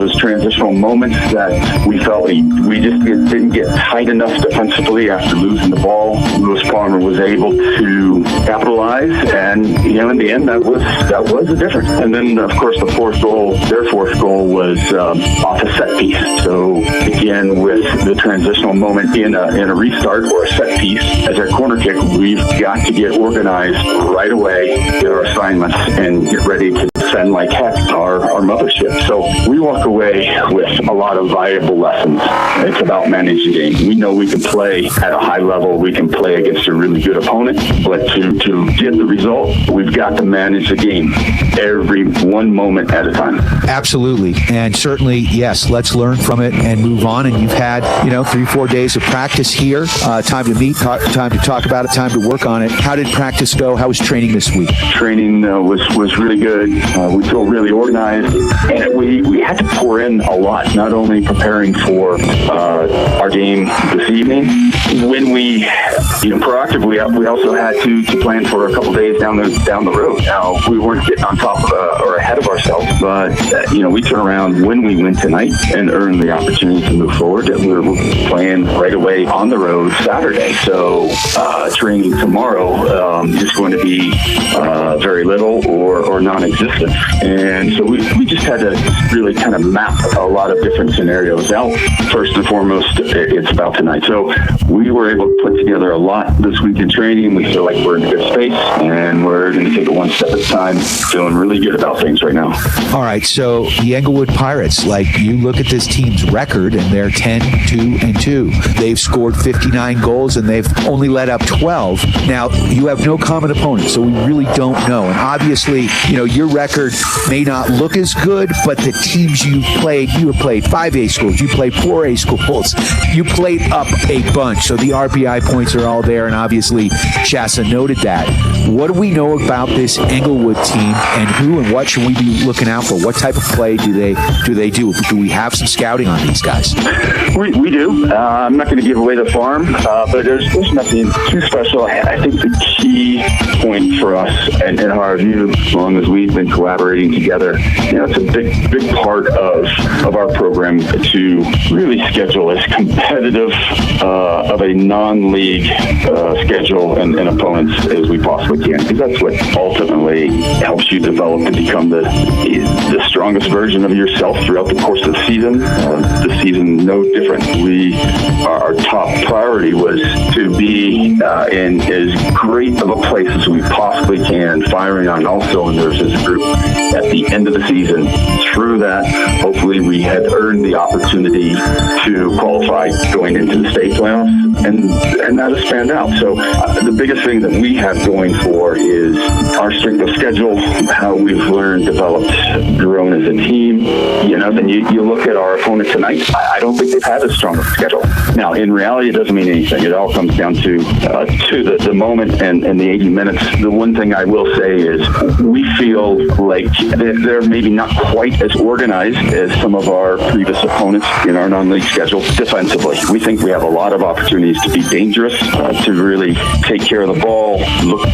those transitional moments that we felt we just didn't get tight enough defensively after losing the ball. Lewis Palmer was able to capitalize, and in the end, that was the difference. And then, of course, their fourth goal was off a set piece. So again, with the transitional moment in a restart or a set piece as our corner kick, we've got to get organized right away, get our assignments, and get ready to defend like heck our mothership. So we walk away with a lot of valuable lessons. It's about managing the game. We know we can play at a high level. We can play against a really good opponent, but to get the result, we've got to manage the game every one moment at a time. Absolutely. And certainly, yes, let's learn from it and move on. And you've had, 3-4 days of practice here, time to meet, time to talk about it, time to work on it. How did practice go? How was training this week? Training was really good. We feel really organized, and we had to pour in a lot, not only preparing for our game this evening. When we, proactively, we also had to plan for a couple days down the road. Now, we weren't getting on top of or ahead of ourselves, but we turn around when we win tonight and earn the opportunity to move forward. We're playing right away on the road Saturday, so training tomorrow is going to be very little or non-existent. And so we just had to really kind of map a lot of different scenarios out. First and foremost, it's about tonight. So we were able to put together a lot this week in training. We feel like we're in a good space, and we're going to take it one step at a time. Feeling really good about things right now. All right, so the Englewood Pirates, you look at this team's record, and they're 10-2-2. They've scored 59 goals, and they've only let up 12. Now, you have no common opponent, so we really don't know. And obviously, your record may not look as good, but the teams you have played 5A schools, you played 4A schools, you played up a bunch. So the RBI points are all there, and obviously Shasta noted that. What do we know about this Englewood team, and who and what should we be looking out for? What type of play do they do? Do we have some scouting on these guys? We do. I'm not going to give away the farm, but there's nothing too special. I think the key point for us, and in our view, as long as we've been collaborating together, it's a big part of our program to really schedule as competitive of a non-league schedule and opponents as we possibly can, because that's what ultimately helps you develop to become the strongest version of yourself throughout the course of the season. This season, no different. Our top priority was to be in as great of a place as we possibly can, firing on all cylinders as a group at the end of the season. Through that, hopefully we had earned the opportunity to qualify going into the state playoffs, and that has panned out. So the biggest thing that we have going for is our strength of schedule, how we've learned, developed, grown as a team. Then you look at our opponent tonight, I don't think they've had a stronger schedule. Now, in reality, it doesn't mean anything. It all comes down to the moment and the 80 minutes. The one thing I will say is we feel like they're maybe not quite as organized as some of our previous opponents in our non-league schedule defensively. We think we have a lot of opportunities to be dangerous, to really take care of the ball, look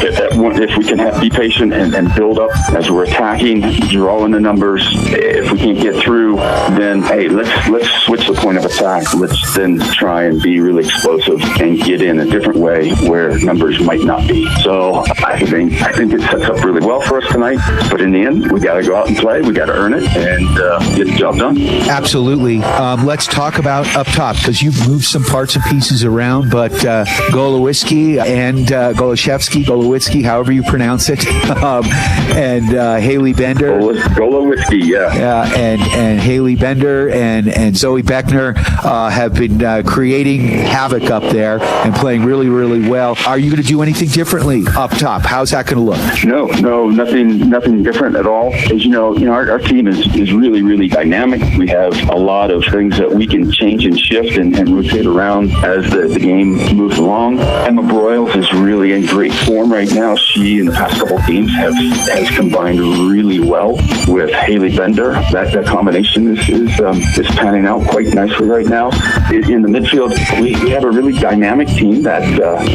at that one, if we can be patient and build up as we're attacking, draw in the numbers. If we can't get through, then hey, let's switch the point of attack. Let's then try and be really explosive and get in a different way where numbers might not be. So I think it sets up really well for us tonight. But in the end, we got to go out and play. We got to earn it and get the job done. Absolutely. Let's talk about up top, because you've moved some parts and pieces around, but Golowitzki and Golowitzki, however you pronounce it, and Haley Bender. Golowitzki, yeah. Yeah, and Haley Bender and Zoe Beckner have been creating havoc up there and playing really, really well. Are you going to do anything differently up top? How's that going to look? No, nothing different at all. As you know, our team is really, really dynamic. We have a lot of things that we can change and shift and rotate around as the game moves along. Emma Broyles is really in great form right now. She, in the past couple of games, has combined really well with Haley Bender. That combination is panning out quite nicely right now. In the midfield, we have a really dynamic team that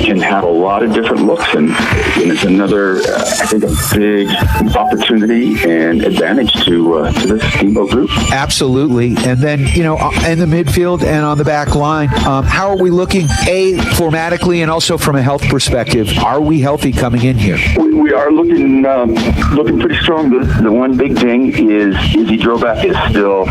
can have a lot of different looks, and it's another I think, a big opportunity and advantage to this Steamboat group. Absolutely. And then, in the midfield and on the back line, how are we looking, formatically and also from a health perspective? Are we healthy coming in here? We are looking pretty strong. The one big thing is Izzy Droback is still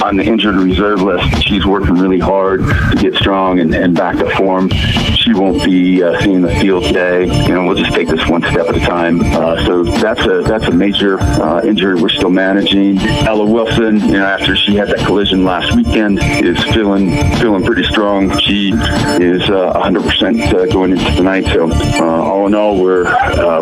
on the injured reserve list. She's working really hard to get strong and back to form. She won't be seeing the field today. We'll just take this one step at a time. So that's a major injury we're still managing. Ella Wilson, after she had that collision last weekend, is feeling pretty strong. She is 100% going into tonight. So all in all, we're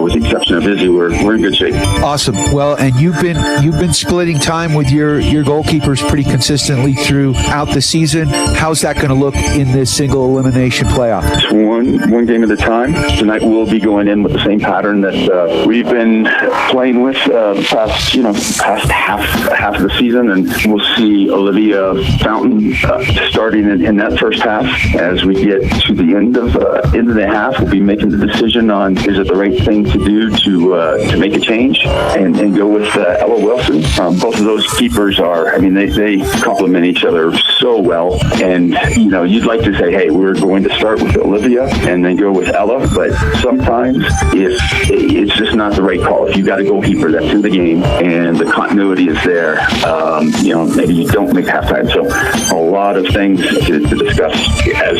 with the exception of Izzy, we're in good shape. Awesome. Well, and you've been splitting time with your goalkeepers pretty consistently throughout the season. How's that going to look in this single elimination playoff? It's one game at a time. Tonight we'll be going in with the same pattern that we've been playing with the past half of the season, and we'll see Olivia Fountain starting in that first half. As we get to the end of the half, we'll be making the decision on is it the right thing to do to make a change and go with Ella Wilson. Both of those keepers they complement each other so well, and you'd like to say, hey, we're going to start with Olivia and then go with Ella, but sometimes if it's just not the right call, if you got a goalkeeper that's in the game and the continuity is there, maybe you don't make halftime. So a lot of things to discuss as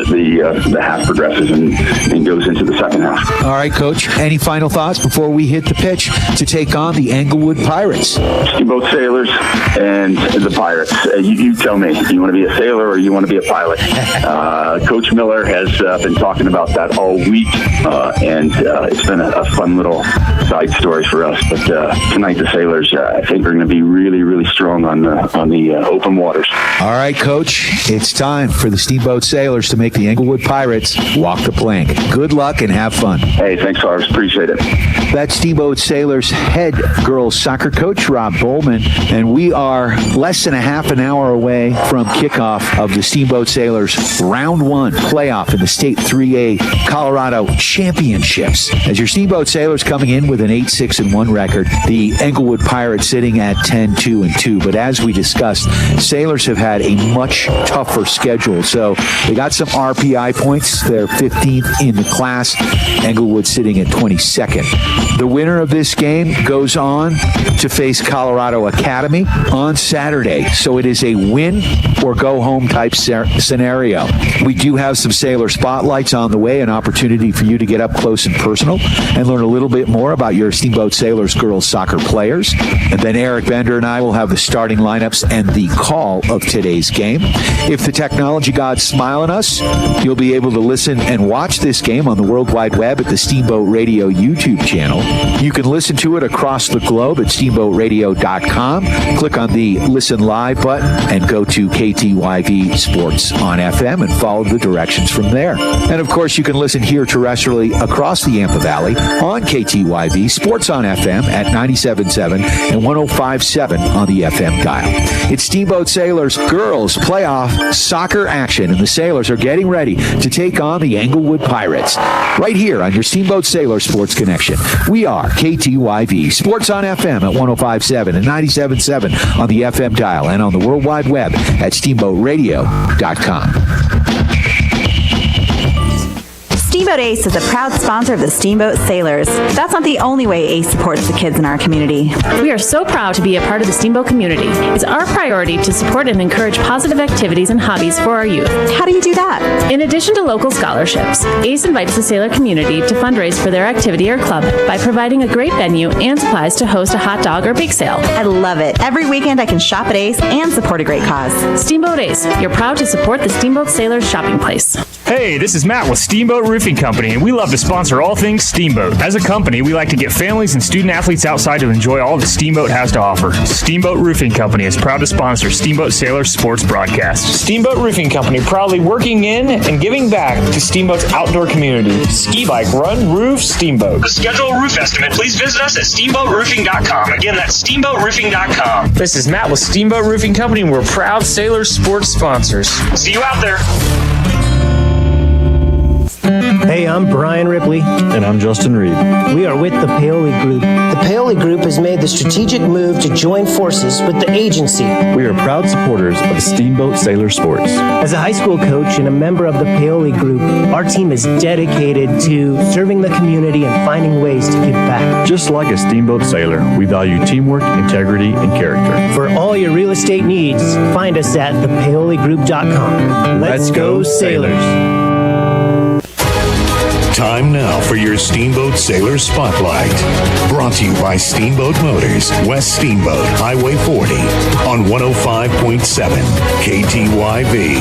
the half progresses and goes into the second half. All right, Coach. Any final thoughts before we hit the pitch to take on the Englewood Pirates? Steamboat Sailors and the Pirates. You tell me. Do you want to be a sailor or you want to be a pilot? Coach Miller has been talking about that all week, and it's been a fun little side story for us. But tonight, the Sailors, I think, are going to be really, really strong on the open waters. All right, Coach. It's time for the Steamboat Sailors to make the Englewood Pirates walk the plank. Good luck and have fun. Hey, thanks, Harves. Appreciate it. That's Steamboat Sailors head girls soccer coach Rob Bowman, and we are less than a half an hour away from kickoff of the Steamboat Sailors Round 1 playoff in the State 3A Colorado Championships. As your Steamboat Sailors coming in with an 8-6-1 record, the Englewood Pirates sitting at 10-2-2. But as we discussed, Sailors have had a much tougher schedule, so they got some RPI points. They're 15th in the class. Englewood sitting at 22nd. The winner of this game goes on to face Colorado Academy on Saturday. So it is a win or go home type scenario. We do have some Sailor spotlights on the way, an opportunity for you to get up close and personal and learn a little bit more about your Steamboat Sailors girls soccer players. And then Eric Bender and I will have the starting lineups and the call of today's game. If the technology gods smile on us, you'll be able to listen and watch this game on the World Wide Web at the Steamboat Radio YouTube channel. You can listen to it across the globe at steamboatradio.com. Click on the Listen Live button and go to KTYV Sports on FM and follow the directions from there. And of course, you can listen here terrestrially across the Yampa Valley on KTYV Sports on FM at 97.7 and 105.7 on the FM dial. It's Steamboat Sailors girls playoff soccer action, and the Sailors are getting ready to take on the Englewood Pirates right here on your Steamboat Sailors Sports Connection. We are KTYV Sports on FM at 105.7 and 97.7 on the FM dial and on the World Wide Web at steamboatradio.com. Steamboat Ace is a proud sponsor of the Steamboat Sailors. That's not the only way Ace supports the kids in our community. We are so proud to be a part of the Steamboat community. It's our priority to support and encourage positive activities and hobbies for our youth. How do you do that? In addition to local scholarships, Ace invites the Sailor community to fundraise for their activity or club by providing a great venue and supplies to host a hot dog or bake sale. I love it. Every weekend I can shop at Ace and support a great cause. Steamboat Ace, you're proud to support the Steamboat Sailors shopping place. Hey, this is Matt with Steamboat Roofing Company, and we love to sponsor all things Steamboat. As a company, we like to get families and student athletes outside to enjoy all that Steamboat has to offer. Steamboat Roofing Company is proud to sponsor Steamboat Sailors sports broadcast. Steamboat Roofing Company, proudly working in and giving back to Steamboat's outdoor community. Ski, bike, run, roof, Steamboat. To schedule a roof estimate, please visit us at steamboatroofing.com. Again, that's steamboatroofing.com. This is Matt with Steamboat Roofing Company, and we're proud Sailors sports sponsors. See you out there. Hey, I'm Brian Ripley. And I'm Justin Reed. We are with the Paoli Group. The Paoli Group has made the strategic move to join forces with the agency. We are proud supporters of Steamboat Sailor Sports. As a high school coach and a member of the Paoli Group, our team is dedicated to serving the community and finding ways to give back. Just like a Steamboat Sailor, we value teamwork, integrity, and character. For all your real estate needs, find us at thepaoligroup.com. Let's go Sailors. Time now for your Steamboat Sailor Spotlight. Brought to you by Steamboat Motors, West Steamboat, Highway 40, on 105.7 KTYV.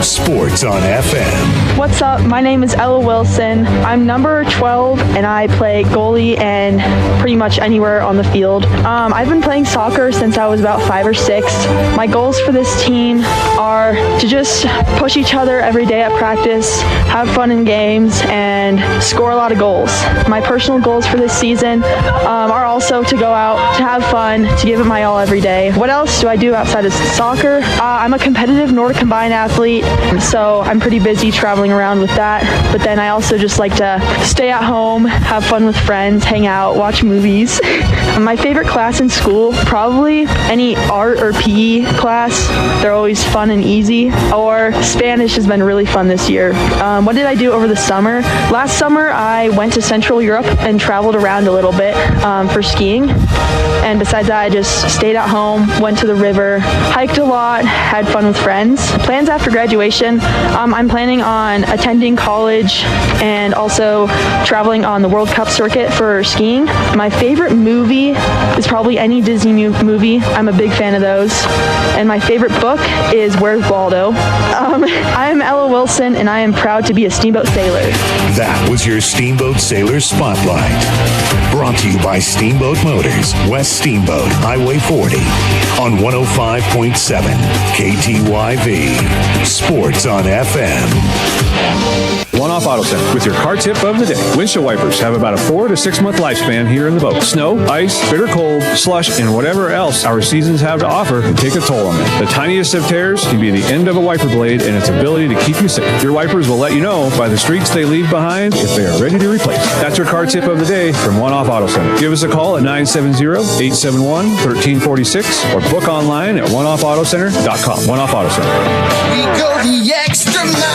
Sports on FM. What's up? My name is Ella Wilson. I'm number 12, and I play goalie and pretty much anywhere on the field. I've been playing soccer since I was about 5 or 6. My goals for this team are to just push each other every day at practice, have fun in games, and score a lot of goals. My personal goals for this season are also to go out, to have fun, to give it my all every day. What else do I do outside of soccer? I'm a competitive Nordic combined athlete, so I'm pretty busy traveling around with that. But then I also just like to stay at home, have fun with friends, hang out, watch movies. My favorite class in school, probably any art or PE class. They're always fun and easy. Or Spanish has been really fun this year. What did I do over the summer? Last summer, I went to Central Europe and traveled around a little bit for skiing. And besides that, I just stayed at home, went to the river, hiked a lot, had fun with friends. Plans after graduation, I'm planning on attending college and also traveling on the World Cup circuit for skiing. My favorite movie is probably any Disney movie. I'm a big fan of those. And my favorite book is Where's Waldo? I'm Ella Wilson, and I am proud to be a Steamboat Sailor. That was your Steamboat Sailor Spotlight. Brought to you by Steamboat Motors, West Steamboat, Highway 40, on 105.7 KTYV. Sports on FM. One-Off Auto Center with your car tip of the day. Windshield wipers have about a 4 to 6 month lifespan here in the boat. Snow, ice, bitter cold, slush, and whatever else our seasons have to offer can take a toll on them. The tiniest of tears can be the end of a wiper blade and its ability to keep you safe. Your wipers will let you know by the streaks they leave behind if they are ready to replace. That's your car tip of the day from One-Off Auto Center. Give us a call at 970-871-1346 or book online at oneoffautocenter.com. One-Off Auto Center. We go the extra mile.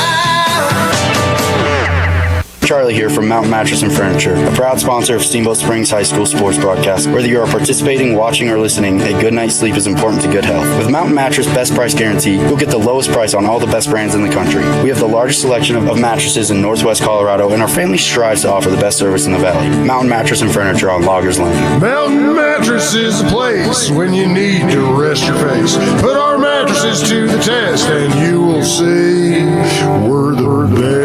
Charlie here from Mountain Mattress and Furniture, a proud sponsor of Steamboat Springs High School sports broadcast. Whether you are participating, watching, or listening, a good night's sleep is important to good health. With Mountain Mattress Best Price Guarantee, you'll get the lowest price on all the best brands in the country. We have the largest selection of mattresses in Northwest Colorado, and our family strives to offer the best service in the valley. Mountain Mattress and Furniture on Loggers Lane. Mountain Mattress is the place when you need to rest your face. Put our mattresses to the test, and you will see we're the best.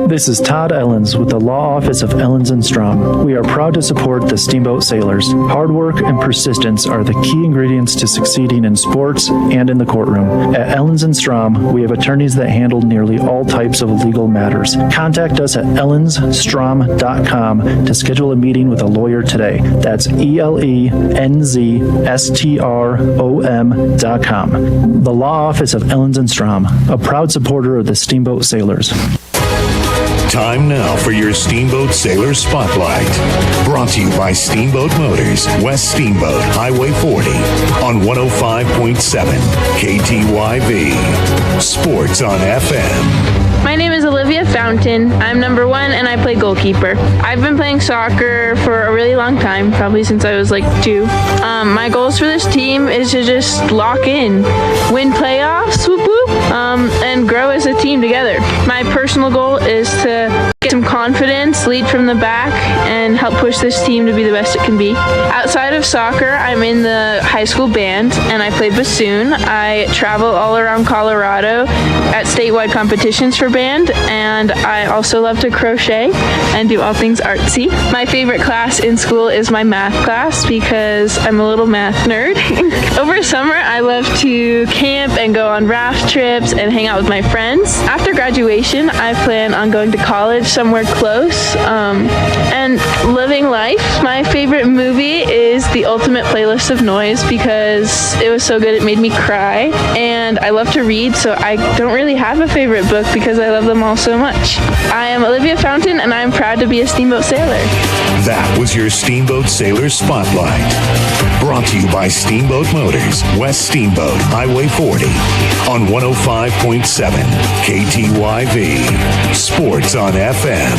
This is Todd Ellens with the Law Office of Ellens & Strom. We are proud to support the Steamboat Sailors. Hard work and persistence are the key ingredients to succeeding in sports and in the courtroom. At Ellens & Strom, we have attorneys that handle nearly all types of legal matters. Contact us at ellensstrom.com to schedule a meeting with a lawyer today. That's ELENZSTROM.com. The Law Office of Ellens & Strom, a proud supporter of the Steamboat Sailors. Time now for your Steamboat Sailor Spotlight. Brought to you by Steamboat Motors, West Steamboat, Highway 40, on 105.7 KTYV. Sports on FM. My name is Olivia Fountain. I'm number 1 and I play goalkeeper. I've been playing soccer for a really long time, probably since I was like 2. My goals for this team is to just lock in, win playoffs, whoop whoop, and grow as a team together. My personal goal is to get some confidence, lead from the back, and help push this team to be the best it can be. Outside of soccer, I'm in the high school band and I play bassoon. I travel all around Colorado at statewide competitions for band, and I also love to crochet and do all things artsy. My favorite class in school is my math class because I'm a little math nerd. Over summer, I love to camp and go on raft trips and hang out with my friends. After graduation, I plan on going to college, somewhere close. And living life, my favorite movie is The Ultimate Playlist of Noise because it was so good it made me cry. And I love to read, so I don't really have a favorite book because I love them all so much. I am Olivia Fountain, and I'm proud to be a Steamboat Sailor. That was your Steamboat Sailor Spotlight. Brought to you by Steamboat Motors, West Steamboat, Highway 40, on 105.7 KTYV. Sports on FM.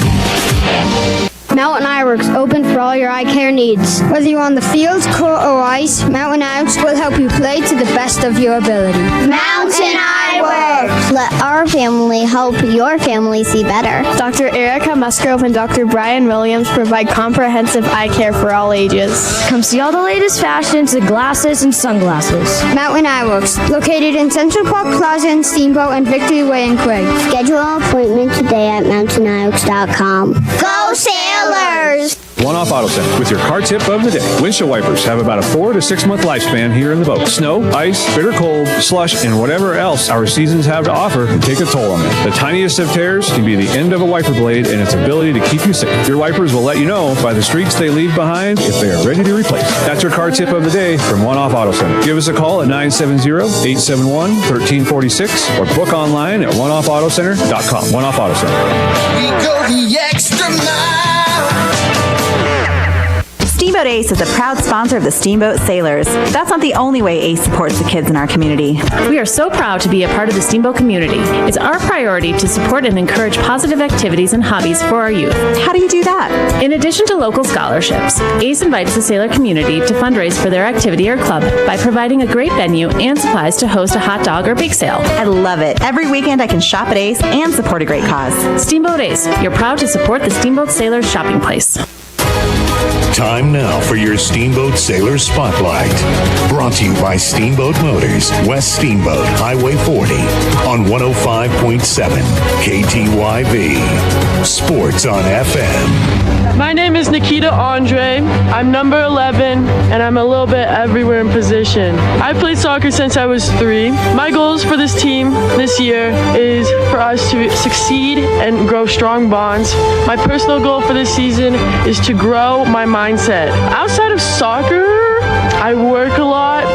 Mountain Eyeworks, open for all your eye care needs. Whether you're on the field, court, or ice, Mountain Eyeworks will help you play to the best of your ability. Mountain Eyeworks! Let our family help your family see better. Dr. Erica Musgrove and Dr. Brian Williams provide comprehensive eye care for all ages. Come see all the latest fashions in glasses and sunglasses. Mountain Eyeworks, located in Central Park Plaza in Steamboat and Victory Way in Craig. Schedule an appointment today at mountaineyeworks.com. Go Sailors! One-Off Auto Center with your car tip of the day. Windshield wipers have about a 4 to 6 month lifespan here in the boat. Snow, ice, bitter cold, slush, and whatever else our seasons have to offer can take a toll on them. The tiniest of tears can be the end of a wiper blade and its ability to keep you safe. Your wipers will let you know by the streaks they leave behind if they are ready to replace. That's your car tip of the day from One-Off Auto Center. Give us a call at 970-871-1346 or book online at oneoffautocenter.com. One-Off Auto Center. We go the extra mile. Steamboat Ace is a proud sponsor of the Steamboat Sailors. That's not the only way Ace supports the kids in our community. We are so proud to be a part of the Steamboat community. It's our priority to support and encourage positive activities and hobbies for our youth. How do you do that? In addition to local scholarships, Ace invites the sailor community to fundraise for their activity or club by providing a great venue and supplies to host a hot dog or bake sale. I love it. Every weekend I can shop at Ace and support a great cause. Steamboat Ace, you're proud to support the Steamboat Sailors shopping place. Time now for your Steamboat Sailor Spotlight. Brought to you by Steamboat Motors, West Steamboat, Highway 40, on 105.7 KTYV. Sports on FM. My name is Nikita Andre. I'm number 11, and I'm a little bit everywhere in position. I played soccer since I was 3. My goals for this team this year is for us to succeed and grow strong bonds. My personal goal for this season is to grow my mindset. Outside of soccer, I work a lot.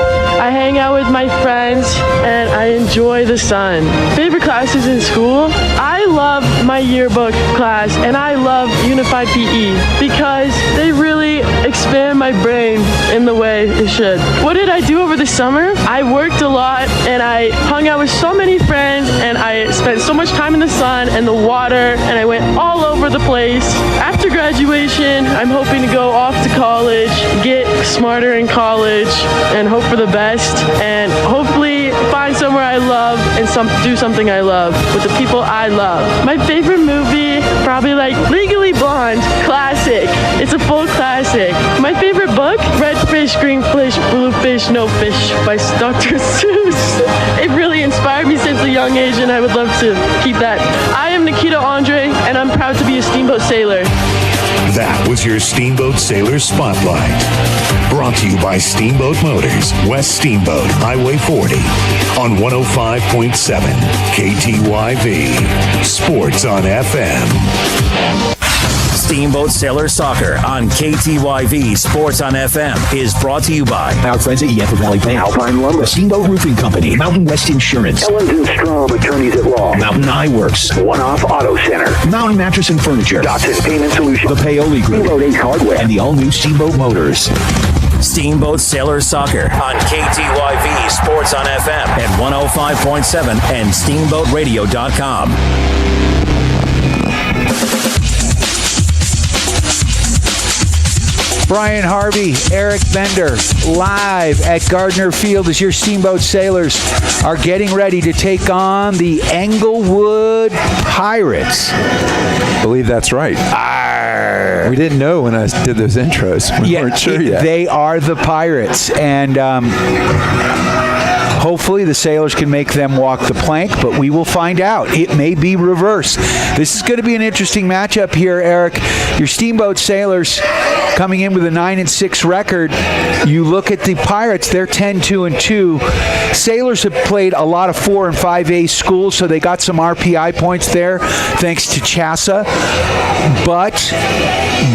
I hang out with my friends and I enjoy the sun. Favorite classes in school? I love my yearbook class and I love Unified PE because they really expand my brain in the way it should. What did I do over the summer? I worked a lot and I hung out with so many friends and I spent so much time in the sun and the water and I went all over the place. After graduation, I'm hoping to go off to college, get smarter in college and hope for the best and hopefully find somewhere I love and do something I love with the people I love. My favorite movie, probably like Legally Blonde, classic. It's a full classic. My favorite book, Red Fish, Green Fish, Blue Fish, No Fish by Dr. Seuss. It really inspired me since a young age and I would love to keep that. I am Nikita Andre and I'm proud to be a Steamboat Sailor. That was your Steamboat Sailor Spotlight. Brought to you by Steamboat Motors, West Steamboat, Highway 40, on 105.7 KTYV. Sports on FM. Steamboat Sailor Soccer on KTYV Sports on FM is brought to you by our friends at Yampa Valley Bank, Alpine Lumber, Steamboat Roofing Company, Mountain West Insurance, Ellens & Strom Attorneys at Law, Mountain Eyeworks, One-Off Auto Center, Mountain Mattress and Furniture, Dotson Payment Solutions, the Paoli Group, Steamboat Ace Hardware, and the all-new Steamboat Motors. Steamboat Sailor Soccer on KTYV Sports on FM at 105.7 and steamboatradio.com. Brian Harvey, Eric Bender, live at Gardner Field as your Steamboat Sailors are getting ready to take on the Englewood Pirates. I believe that's right. Arr. We didn't know when I did those intros. We weren't sure yet. They are the Pirates, and hopefully the Sailors can make them walk the plank, but we will find out. It may be reverse. This is going to be an interesting matchup here, Eric. Your Steamboat Sailors coming in with a 9-6 record. You look at the Pirates, they're 10-2-2. Sailors have played a lot of 4 and 5A schools, so they got some RPI points there, thanks to Chassa. But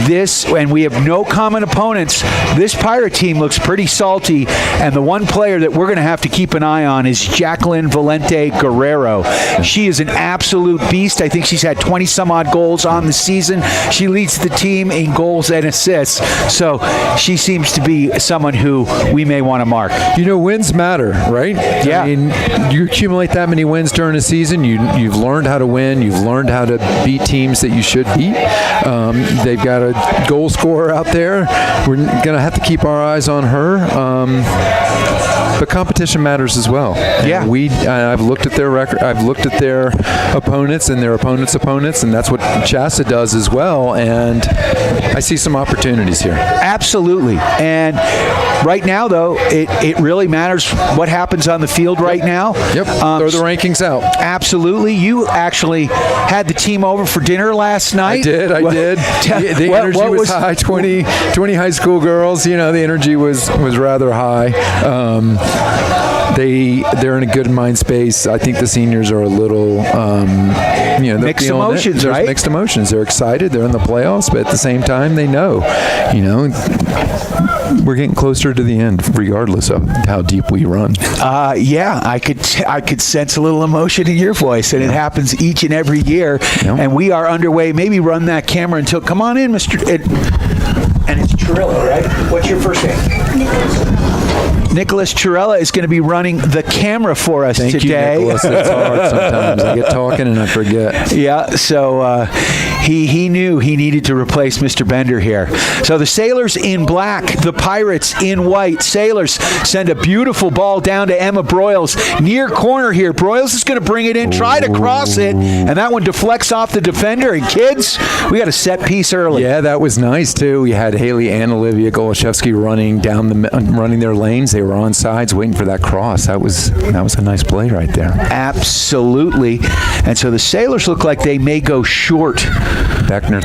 this, and we have no common opponents, this Pirate team looks pretty salty, and the one player that we're going to have to keep an eye on is Jacqueline Valente Guerrero. She is an absolute beast. I think she's had 20-some-odd goals on the season. She leads the team in goals and assists, so she seems to be someone who we may want to mark. You know, wins matter, right? Yeah. I mean, you accumulate that many wins during a season, you've learned how to win, you've learned how to beat teams that you should beat. They've got a goal scorer out there. We're going to have to keep our eyes on her. But competition matters as well. Yeah. I've looked at their record. I've looked at their opponents and their opponents' opponents, and that's what Chassa does as well. And I see some opportunities here. Absolutely. And right now, though, it really matters what happens on the field right now. Yep. Throw the rankings out. Absolutely. You actually had the team over for dinner last night. I did. The energy was high. 20 high school girls. You know, the energy was rather high. They're in a good mind space. I think the seniors are a little, mixed emotions, right? Mixed emotions. They're excited. They're in the playoffs, but at the same time, they know, we're getting closer to the end, regardless of how deep we run. Yeah, I could sense a little emotion in your voice, and it happens each and every year. Yep. And we are underway. Maybe run that camera until. Come on in, Mr. And it's Chirilla, right? What's your first name? Nicholas Chirilla is going to be running the camera for us today. Thank you, Nicholas. It's hard sometimes. I get talking and I forget. Yeah, so he knew he needed to replace Mr. Bender here. So the Sailors in black, the Pirates in white. Sailors send a beautiful ball down to Emma Broyles. Near corner here. Broyles is going to bring it in, try to cross it, and that one deflects off the defender. And kids, we got a set piece early. Yeah, that was nice, too. We had Haley and Olivia Goloszewski running their lanes. They were on sides waiting for that cross. That was a nice play right there. Absolutely. And so the Sailors look like they may go short. Beckner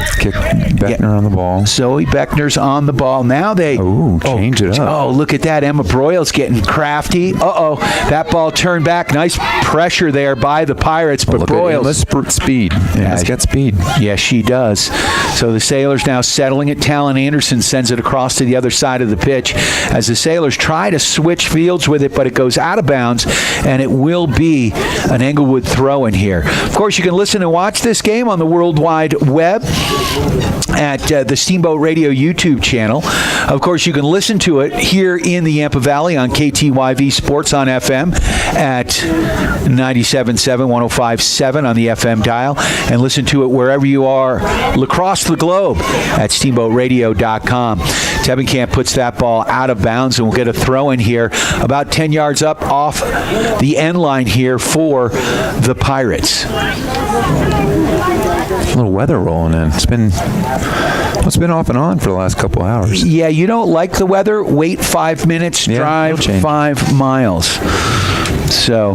on the ball. Zoe Beckner's on the ball. Now they change it up. Oh, look at that. Emma Broyles getting crafty. That ball turned back. Nice pressure there by the Pirates, but Broyles. Speed. Emma's got speed. Yeah, she does. So the Sailors now settling it. Talon Anderson sends it across to the other side of the pitch as the Sailors try to switch fields with it, but it goes out of bounds, and it will be an Englewood throw in here. Of course, you can listen and watch this game on the World Wide Web at the Steamboat Radio YouTube channel. Of course, you can listen to it here in the Yampa Valley on KTYV Sports on FM at 97.7, 105.7 on the FM dial, and listen to it wherever you are across the globe at steamboatradio.com. Tebenkamp puts that ball out of bounds, and we'll get a throw in here about 10 yards up off the end line here for the Pirates. A little weather rolling in. It's been off and on for the last couple hours. Yeah, you don't like the weather? Wait 5 minutes, drive 5 miles. So,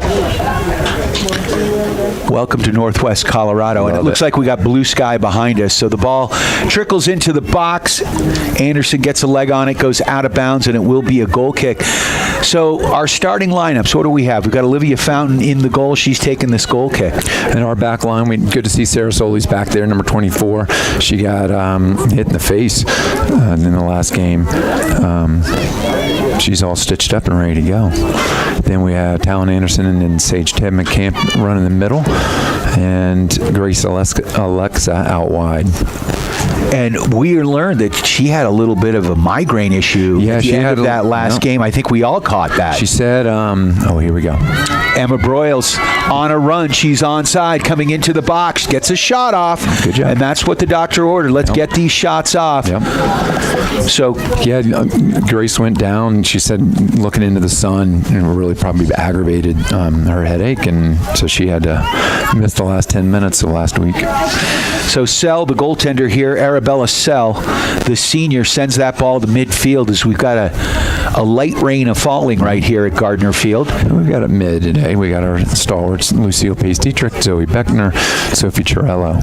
welcome to Northwest Colorado. And it looks like we got blue sky behind us. So the ball trickles into the box. Anderson gets a leg on it, goes out of bounds, and it will be a goal kick. So our starting lineups, what do we have? We've got Olivia Fountain in the goal. She's taking this goal kick. And our back line, good to see Sarah Soli's back there, number 24. She got hit in the face in the last game. She's all stitched up and ready to go. Then we have Talon Anderson and then Sage Tebenkamp running the middle, and Grace Alexa out wide. And we learned that she had a little bit of a migraine issue at the end of that last game. I think we all caught that. She said, here we go. Emma Broyles on a run. She's onside, coming into the box, gets a shot off. Good job. And that's what the doctor ordered. Let's get these shots off. Yep. So, Grace went down. She said, looking into the sun, and really probably aggravated her headache, and so she had to miss the last 10 minutes of last week. So Sell, the goaltender here, Arabella Sell, the senior, sends that ball to midfield as we've got a light rain of falling right here at Gardner Field. We've got it mid today. We got our stalwarts, Lucille Pace-Dietrich, Zoe Beckner, Sophie Chirello.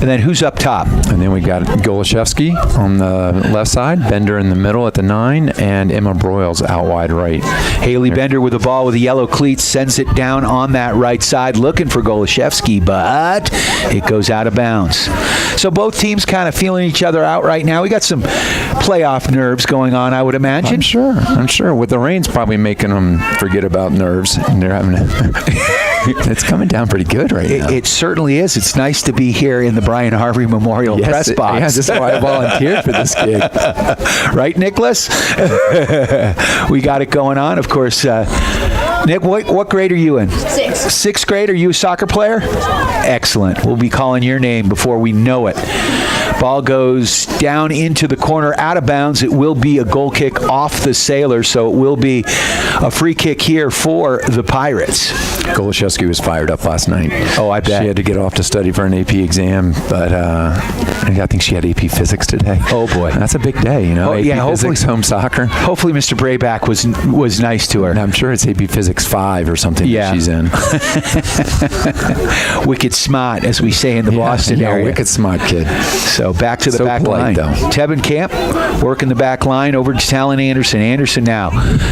And then who's up top? And then we got Golashevsky on the left side, Bender in the middle at the 9, and Emma Broyles out wide right. Haley Bender with the ball with the yellow cleats, sends it down on that right side, looking for Golashevsky, but it goes out of bounds. So both teams kind of feeling each other out right now. We got some playoff nerves going on, I would imagine. I'm sure. With the rain's probably making them forget about nerves, and they're having it's coming down pretty good right now. It certainly is. It's nice to be here in the Brian Harvey Memorial Press Box. Yeah, this is why I volunteered for this gig. Right, Nicholas? We got it going on. Of course, Nick, what grade are you in? 6th. 6th grade? Are you a soccer player? Excellent. We'll be calling your name before we know it. Ball goes down into the corner, out of bounds. It will be a goal kick off the Sailors, so it will be a free kick here for the Pirates. Golashevsky was fired up last night. Oh, I bet. She had to get off to study for an AP exam, but I think she had AP Physics today. Oh, boy. That's a big day, you know. Oh, AP yeah, Physics, home soccer. Hopefully Mr. Brayback was nice to her. And I'm sure it's AP Physics 5 or something that she's in. Wicked smart, as we say in the Boston area. Wicked smart kid. So back to the back line. Tebenkamp working the back line over to Talon Anderson. Anderson now.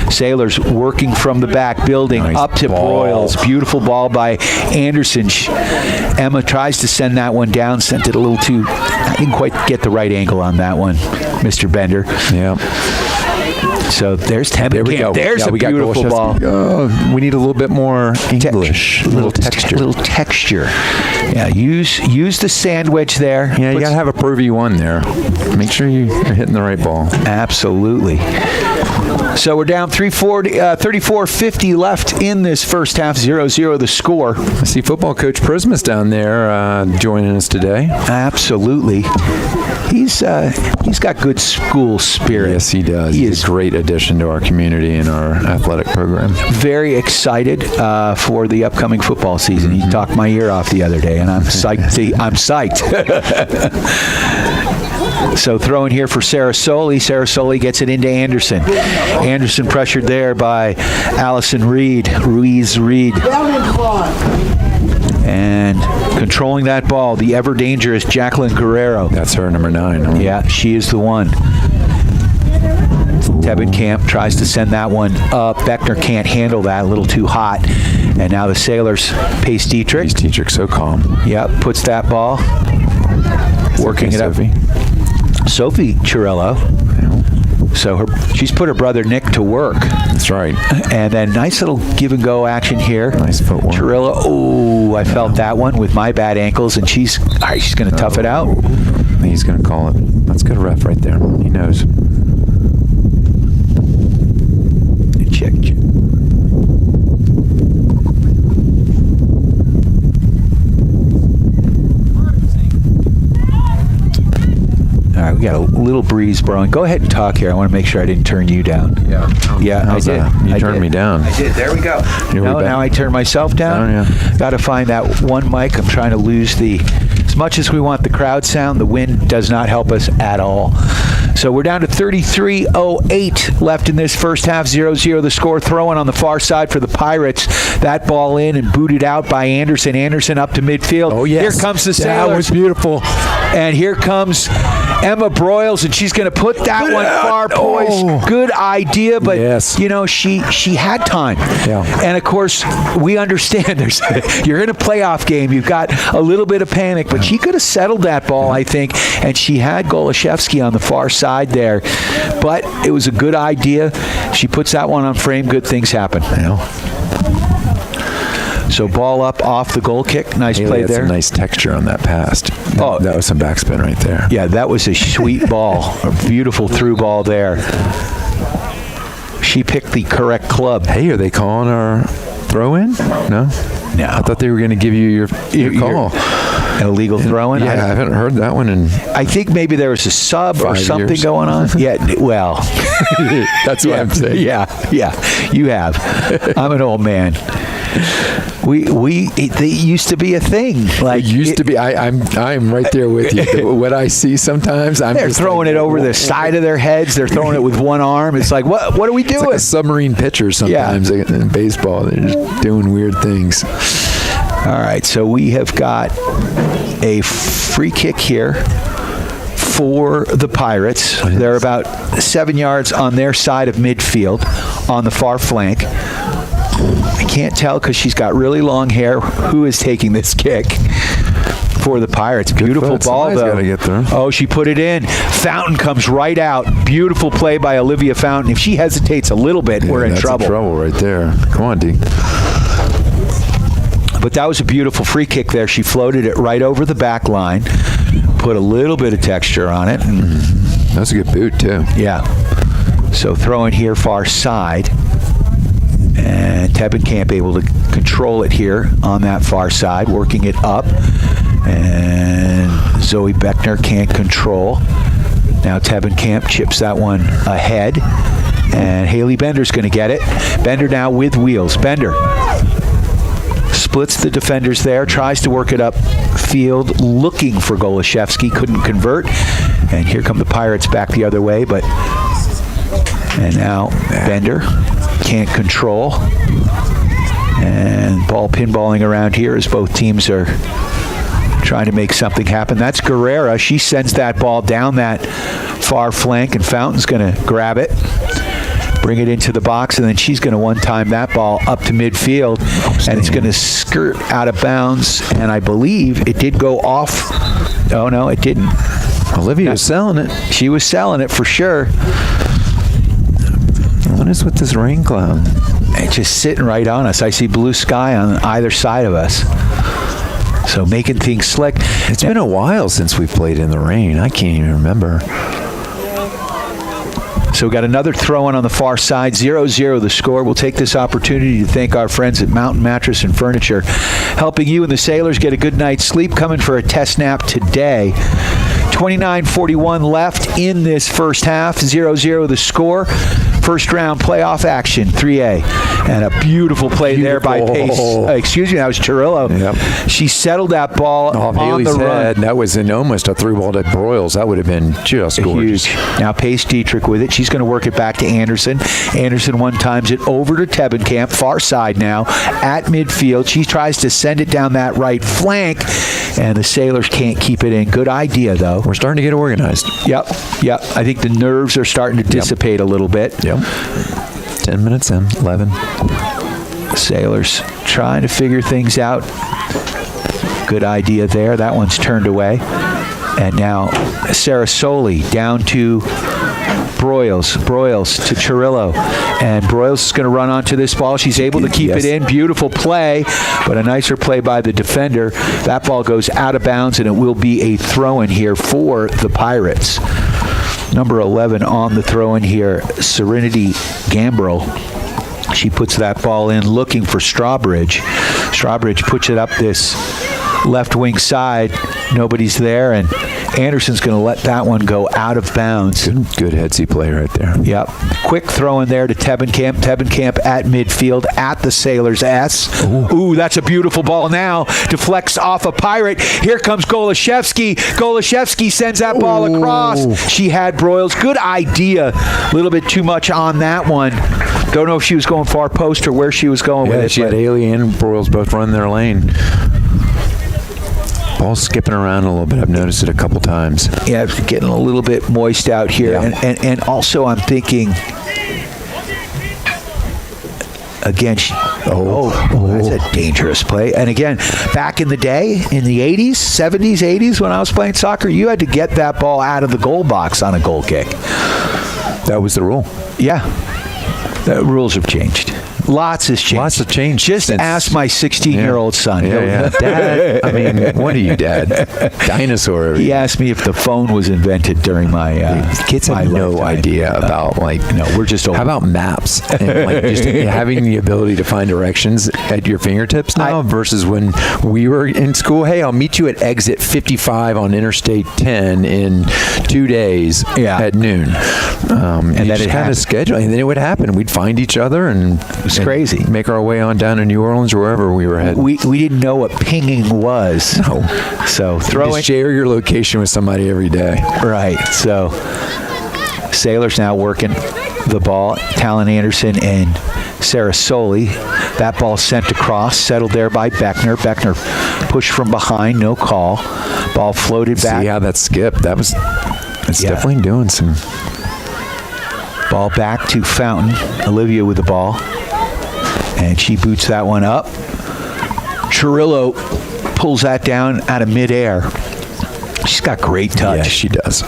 Sailors working from the back, building up to Broyles. Beautiful ball by Anderson. Emma tries to send that one down, sent it a little too. I didn't quite get the right angle on that one, Mr. Bender. Yeah. So there's Tebenkamp. There we go. There's a beautiful ball. We need a little bit more English. A little texture. Little texture. Yeah, use the sandwich there. Yeah, you got to have a Purvey 1 there. Make sure you're hitting the right ball. Absolutely. So we're down 34-50 left in this first half, 0-0 the score. I see football coach Prismus down there joining us today. Absolutely. He's got good school spirit. Yes, he does. He's a great addition to our community and our athletic program. Very excited for the upcoming football season. He talked my ear off the other day, and I'm psyched. I'm psyched. So throwing here for Sarasoli. Sarasoli gets it into Anderson. Anderson pressured there by Allison Ruiz Reed. And controlling that ball, the ever dangerous Jacqueline Guerrero. That's her, number 9. Huh? Yeah, she is the one. Tebenkamp tries to send that one up. Beckner can't handle that, a little too hot. And now the Sailors, Pace Dietrich. Pace Dietrich, so calm. Yep, puts that ball. Working it up. Sophie Chirillo. So she's put her brother Nick to work. That's right. And then nice little give and go action here. Nice footwork. Chirillo. Oh, I felt that one with my bad ankles, and she's going to tough it out. He's going to call it. That's good ref right there. He knows. Check. All right, we got a little breeze blowing. Go ahead and talk here. I want to make sure I didn't turn you down. Yeah, I did. You turned me down. I did. There we go. Now I turn myself down. Oh, yeah. Got to find that one mic. I'm trying to lose the... As much as we want the crowd sound, the wind does not help us at all. So we're down to 33:08 left in this first half, 0-0 the score. Throwing on the far side for the Pirates. That ball in and booted out by Anderson. Anderson up to midfield. Oh, yes. Here comes the Sailors. That was beautiful. And here comes Emma Broyles, and she's going to put that one far poised. Oh. Good idea, but yes. She had time. Yeah. And of course, we understand you're in a playoff game. You've got a little bit of panic, but she could have settled that ball, I think, and she had Golashevsky on the far side there. But it was a good idea. She puts that one on frame. Good things happen. So ball up off the goal kick. Nice play there. Some nice texture on that pass. That was some backspin right there. Yeah, that was a sweet ball. A beautiful through ball there. She picked the correct club. Hey, are they calling our throw-in? No? No. I thought they were going to give you your call. An illegal throw-in? Yeah, I haven't heard that one in I think maybe there was a sub or something years. going on. Yeah, well. That's what I'm saying. Yeah, you have. I'm an old man. They used to be a thing. Like it used to be. I'm right there with you. What I see sometimes, they're just throwing it over the side of their heads. They're throwing it with one arm. It's like, what are we doing? It's like a submarine pitcher sometimes in baseball. They're just doing weird things. All right, so we have got a free kick here for the Pirates. They're about 7 yards on their side of midfield on the far flank. I can't tell because she's got really long hair who is taking this kick for the Pirates. Beautiful ball, though. Gotta get there. Oh, she put it in. Fountain comes right out. Beautiful play by Olivia Fountain. If she hesitates a little bit, we're in trouble. That's trouble right there. Come on, D. But that was a beautiful free kick there. She floated it right over the back line, put a little bit of texture on it. That's a good boot, too. Yeah. So throw in here far side. And Tebenkamp able to control it here on that far side, working it up. And Zoe Beckner can't control. Now Tebenkamp chips that one ahead. And Haley Bender's going to get it. Bender now with wheels. Bender splits the defenders there, tries to work it up field, looking for Golashevsky, couldn't convert. And here come the Pirates back the other way, and now Bender can't control. And ball pinballing around here as both teams are trying to make something happen. That's Guerrera. She sends that ball down that far flank, and Fountain's going to grab it, bring it into the box, and then she's going to one-time that ball up to midfield, and it's going to skirt out of bounds, and I believe it did go off. Oh, no, it didn't. Olivia was selling it. She was selling it for sure. What is with this rain cloud? It's just sitting right on us. I see blue sky on either side of us. So making things slick. It's been a while since we've played in the rain. I can't even remember. So we got another throw-in on the far side, 0-0 the score. We'll take this opportunity to thank our friends at Mountain Mattress and Furniture, helping you and the Sailors get a good night's sleep, coming for a test nap today. 29:41 left in this first half, 0-0 the score. First round playoff action, 3A. And a beautiful play there by Pace. That was Chirillo. Yep. She settled that ball off on Haley's the head. run. That was almost a through ball to Broyles. That would have been just gorgeous. Huge. Now Pace Dietrich with it. She's going to work it back to Anderson. Anderson one-times it over to Tebenkamp, far side now, at midfield. She tries to send it down that right flank, and the Sailors can't keep it in. Good idea, though. We're starting to get organized. Yep. I think the nerves are starting to dissipate a little bit. Yep. 10 minutes in, 11. Sailors trying to figure things out. Good idea there. That one's turned away. And now Sarah Soli down to Broyles to Chirillo. And Broyles is going to run onto this ball. She's able to keep it in. Beautiful play, but a nicer play by the defender. That ball goes out of bounds, and it will be a throw-in here for the Pirates. Number 11 on the throw-in here, Serenity Gambrel. She puts that ball in looking for Strawbridge. Strawbridge puts it up this left wing side. Nobody's there, and Anderson's going to let that one go out of bounds. Good headsy play right there. Yep. Quick throw in there to Tebenkamp. Tebenkamp at midfield at the Sailors' S. Ooh, that's a beautiful ball now. Deflects off a Pirate. Here comes Golashevsky. Golashevsky sends that ball across. She had Broyles. Good idea. A little bit too much on that one. Don't know if she was going far post or where she was going with it. She had Haley and Broyles both run their lane. Ball's skipping around a little bit. I've noticed it a couple times. Yeah, it's getting a little bit moist out here. Yeah. And also I'm thinking, again, that's a dangerous play. And again, back in the day, in the 80s, 70s, 80s, when I was playing soccer, you had to get that ball out of the goal box on a goal kick. That was the rule. Yeah. The rules have changed. Lots has changed. Just ask my 16-year-old son. Dad, I mean, what are you, Dad? Dinosaur. He asked me if the phone was invented during my kids have no idea about we're just old. How about maps and just having the ability to find directions at your fingertips now versus when we were in school. Hey, I'll meet you at exit 55 on Interstate 10 in 2 days at noon. And then it kind of schedule, and then it would happen. We'd find each other and crazy. Make our way on down to New Orleans or wherever we were heading. We didn't know what pinging was. No. So just share your location with somebody every day. Right. So Sailors now working the ball. Talon Anderson and Sarah Soley. That ball sent across, settled there by Beckner. Beckner pushed from behind, no call. Ball floated back. See how that skipped? It's definitely doing some. Ball back to Fountain. Olivia with the ball. And she boots that one up. Chirillo pulls that down out of midair. She's got great touch. Yeah, she does.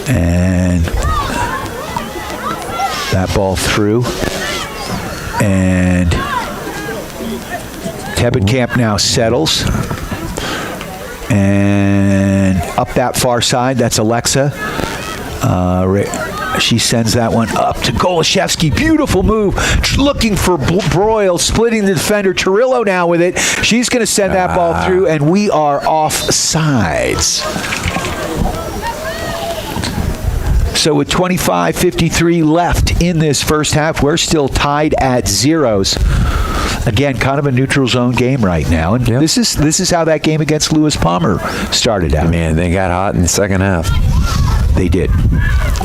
And that ball through. And Tebenkamp now settles. And up that far side, that's Alexa. She sends that one up to Golashevsky. Beautiful move. Looking for Broyle, splitting the defender. Chirillo now with it. She's going to send that ball through, and we are off sides. So with 25:53 left in this first half, we're still tied at zeros. Again, kind of a neutral zone game right now. And this is how that game against Lewis Palmer started out. Man, they got hot in the second half. They did.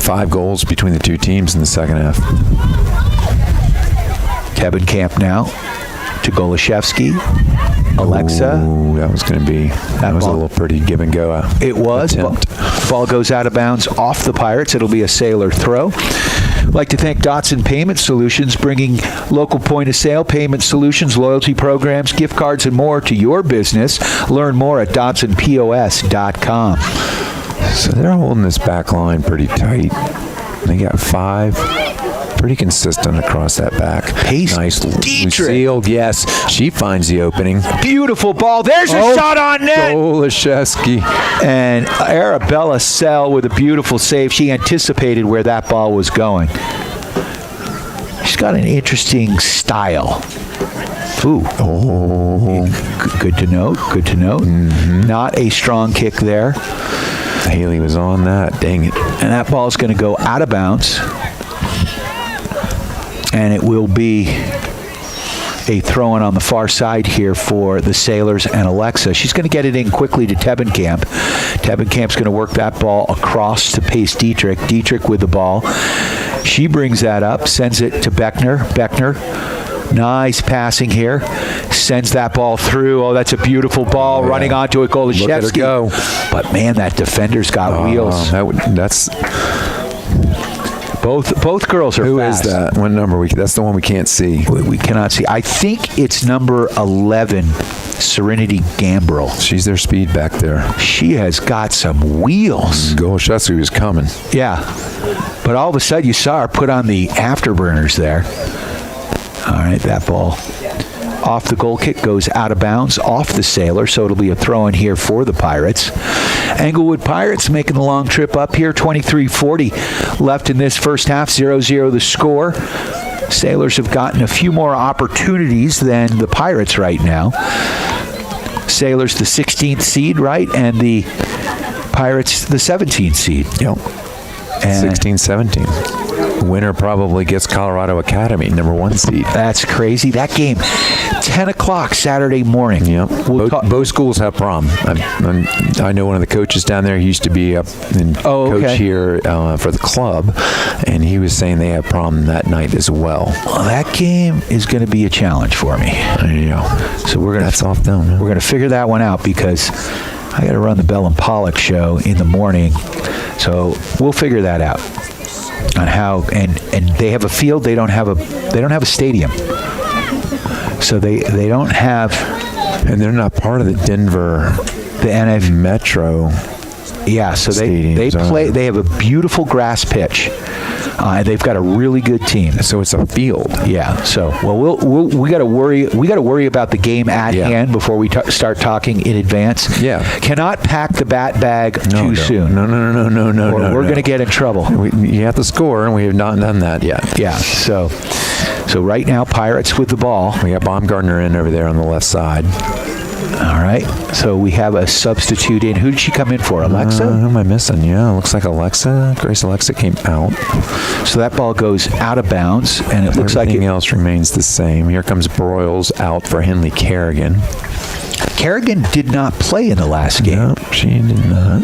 5 goals between the two teams in the second half. Tebenkamp now to Golashevsky. Alexa. Ooh, that was going to be. That was a little pretty give and go. It was. Ball goes out of bounds off the Pirates. It'll be a Sailor throw. I'd like to thank Dotson Payment Solutions, bringing local point-of-sale payment solutions, loyalty programs, gift cards, and more to your business. Learn more at DotsonPOS.com. So they're holding this back line pretty tight. They got 5. Pretty consistent across that back. Pace. Nice. Dietrich. Sealed, yes. She finds the opening. Beautiful ball. There's a shot on net. Golashevsky. And Arabella Sell with a beautiful save. She anticipated where that ball was going. She's got an interesting style. Ooh. Oh. Good to note. Good to note. Mm-hmm. Not a strong kick there. Haley was on that. Dang it. And that ball is going to go out of bounds. And it will be a throw-in on the far side here for the Sailors and Alexa. She's going to get it in quickly to Tebenkamp. Tebenkamp's going to work that ball across to Pace Dietrich. Dietrich with the ball. She brings that up, sends it to Beckner. Beckner, nice passing here. Sends that ball through. Oh, that's a beautiful ball running onto it. Golashevsky. Look at her go. But, man, that defender's got wheels. That's... Both girls are fast. Who is that? What number? That's the one we can't see. We cannot see. I think it's number 11, Serenity Gambrel. She's their speed back there. She has got some wheels. Golashevsky was coming. Yeah. But all of a sudden you saw her put on the afterburners there. All right, that ball off the goal kick goes out of bounds off the Sailor, so it'll be a throw-in here for the Pirates. Englewood Pirates making the long trip up here. 23:40 left in this first half. 0-0 the score. Sailors have gotten a few more opportunities than the Pirates right now. Sailors the 16th seed, right? And the Pirates the 17th seed. Yep. 16-17. Winner probably gets Colorado Academy, number 1 seed. That's crazy. That game, 10 o'clock Saturday morning. Yep. Both schools have prom. I know one of the coaches down there. He used to be coach here for the club, and he was saying they have prom that night as well. Well, that game is going to be a challenge for me. There you go. So that's off them. Man. We're going to figure that one out because I got to run the Bell and Pollock show in the morning. So we'll figure that out. On how and they have a field, they don't have a stadium, so they don't have, and they're not part of the Denver, the NF Metro. Yeah, so they play. They have a beautiful grass pitch. They've got a really good team. So it's a field. Yeah. So we got to worry. We got to worry about the game at hand before we start talking in advance. Yeah. Cannot pack the bat bag too soon. No. Or we're going to get in trouble. You have to score, and we have not done that yet. Yeah. So right now, Pirates with the ball. We got Baumgartner in over there on the left side. All right. So we have a substitute in. Who did she come in for? Alexa? Who am I missing? Yeah, looks like Alexa. Grace Alexa came out. So that ball goes out of bounds, and it looks like everything else remains the same. Here comes Broyles out for Henley Kerrigan. Kerrigan did not play in the last game. No, she did not.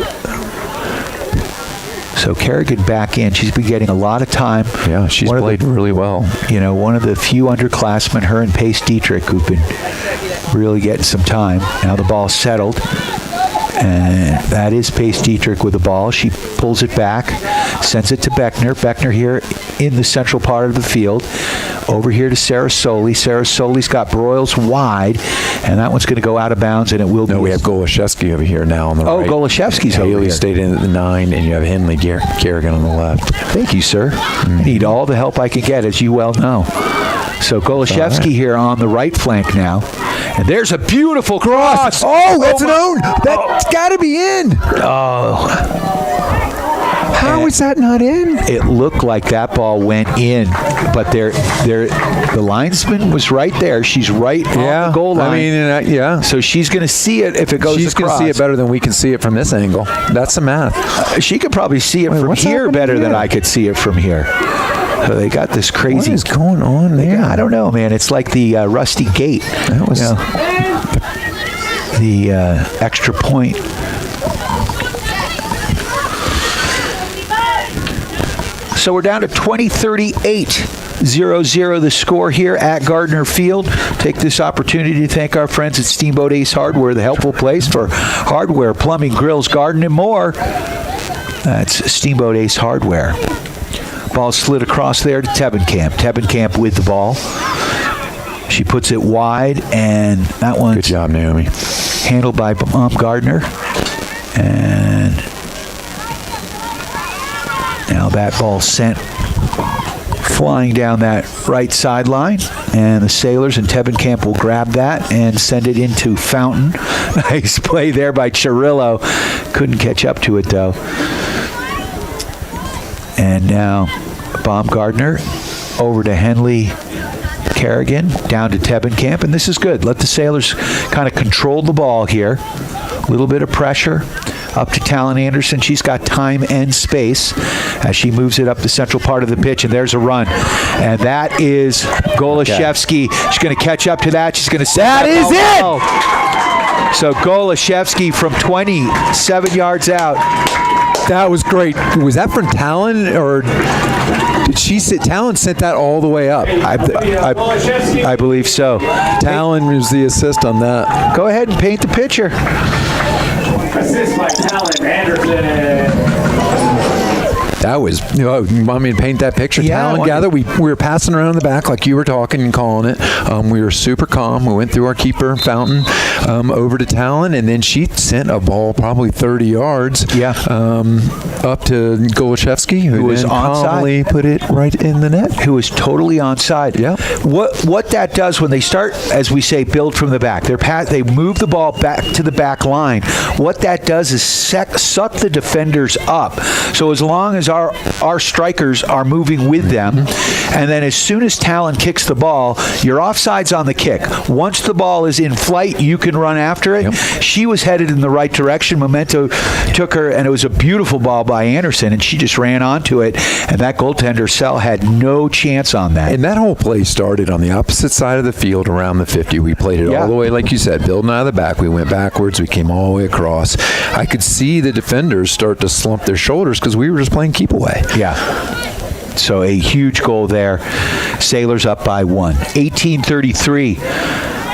So Kerrigan back in. She's been getting a lot of time. Yeah, she's played really well. You know, one of the few underclassmen, her and Pace Dietrich, who've been really getting some time. Now the ball's settled. And that is Pace Dietrich with the ball. She pulls it back, sends it to Beckner. Beckner here in the central part of the field. Over here to Sarah Soley. Sarah Soley's got Broyles wide, and that one's going to go out of bounds, and it will be. No, we have Golashevsky over here now on the right. Oh, Golashevsky's over here. Haley stayed in at the 9, and you have Henley Kerrigan on the left. Thank you, sir. I need all the help I can get, as you well know. So Golashevsky here on the right flank now. And there's a beautiful cross. Oh, that's an own. That's got to be in. Oh. How is that not in? It looked like that ball went in, but the linesman was right there. She's right on the goal line. I mean, yeah. So she's going to see it if it goes She's going to see it better than we can see it from this angle. That's the math. She could probably see it from here better than I could see it from here. So they got this crazy. What is going on there? I don't know, man. It's like the rusty gate. That was the extra point. So we're down to 20-38. 0-0 the score here at Gardner Field. Take this opportunity to thank our friends at Steamboat Ace Hardware, the helpful place for hardware, plumbing, grills, garden, and more. That's Steamboat Ace Hardware. Ball slid across there to Tebenkamp. Tebenkamp with the ball. She puts it wide, and that one's good job, Naomi. Handled by Gardner. And now that ball sent flying down that right sideline, and the Sailors and Tebenkamp will grab that and send it into Fountain. Nice play there by Chirillo. Couldn't catch up to it, though. And now Baumgartner over to Henley Kerrigan, down to Tebenkamp, and this is good. Let the Sailors kind of control the ball here. A little bit of pressure. Up to Talon Anderson. She's got time and space as she moves it up the central part of the pitch, and there's a run. And that is Golashevsky. She's going to catch up to that. She's going to set that is it! So Golashevsky from 27 yards out. That was great. Was that from Talon, or did she sit? Talon sent that all the way up. I believe so. Talon was the assist on that. Go ahead and paint the picture. Assist by Talon Anderson. That was, you want me to paint that picture? Yeah, Talon gathered. We were passing around the back like you were talking and calling it. We were super calm. We went through our keeper, Fountain, over to Talon, and then she sent a ball probably 30 yards up to Golashevsky, who was calmly put it right in the net. Who was totally onside. Yeah. What that does when they start, as we say, build from the back, they move the ball back to the back line. What that does is suck the defenders up. So as long as our strikers are moving with them, and then as soon as Talon kicks the ball, you're offsides on the kick. Once the ball is in flight, you can run after it. Yep. She was headed in the right direction. Memento took her, and it was a beautiful ball by Anderson, and she just ran onto it, and that goaltender, Sell, had no chance on that. And that whole play started on the opposite side of the field around the 50. We played it all the way, like you said, building out of the back. We went backwards. We came all the way across. I could see the defenders start to slump their shoulders because we were just playing keep away. Yeah. So a huge goal there. Sailors up by 1. 18:33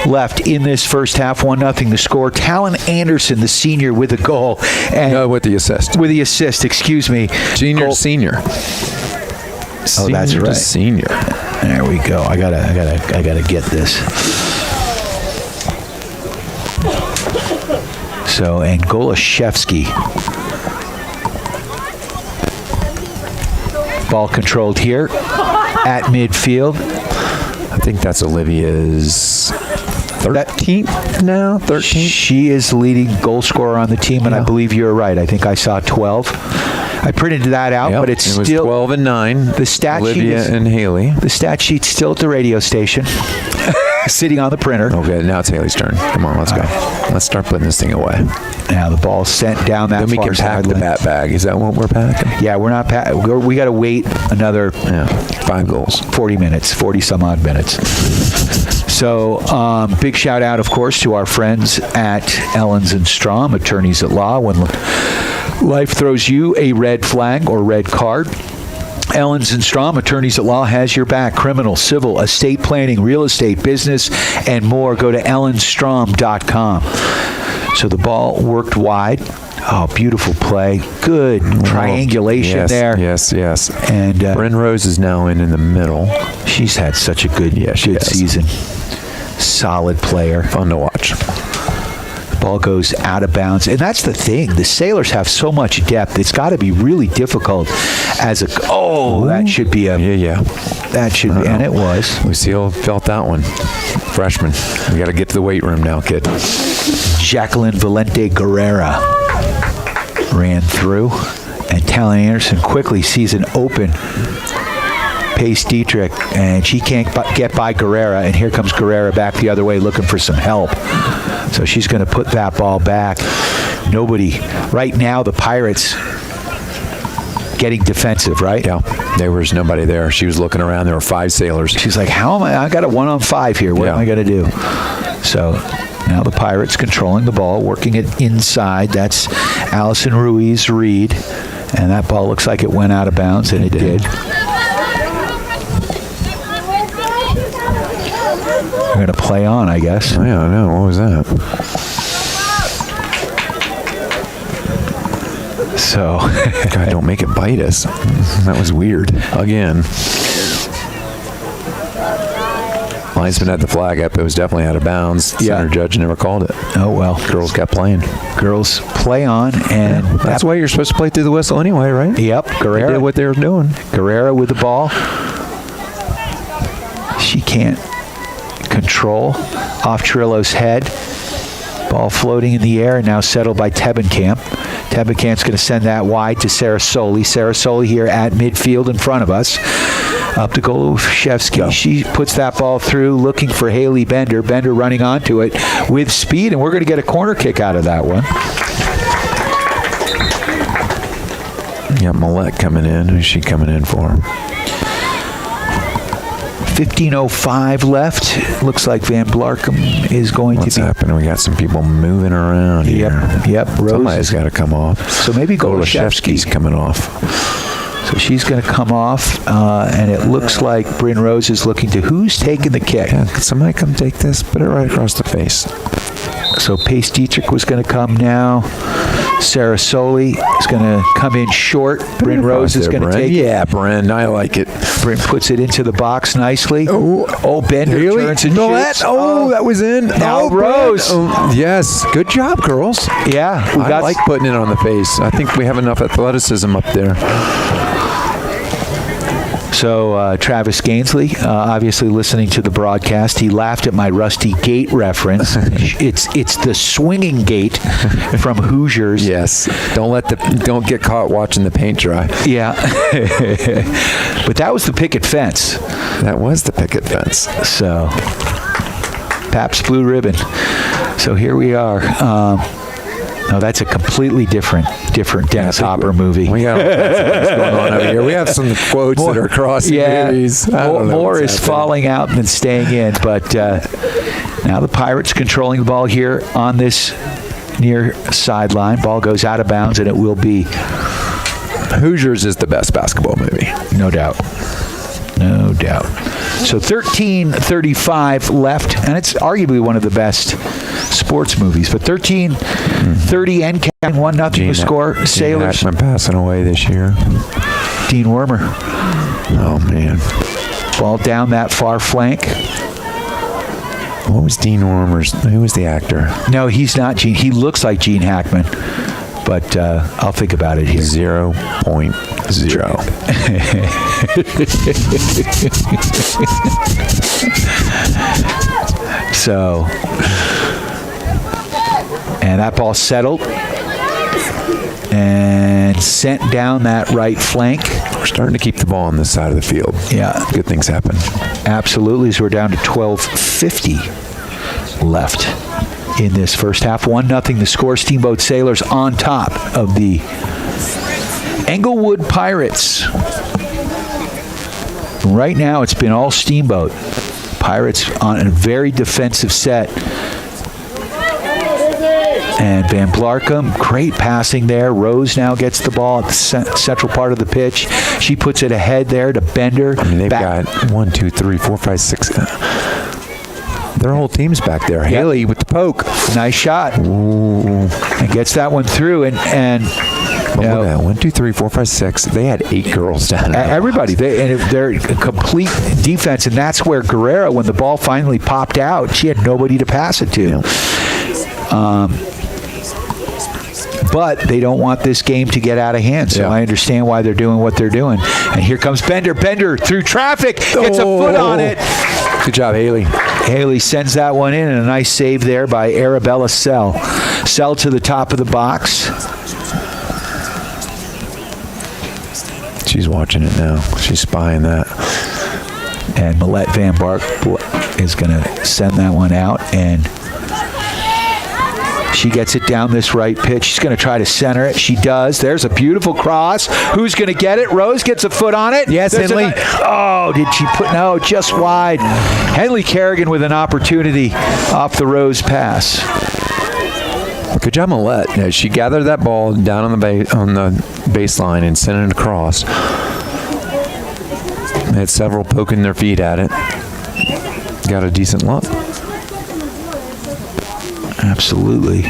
left in this first half. 1-0 the score. Talon Anderson, the senior, with a goal. And with the assist. With the assist, excuse me. Senior. Oh, that's right. Senior. There we go. I gotta get this. So, and Golashevsky. Ball controlled here at midfield. I think that's Olivia's 13th now. 13th. She is the leading goal scorer on the team, and I believe you're right. I think I saw 12. I printed that out, but it's was still 12 and 9. The stat Olivia sheet and Haley. The stat sheet's still at the radio station. sitting on the printer. Okay, now it's Haley's turn. Come on, let's go. Let's start putting this thing away. Now the ball's sent down that far Then we can pack the bat bag. Is that what we're packing? Yeah, we're not we got to wait another 5 goals. 40 minutes, 40 some odd minutes. So big shout out, of course, to our friends at Ellens and Strom, attorneys at law. When life throws you a red flag or red card, Ellens and Strom, attorneys at law, has your back. Criminal, civil, estate planning, real estate, business, and more. Go to ellensstrom.com. So the ball worked wide. Oh, beautiful play. Good triangulation there. Yes. And Bryn Rose is now in the middle. She's had such a good season. Solid player. Fun to watch. Ball goes out of bounds. And that's the thing. The Sailors have so much depth. It's got to be really difficult as a... Oh, that should be a... Yeah. That should be... And it was. Lucille felt that one. Freshman. We got to get to the weight room now, kid. Jacqueline Valente Guerrera ran through. And Talon Anderson quickly sees an open Pace Dietrich. And she can't get by Guerrera. And here comes Guerrera back the other way looking for some help. So she's going to put that ball back. Nobody. Right now, the Pirates getting defensive, right? Yeah. There was nobody there. She was looking around. There were 5 Sailors. She's like, how am I got a 1-on-5 here. What am I going to do? So now the Pirates controlling the ball, working it inside. That's Allison Ruiz-Reed. And that ball looks like it went out of bounds, and it did. We're going to play on, I guess. Oh, yeah, I know. What was that? So. God, don't make it bite us. That was weird. Again. Linesman had the flag up. It was definitely out of bounds. Center judge never called it. Oh, well. Girls kept playing. Girls play on, and that's why you're supposed to play through the whistle anyway, right? Yep. Guerrera they did what they were doing. Guerrera with the ball. She can't control off Trillo's head. Ball floating in the air and now settled by Tebenkamp. Tebenkamp's going to send that wide to Sarasoli. Sarasoli here at midfield in front of us. Up to Golushevsky. She puts that ball through, looking for Haley Bender. Bender running onto it with speed, and we're going to get a corner kick out of that one. Yeah, Millette coming in. Who's she coming in for? 15:05 left. Looks like Van Blarkum is going What's to be... happening? We got some people moving around here. Yep. Somebody's got to come off. So maybe Golushevsky's coming off. So she's going to come off, and it looks like Bryn Rose is looking to who's taking the kick. Yeah, could somebody come take this? Put it right across the face. So Pace Dietrich was going to come now. Sarasoli is going to come in short. Bryn Rose is going to take it. Yeah, Bryn, I like it. Bryn puts it into the box nicely. Oh, Bender turns and shoots. Oh, that was in. Now Rose. Yes, good job, girls. Yeah. I like putting it on the face. I think we have enough athleticism up there. So Travis Gainsley, obviously listening to the broadcast, he laughed at my Rusty Gate reference. It's the swinging gate from Hoosiers. Yes. Don't get caught watching the paint dry. Yeah. But that was the picket fence. That was the picket fence. So Pabst Blue Ribbon. So here we are. No, that's a completely different Dennis Hopper movie. We got what's going on over here. We have some quotes that are crossing movies. More is falling out than staying in. But now the Pirates controlling the ball here on this near sideline. Ball goes out of bounds, and it will be... Hoosiers is the best basketball movie. No doubt. No doubt. So 13:35 left, and it's arguably one of the best sports movies. But 13:30 and counting, 1-0 to score. Sailors. Gene Hackman passing away this year. Dean Wormer. Oh, man. Ball down that far flank. What was Dean Wormer's? Who was the actor? No, he's not Gene. He looks like Gene Hackman. But I'll think about it here. 0.0. So, and that ball settled and sent down that right flank. We're starting to keep the ball on this side of the field. Yeah. Good things happen. Absolutely. As we're down to 12:50 left in this first half. 1-0 the score. Steamboat Sailors on top of the Englewood Pirates. Right now, it's been all Steamboat. Pirates on a very defensive set. And Van Blarkum, great passing there. Rose now gets the ball at the central part of the pitch. She puts it ahead there to Bender. I mean, they've got 1, 2, 3, 4, 5, 6. Their whole team's back there. Yep. Haley with the poke. Nice shot. Ooh. And gets that one through. And look at that. 1, 2, 3, 4, 5, 6. They had 8 girls down there. Everybody. They're a complete defense. And that's where Guerrero, when the ball finally popped out, she had nobody to pass it to. But they don't want this game to get out of hand, so I understand why they're doing what they're doing. And here comes Bender. Bender through traffic. Gets a foot on it. Good job, Haley. Haley sends that one in, and a nice save there by Arabella Sell. Sell to the top of the box. She's watching it now. She's spying that. And Millette Van Bark is going to send that one out, and she gets it down this right pitch. She's going to try to center it. She does. There's a beautiful cross. Who's going to get it? Rose gets a foot on it. Yes, Henley. Oh, did she put? No, just wide. Henley Kerrigan with an opportunity off the Rose pass. Good job, Millette. She gathered that ball down on the baseline and sent it across. They had several poking their feet at it. Got a decent look. Absolutely.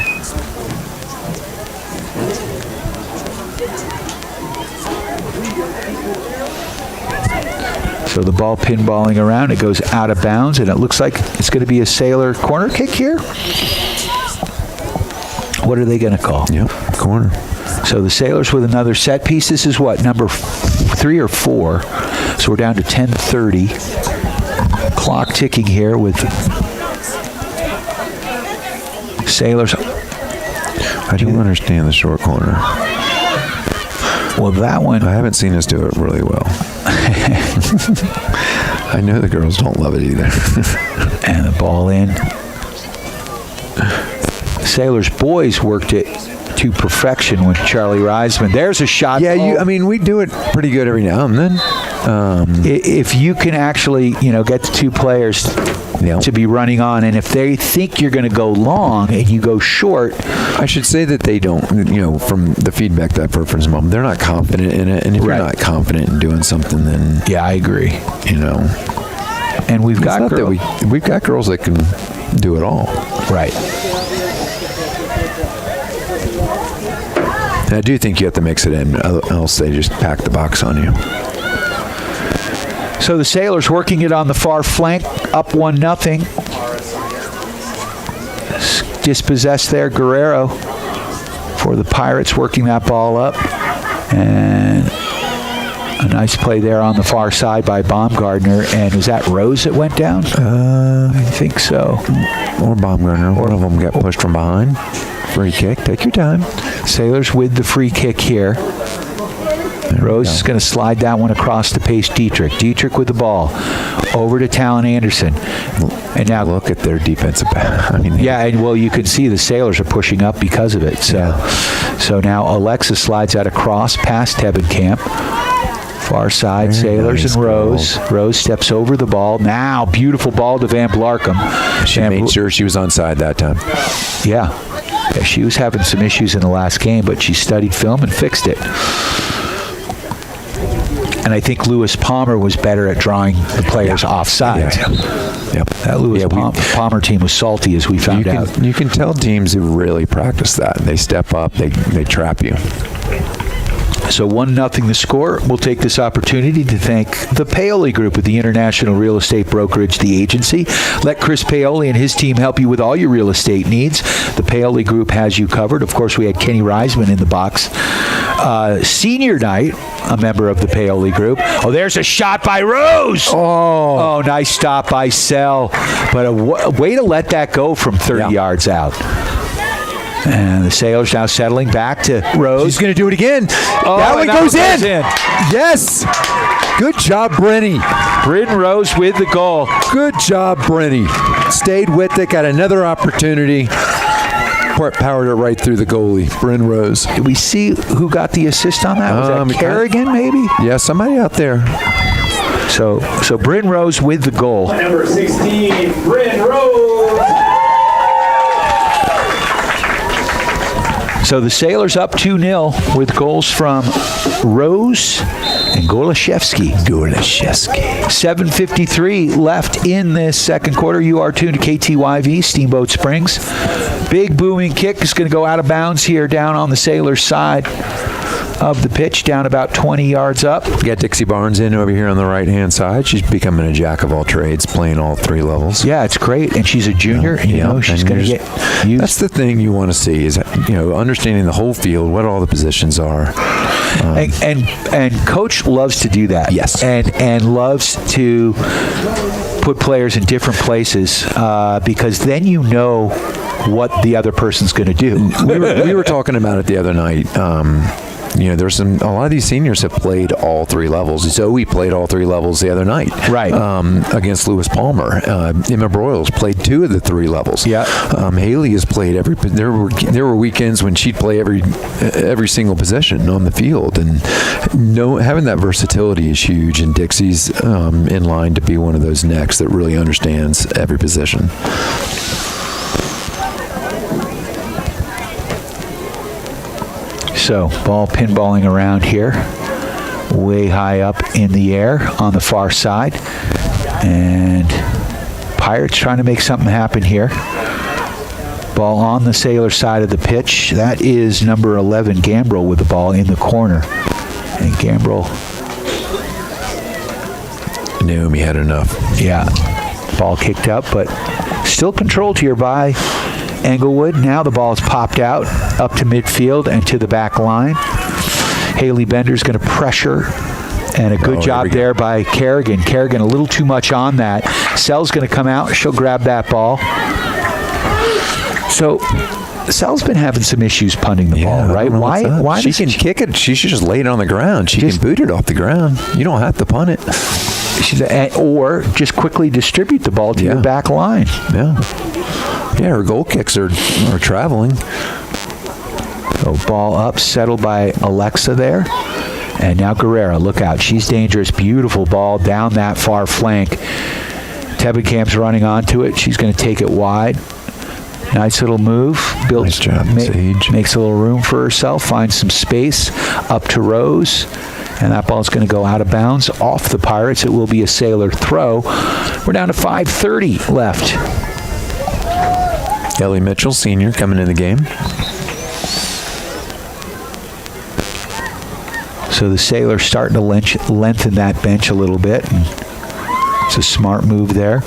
So the ball pinballing around, it goes out of bounds, and it looks like it's going to be a Sailor corner kick here. What are they going to call? Yep, corner. So the Sailors with another set piece. This is what, number 3 or 4? So we're down to 10:30. Clock ticking here with Sailors. I don't understand the short corner. Well, that one, I haven't seen us do it really well. I know the girls don't love it either. And the ball in. Sailors boys worked it to perfection with Charlie Reisman. There's a shot. Yeah, we do it pretty good every now and then. If you can actually, get the 2 players to be running on, and if they think you're going to go long and you go short. I should say that they don't, from the feedback that I've heard from his mom, they're not confident in it. And if you're not confident in doing something, then. Yeah, I agree. And we've got we've got girls that can do it all. Right. And I do think you have to mix it in, else they just pack the box on you. So the Sailors working it on the far flank, up 1-0. Dispossessed there, Guerrero for the Pirates, working that ball up. And a nice play there on the far side by Baumgartner. And was that Rose that went down? I think so. Or Baumgartner. One of them got pushed from behind. Free kick. Take your time. Sailors with the free kick here. Rose is going to slide that one across to Pace Dietrich. Dietrich with the ball. Over to Talon Anderson. And now look at their defensive back. You can see the Sailors are pushing up because of it. So now Alexa slides that across past Tebenkamp. Far side, Sailors and Rose. Rose steps over the ball. Now, beautiful ball to Van Blarkum. She made sure she was onside that time. Yeah, she was having some issues in the last game, but she studied film and fixed it. And I think Lewis Palmer was better at drawing the players off sides. Yep. That Lewis Palmer team was salty, as we found out. You can tell teams who really practice that. They step up, they trap you. So 1-0 the score. We'll take this opportunity to thank the Paoli Group with the International Real Estate Brokerage, the agency. Let Chris Paoli and his team help you with all your real estate needs. The Paoli Group has you covered. Of course, we had Kenny Reisman in the box. Senior night, a member of the Paoli Group. Oh, there's a shot by Rose. Oh, nice stop by Sell. But a way to let that go from 30 yards out. And the Sailors now settling back to Rose. She's going to do it again. Oh, that one goes in. Yes. Good job, Brenny. Bryn Rose with the goal. Good job, Brenny. Stayed with it, got another opportunity. Powered it right through the goalie, Bryn Rose. Did we see who got the assist on that? Was that Kerrigan, maybe? Yeah, somebody out there. So Bryn Rose with the goal. Number 16, Bryn Rose. So the Sailors up 2-0 with goals from Rose and Golashevsky. 7:53 left in this second quarter. You are tuned to KTYV, Steamboat Springs. Big booming kick is going to go out of bounds here down on the Sailors' side of the pitch, down about 20 yards up. We got Dixie Barnes in over here on the right-hand side. She's becoming a jack of all trades, playing all three levels. Yeah, it's great, and she's a junior. She's going to get used. That's the thing you want to see is, understanding the whole field, what all the positions are. And Coach loves to do that. Yes. And loves to put players in different places because then you know what the other person's going to do. We were talking about it the other night. There's a lot of these seniors have played all three levels. Zoe played all three levels the other night, right? Against Lewis Palmer. Emma Broyles played two of the three levels. Yeah. Haley has played every. There were weekends when she'd play every single position on the field, and having that versatility is huge. And Dixie's in line to be one of those necks that really understands every position. So, ball pinballing around here, way high up in the air on the far side. And Pirates trying to make something happen here. Ball on the Sailor side of the pitch. That is number 11, Gambrel, with the ball in the corner. And Gambrel. Naomi had enough. Yeah. Ball kicked up, but still controlled here by Englewood. Now the ball is popped out up to midfield and to the back line. Haley Bender's going to pressure, and a good job there by Kerrigan. Kerrigan a little too much on that. Sell's going to come out. She'll grab that ball. So Sell's been having some issues punting the ball, right? Why? She can kick it. She should just lay it on the ground. She can boot it off the ground. You don't have to punt it. Or just quickly distribute the ball to your back line. Yeah. Yeah, her goal kicks are traveling. So ball up, settled by Alexa there. And now Guerrera, look out. She's dangerous. Beautiful ball down that far flank. Tebenkamp's running onto it. She's going to take it wide. Nice little move. Nice job, Sage. Makes a little room for herself. Finds some space up to Rose. And that ball's going to go out of bounds off the Pirates. It will be a Sailor throw. We're down to 5:30 left. Ellie Mitchell, senior, coming in the game. So the Sailors starting to lengthen that bench a little bit. And it's a smart move there.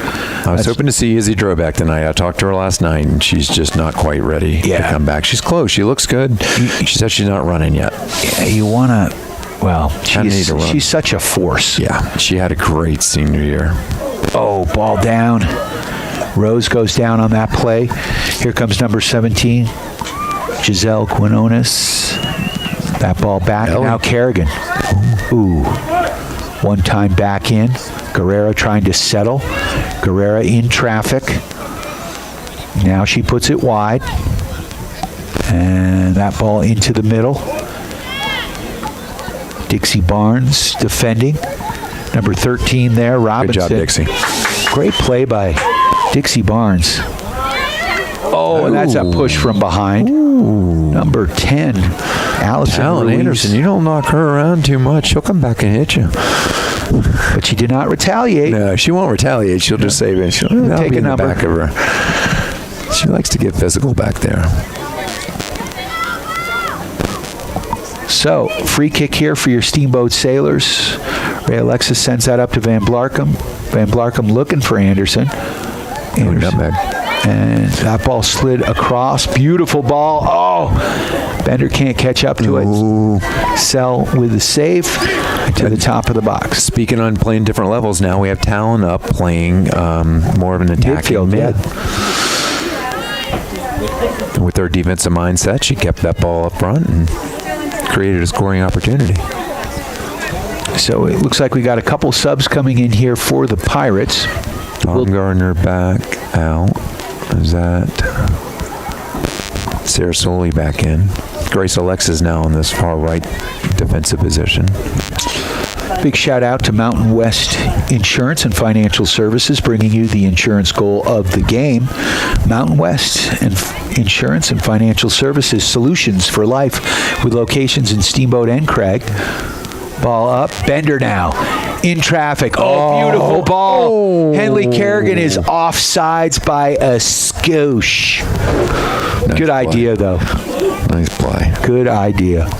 I was hoping to see Izzy Droback tonight. I talked to her last night, and she's just not quite ready to come back. She's close. She looks good. She said she's not running yet. Yeah, you want to... Well, she's such a force. Yeah, she had a great senior year. Oh, ball down. Rose goes down on that play. Here comes number 17, Giselle Quinones. That ball back. Now Kerrigan. Ooh. One time back in. Guerrera trying to settle. Guerrera in traffic. Now she puts it wide. And that ball into the middle. Dixie Barnes defending. Number 13 there, Robinson. Good job, Dixie. Great play by Dixie Barnes. Oh, and that's a push from behind. Ooh. Number 10, Allison Anderson. You don't knock her around too much. She'll come back and hit you. But she did not retaliate. No, she won't retaliate. She'll just say, "She'll take a number." Back of her. She likes to get physical back there. So, free kick here for your Steamboat Sailors. Ray Alexis sends that up to Van Blarcom. Van Blarcom looking for Anderson. And that ball slid across. Beautiful ball. Oh, Bender can't catch up to it. Sell with the save to the top of the box. Speaking on playing different levels, now we have Talon up playing more of an attacking midfield mid. with her defensive mindset, she kept that ball up front and created a scoring opportunity. So it looks like we got a couple subs coming in here for the Pirates. Tom Gardner back out. Is that Sarah Soley back in? Grace Alexis now in this far right defensive position. Big shout out to Mountain West Insurance and Financial Services, bringing you the insurance goal of the game. Mountain West and Insurance and Financial Services, solutions for life, with locations in Steamboat and Craig. Ball up, Bender now in traffic. Oh, beautiful ball. Oh. Henley Kerrigan is offsides by a skosh. Nice Good play. idea, though. Nice play. Good idea.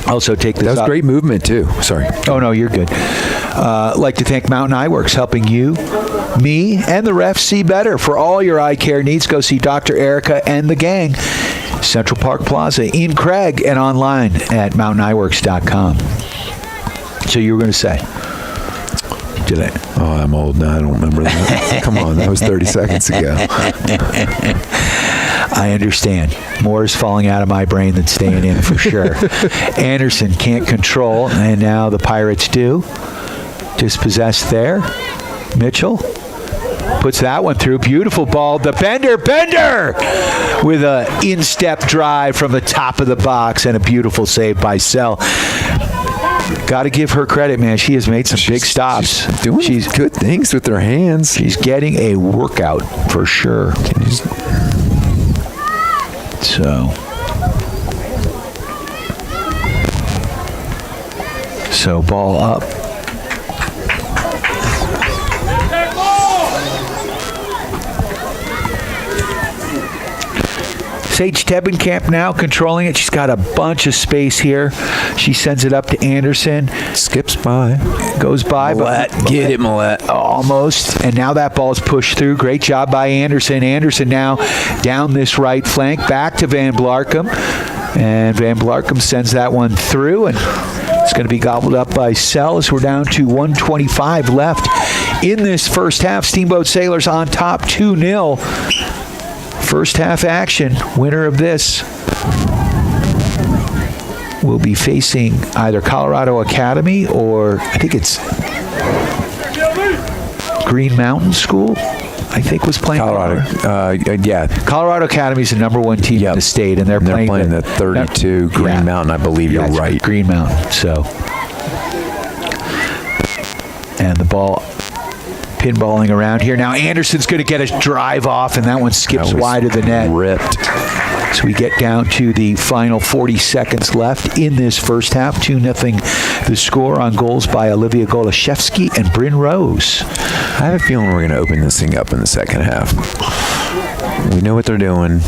Also take this. That was up. great movement too. Sorry. Oh no, you're good. Like to thank Mountain Eye Works, helping you, me, and the refs see better. For all your eye care needs, go see Dr. Erica and the gang. Central Park Plaza in Craig and online at mountaineyeworks.com. So you were going to say? Did I? Oh, I'm old now. I don't remember that. Come on, that was 30 seconds ago. I understand. More is falling out of my brain than staying in for sure. Anderson can't control, and now the Pirates do. Dispossessed there. Mitchell puts that one through. Beautiful ball. The Bender with a in-step drive from the top of the box and a beautiful save by Sell. Got to give her credit, man. She has made some big stops. She's doing good things with her hands. She's getting a workout for sure. So ball up. Sage Tebenkamp now controlling it. She's got a bunch of space here. She sends it up to Anderson. Skips by. Goes by. Millette. Get it, Millette. Almost. And now that ball's pushed through. Great job by Anderson. Anderson now down this right flank. Back to Van Blarcom. And Van Blarcom sends that one through. And it's going to be gobbled up by Sells. We're down to 1:25 left in this first half. Steamboat Sailors on top 2-0. First half action. Winner of this will be facing either Colorado Academy or I think it's Green Mountain School, I think was playing Colorado. Yeah. Colorado Academy is the number one team in the state, and they're playing the 32 Green Mountain, I believe. You're right. Green Mountain. So, and the ball pinballing around here. Now Anderson's going to get a drive off, and that one skips wide of the net. Ripped. So we get down to the final 40 seconds left in this first half. 2-0 the score on goals by Olivia Golashevsky and Bryn Rose. I have a feeling we're going to open this thing up in the second half. We know what they're doing.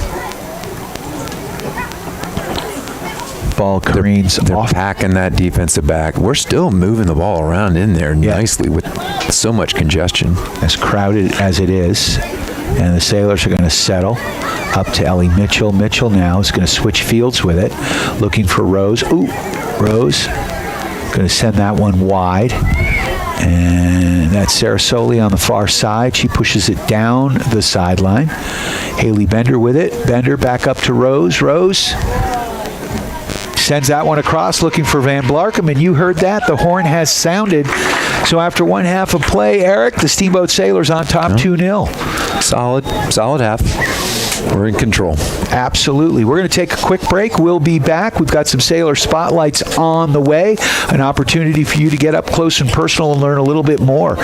Ball careens they're off. Packing that defensive back. We're still moving the ball around in there nicely with so much congestion. As crowded as it is. And the Sailors are going to settle up to Ellie Mitchell. Mitchell now is going to switch fields with it. Looking for Rose. Ooh, Rose. Going to send that one wide. And that's Sarah Soley on the far side. She pushes it down the sideline. Haley Bender with it. Bender back up to Rose. Rose sends that one across, looking for Van Blarcom, and you heard that. The horn has sounded. So after one half of play, Eric, the Steamboat Sailors on top 2-0. Solid half. We're in control. Absolutely. We're going to take a quick break. We'll be back. We've got some Sailor Spotlights on the way. An opportunity for you to get up close and personal and learn a little bit more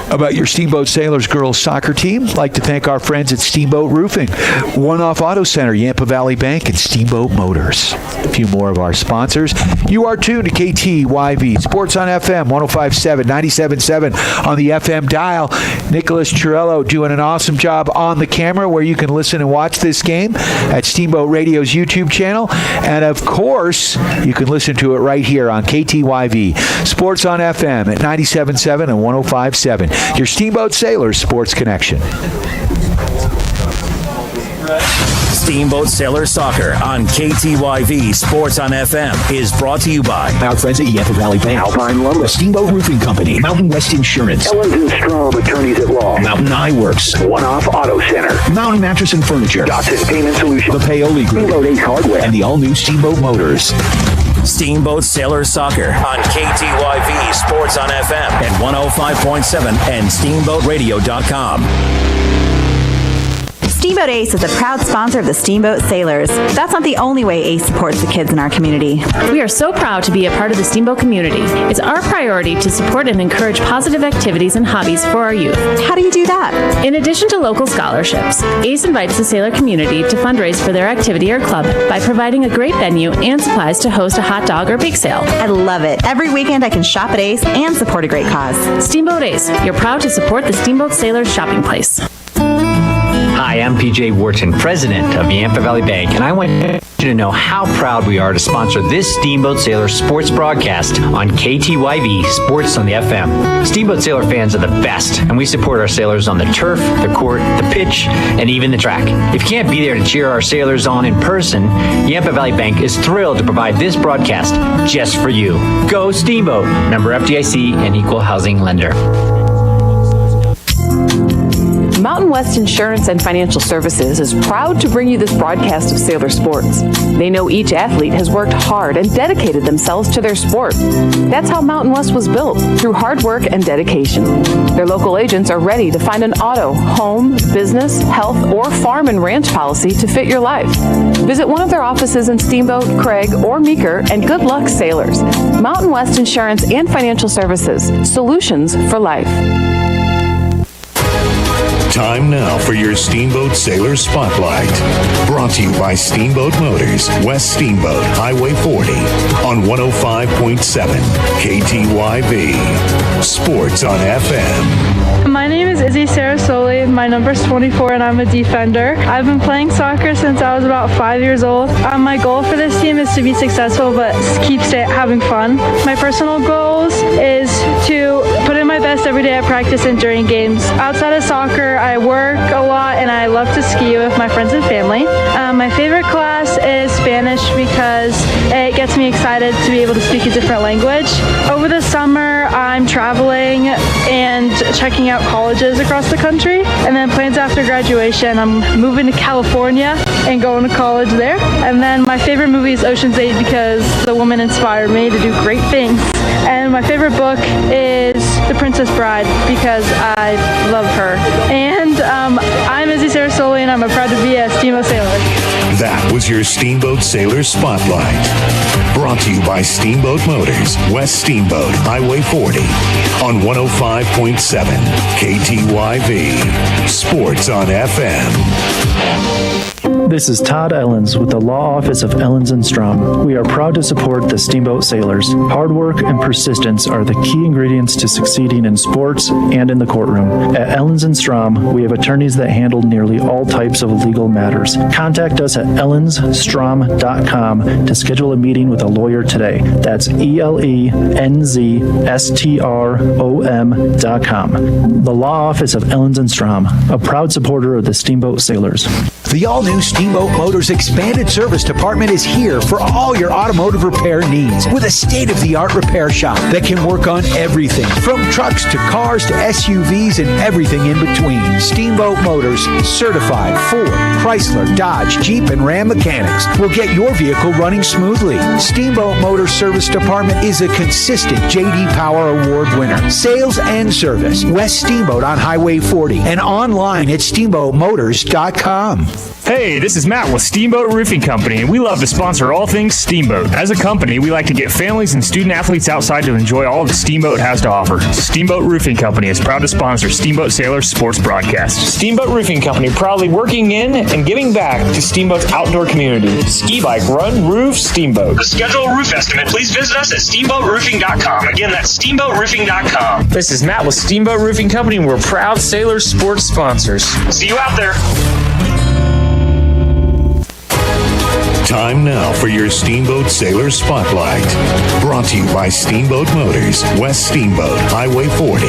about your Steamboat Sailors girls soccer team. I'd like to thank our friends at Steamboat Roofing, One Off Auto Center, Yampa Valley Bank, and Steamboat Motors. A few more of our sponsors. You are tuned to KTYV Sports on FM 105.7, 97.7 on the FM dial. Nicholas Chiarello doing an awesome job on the camera, where you can listen and watch this game at Steamboat Radio's YouTube channel. And of course, you can listen to it right here on KTYV Sports on FM at 97.7 and 105.7. Your Steamboat Sailors Sports Connection. Steamboat Sailor Soccer on KTYV Sports on FM is brought to you by our friends at Yampa Valley Bank, Alpine Lumber, Steamboat Roofing Company, Mountain West Insurance, Ellens and Strom Attorneys at Law, Mountain Eye Works, One Off Auto Center, Mountain Mattress and Furniture, Dotson Payment Solutions, the Paoli Group, Steamboat Ace Hardware, and the all-new Steamboat Motors. Steamboat Sailor Soccer on KTYV Sports on FM at 105.7 and SteamboatRadio.com. Steamboat Ace is a proud sponsor of the Steamboat Sailors. That's not the only way Ace supports the kids in our community. We are so proud to be a part of the Steamboat community. It's our priority to support and encourage positive activities and hobbies for our youth. How do you do that? In addition to local scholarships, Ace invites the sailor community to fundraise for their activity or club by providing a great venue and supplies to host a hot dog or bake sale. I love it. Every weekend I can shop at Ace and support a great cause. Steamboat Ace, you're proud to support the Steamboat Sailors shopping place. Hi, I'm PJ Wharton, president of Yampa Valley Bank, and I want you to know how proud we are to sponsor this Steamboat Sailor sports broadcast on KTYV Sports on the FM. Steamboat Sailor fans are the best, and we support our sailors on the turf, the court, the pitch, and even the track. If you can't be there to cheer our sailors on in person, Yampa Valley Bank is thrilled to provide this broadcast just for you. Go Steamboat! Member FDIC and Equal Housing Lender. Mountain West Insurance and Financial Services is proud to bring you this broadcast of sailor sports. They know each athlete has worked hard and dedicated themselves to their sport. That's how Mountain West was built, through hard work and dedication. Their local agents are ready to find an auto, home, business, health, or farm and ranch policy to fit your life. Visit one of their offices in Steamboat, Craig, or Meeker, and good luck, sailors. Mountain West Insurance and Financial Services, solutions for life. Time now for your Steamboat Sailor Spotlight. Brought to you by Steamboat Motors, West Steamboat, Highway 40, on 105.7 KTYV. Sports on FM. My name is Izzy Sarasoli. My number is 24 and I'm a defender. I've been playing soccer since I was about 5 years old. My goal for this team is to be successful but keep having fun. My personal goals is to put in my best every day at practice and during games. Outside of soccer, I work a lot and I love to ski with my friends and family. My favorite class is Spanish because it gets me excited to be able to speak a different language. Over the summer, I'm traveling and checking out colleges across the country, and then plans after graduation, I'm moving to California and going to college there. And then my favorite movie is Ocean's 8 because the woman inspired me to do great things. And my favorite book is The Princess Bride because I love her. And I'm Izzy Sarasoli and I'm proud to be a Steamboat Sailor. That was your Steamboat Sailor Spotlight. Brought to you by Steamboat Motors, West Steamboat, Highway 40, on 105.7 KTYV. Sports on FM. This is Todd Ellens with the Law Office of Ellens and Strom. We are proud to support the Steamboat Sailors. Hard work and persistence are the key ingredients to succeeding in sports and in the courtroom. At Ellens and Strom, we have attorneys that handle nearly all types of legal matters. Contact us at ellensstrom.com to schedule a meeting with a lawyer today. That's ELENZSTROM.com. The Law Office of Ellens and Strom, a proud supporter of the Steamboat Sailors. The all-new Steamboat Motors Expanded Service Department is here for all your automotive repair needs with a state-of-the-art repair shop that can work on everything from trucks to cars to SUVs and everything in between. Steamboat Motors, certified Ford, Chrysler, Dodge, Jeep, and Ram mechanics will get your vehicle running smoothly. Steamboat Motors Service Department is a consistent J.D. Power Award winner. Sales and service, West Steamboat on Highway 40 and online at steamboatmotors.com. Hey, this is Matt with Steamboat Roofing Company, and we love to sponsor all things Steamboat. As a company, we like to get families and student athletes outside to enjoy all that Steamboat has to offer. Steamboat Roofing Company is proud to sponsor Steamboat Sailors sports broadcast. Steamboat Roofing Company proudly working in and giving back to Steamboat's outdoor community. Ski, bike, run, roof, Steamboat. To schedule a roof estimate, please visit us at steamboatroofing.com. Again, that's steamboatroofing.com. This is Matt with Steamboat Roofing Company, and we're proud Sailors sports sponsors. See you out there. Time now for your Steamboat Sailor Spotlight. Brought to you by Steamboat Motors, West Steamboat, Highway 40,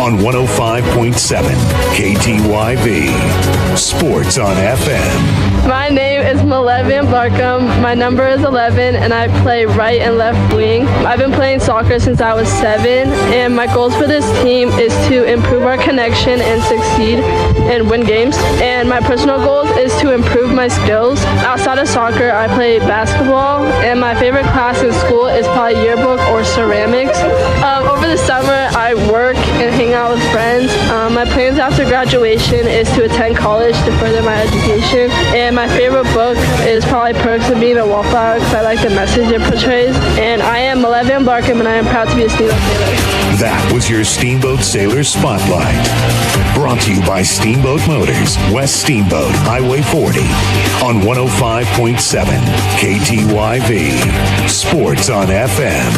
on 105.7 KTYV. Sports on FM. My name is Malevian Barkham. My number is 11, and I play right and left wing. I've been playing soccer since I was 7, and my goals for this team is to improve our connection and succeed and win games. And my personal goals is to improve my skills. Outside of soccer, I play basketball, and my favorite class in school is probably yearbook or ceramics. Over the summer, I work and hang out with friends. My plans after graduation is to attend college to further my education. And my favorite book is probably Perks of Being a Wallflower because I like the message it portrays. And I am Malevian Barkham, and I am proud to be a Steamboat Sailor. That was your Steamboat Sailor Spotlight. Brought to you by Steamboat Motors, West Steamboat, Highway 40, on 105.7 KTYV. Sports on FM.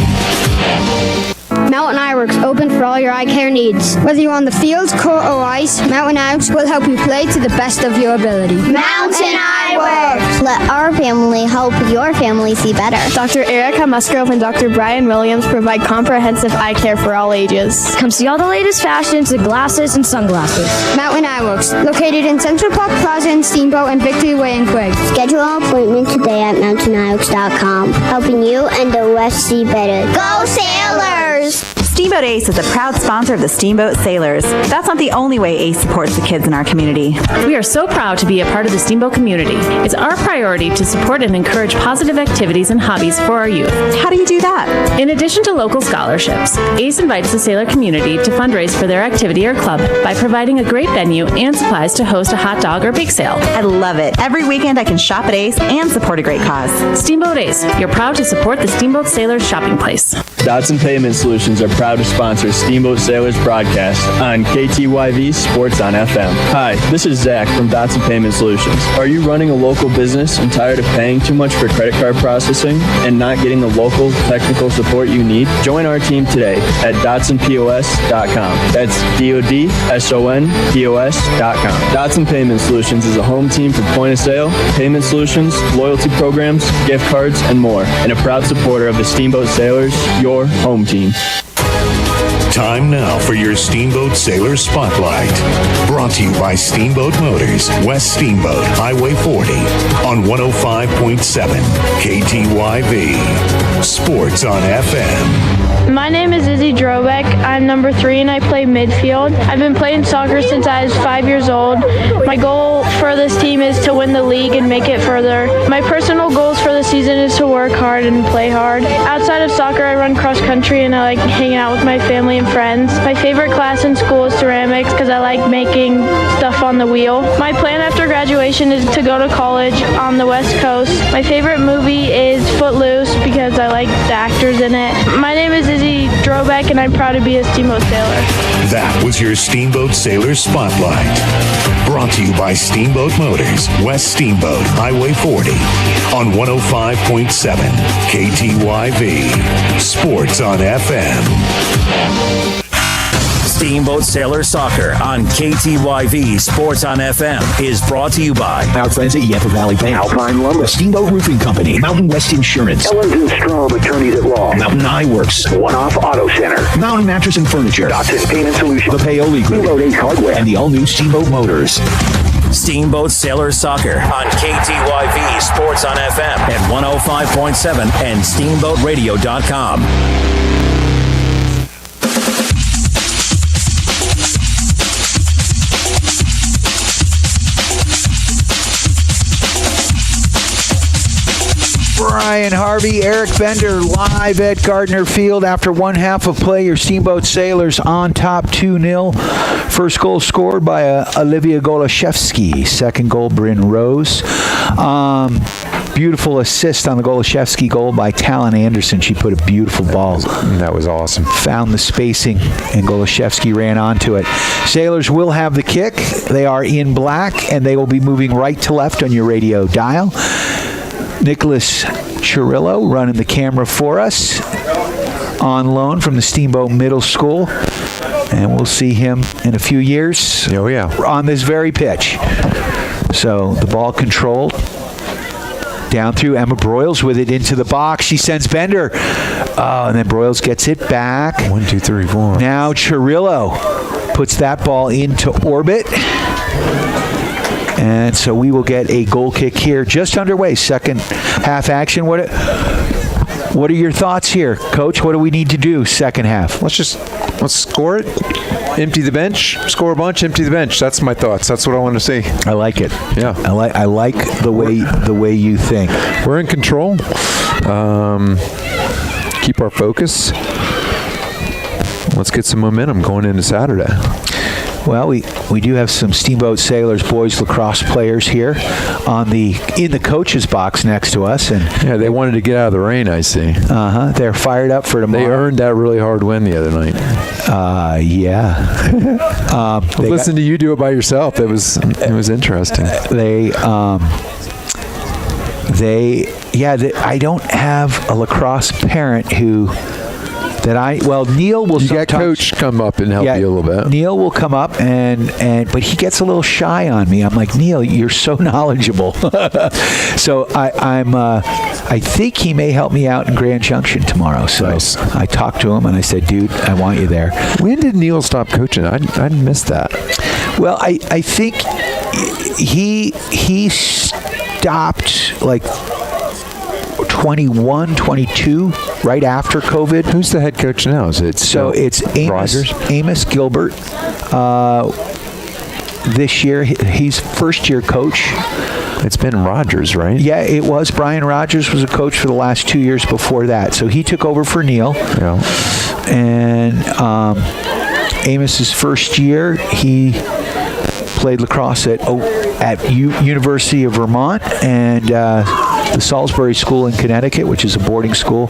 Mountain Eyeworks, open for all your eye care needs. Whether you're on the field, court, or ice, Mountain Eyeworks will help you play to the best of your ability. Mountain Eyeworks! Let our family help your family see better. Dr. Erica Musgrove and Dr. Brian Williams provide comprehensive eye care for all ages. Come see all the latest fashions in glasses and sunglasses. Mountain Eyeworks, located in Central Park Plaza in Steamboat and Victory Way in Quigg. Schedule an appointment today at mountainEyeworks.com, helping you and the West see better. Go Sailors! Steamboat Ace is a proud sponsor of the Steamboat Sailors. That's not the only way Ace supports the kids in our community. We are so proud to be a part of the Steamboat community. It's our priority to support and encourage positive activities and hobbies for our youth. How do you do that? In addition to local scholarships, Ace invites the sailor community to fundraise for their activity or club by providing a great venue and supplies to host a hot dog or bake sale. I love it. Every weekend I can shop at Ace and support a great cause. Steamboat Ace, you're proud to support the Steamboat Sailors shopping place. Dotson Payment Solutions are proud to sponsor Steamboat Sailors broadcast on KTYV Sports on FM. Hi, this is Zach from Dotson Payment Solutions. Are you running a local business and tired of paying too much for credit card processing and not getting the local technical support you need? Join our team today at DotsonPOS.com. That's DOTSONPOS.com. Dotson Payment Solutions is a home team for point of sale, payment solutions, loyalty programs, gift cards, and more, and a proud supporter of the Steamboat Sailors, your home team. Time now for your Steamboat Sailor Spotlight. Brought to you by Steamboat Motors, West Steamboat, Highway 40, on 105.7 KTYV. Sports on FM. My name is Izzy Drobeck. I'm number 3 and I play midfield. I've been playing soccer since I was 5 years old. My goal for this team is to win the league and make it further. My personal goals for the season is to work hard and play hard. Outside of soccer, I run cross country and I like hanging out with my family and friends. My favorite class in school is ceramics because I like making stuff on the wheel. My plan after graduation is to go to college on the West Coast. My favorite movie is Footloose because I like the actors in it. My name is Izzy Drobeck and I'm proud to be a Steamboat Sailor. That was your Steamboat Sailor Spotlight. Brought to you by Steamboat Motors, West Steamboat, Highway 40, on 105.7 KTYV. Sports on FM. Steamboat Sailor Soccer on KTYV Sports on FM is brought to you by our friends at Yampa Valley Bank, Alpine Lumber, Steamboat Roofing Company, Mountain West Insurance, Ellens & Strom, attorneys at law, Mountain Eyeworks, One-Off Auto Center, Mountain Mattress and Furniture, Dotson Payment Solutions, the Paoli Group, Steamboat Ace Hardware, and the all-new Steamboat Motors. Steamboat Sailor Soccer on KTYV Sports on FM at 105.7 and SteamboatRadio.com. Brian Harvey, Eric Bender live at Gardner Field after one half of play. Your Steamboat Sailors on top 2-0. First goal scored by Olivia Goloszewski. Second goal, Bryn Rose. Beautiful assist on the Goloszewski goal by Talon Anderson. She put a beautiful ball. That was awesome. Found the spacing, and Goloszewski ran onto it. Sailors will have the kick. They are in black, and they will be moving right to left on your radio dial. Nicholas Chirillo running the camera for us on loan from the Steamboat Middle School. And we'll see him in a few years on this very pitch. So the ball controlled. Down through Emma Broyles with it into the box. She sends Bender. And then Broyles gets it back. 1, 2, 3, 4. Now Chirillo puts that ball into orbit. And so we will get a goal kick here just underway. Second half action. What are your thoughts here, Coach? What do we need to do second half? Let's score it, empty the bench, score a bunch, empty the bench. That's my thoughts. That's what I want to see. I like it. Yeah. I like the way you think. We're in control. Keep our focus. Let's get some momentum going into Saturday. Well, we do have some Steamboat Sailors boys lacrosse players here in the coach's box next to us, and yeah, they wanted to get out of the rain. I see. They're fired up for tomorrow. They earned that really hard win the other night. Yeah. Listen to you do it by yourself. It was interesting. I don't have a lacrosse parent who. Neil will. You got Coach come up and help you a little bit. Neil will come up but he gets a little shy on me. I'm like, Neil, you're so knowledgeable. So I think he may help me out in Grand Junction tomorrow. So nice. I talked to him and I said, dude, I want you there. When did Neil stop coaching? I missed that. Well, I think he stopped like 21, 22, right after COVID. Who's the head coach now? It's Amos Gilbert. This year, he's first-year coach. It's been Rogers, right? Yeah, it was. Brian Rogers was a coach for the last 2 years before that. So he took over for Neil. Yeah. And Amos's first year, he played lacrosse at University of Vermont and the Salisbury School in Connecticut, which is a boarding school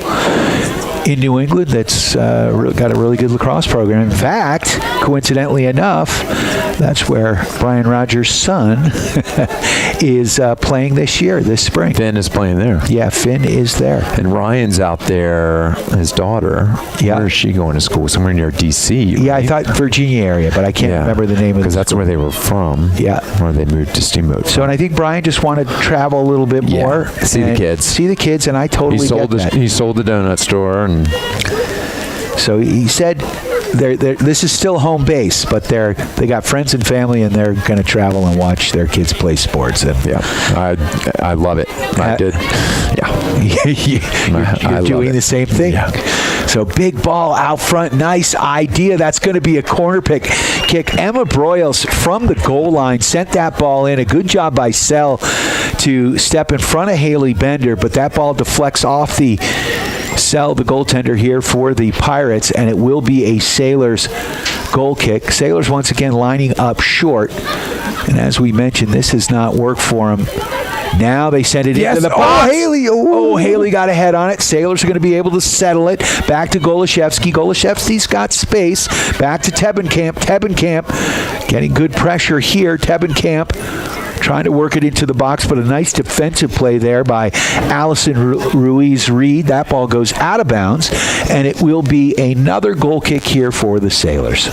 in New England that's got a really good lacrosse program. In fact, coincidentally enough, that's where Brian Rogers' son is playing this spring. Finn is playing there. Yeah, Finn is there. And Ryan's out there, his daughter. Yeah. Where is she going to school? Somewhere near D.C. Right? Yeah, I thought Virginia area, but I can't remember the name of it. Because that's where they were from. Yeah. Where they moved to Steamboat. So, and I think Brian just wanted to travel a little bit more. See the kids, and I totally get that. He sold the donut store. And so he said this is still home base, but they got friends and family, and they're going to travel and watch their kids play sports. And I love it. I did. Yeah. You're doing the same thing. Yeah. So big ball out front. Nice idea. That's going to be a corner kick. Emma Broyles from the goal line sent that ball in. A good job by Sell to step in front of Haley Bender, but that ball deflects off the Sell, the goaltender here for the Pirates, and it will be a Sailors goal kick. Sailors once again lining up short, and as we mentioned, this has not worked for them. Now they send it into the box. Haley. Haley got ahead on it. Sailors are going to be able to settle it. Back to Golashevsky. Golashevsky's got space. Back to Tebenkamp. Tebenkamp getting good pressure here. Tebenkamp trying to work it into the box, but a nice defensive play there by Allison Ruiz-Reed. That ball goes out of bounds, and it will be another goal kick here for the Sailors.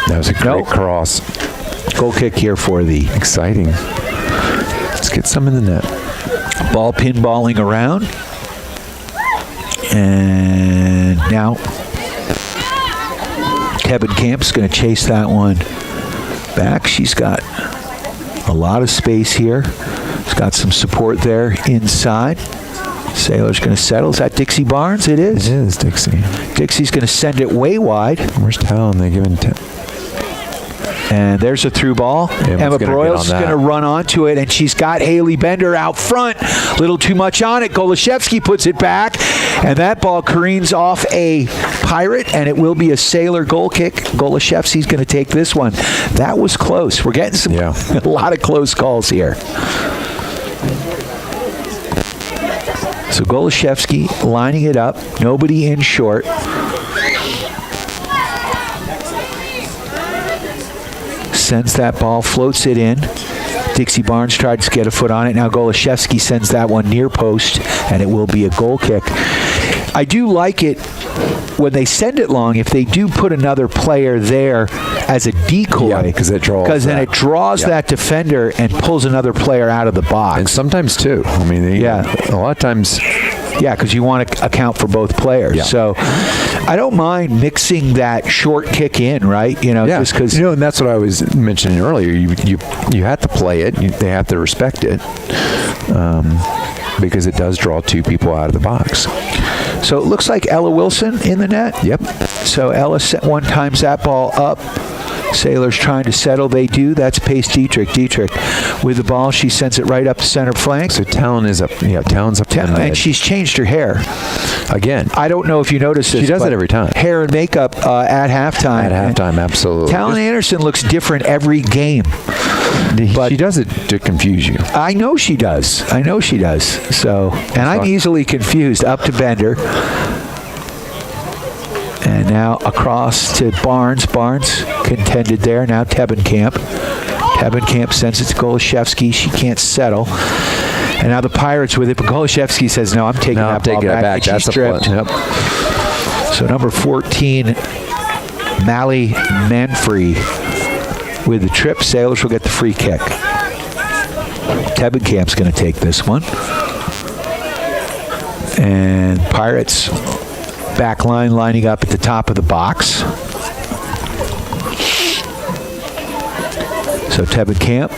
That was a great cross. Goal kick here for the... Exciting. Let's get some in the net. Ball pinballing around. And now Tebenkamp's going to chase that one back. She's got a lot of space here. She's got some support there inside. Sailor's going to settle. Is that Dixie Barnes? It is. It is Dixie. Dixie's going to send it way wide. Where's Talon? They giving And there's a through ball. Emma Broyles is going to run onto it, and she's got Haley Bender out front. A little too much on it. Golashevsky puts it back, and that ball careens off a Pirate, and it will be a Sailor goal kick. Golashevsky's going to take this one. That was close. We're getting a lot of close calls here. So Golashevsky lining it up. Nobody in short. Sends that ball, floats it in. Dixie Barnes tried to get a foot on it. Now Golashevsky sends that one near post, and it will be a goal kick. I do like it when they send it long, if they do put another player there as a decoy. Because then it draws that defender and pulls another player out of the box. And sometimes two. I mean, a lot of times... Yeah, because you want to account for both players. Yeah. So I don't mind mixing that short kick in, right? Just because and that's what I was mentioning earlier. You have to play it. They have to respect it because it does draw two people out of the box. So it looks like Ella Wilson in the net. Yep. So Ella one times that ball up. Sailors trying to settle. They do. That's Pace Dietrich. Dietrich with the ball. She sends it right up the center flank. So Talon is up. Yeah, Talon's up. And she's changed her hair. Again. I don't know if you noticed this. She does it every time. Hair and makeup at halftime. At halftime, absolutely. Talon Anderson looks different every game. But she does it to confuse you. I know she does. So, and I'm easily confused. Up to Bender. And now across to Barnes. Barnes contended there. Now Tebenkamp. Tebenkamp sends it to Golashevsky. She can't settle. And now the Pirates with it, but Golashevsky says, no, I'm taking that ball back. That's a stripped. Yep. So number 14, Mally Manfrey with the trip. Sailors will get the free kick. Tebenkamp's going to take this one. And Pirates back line lining up at the top of the box. So Tebenkamp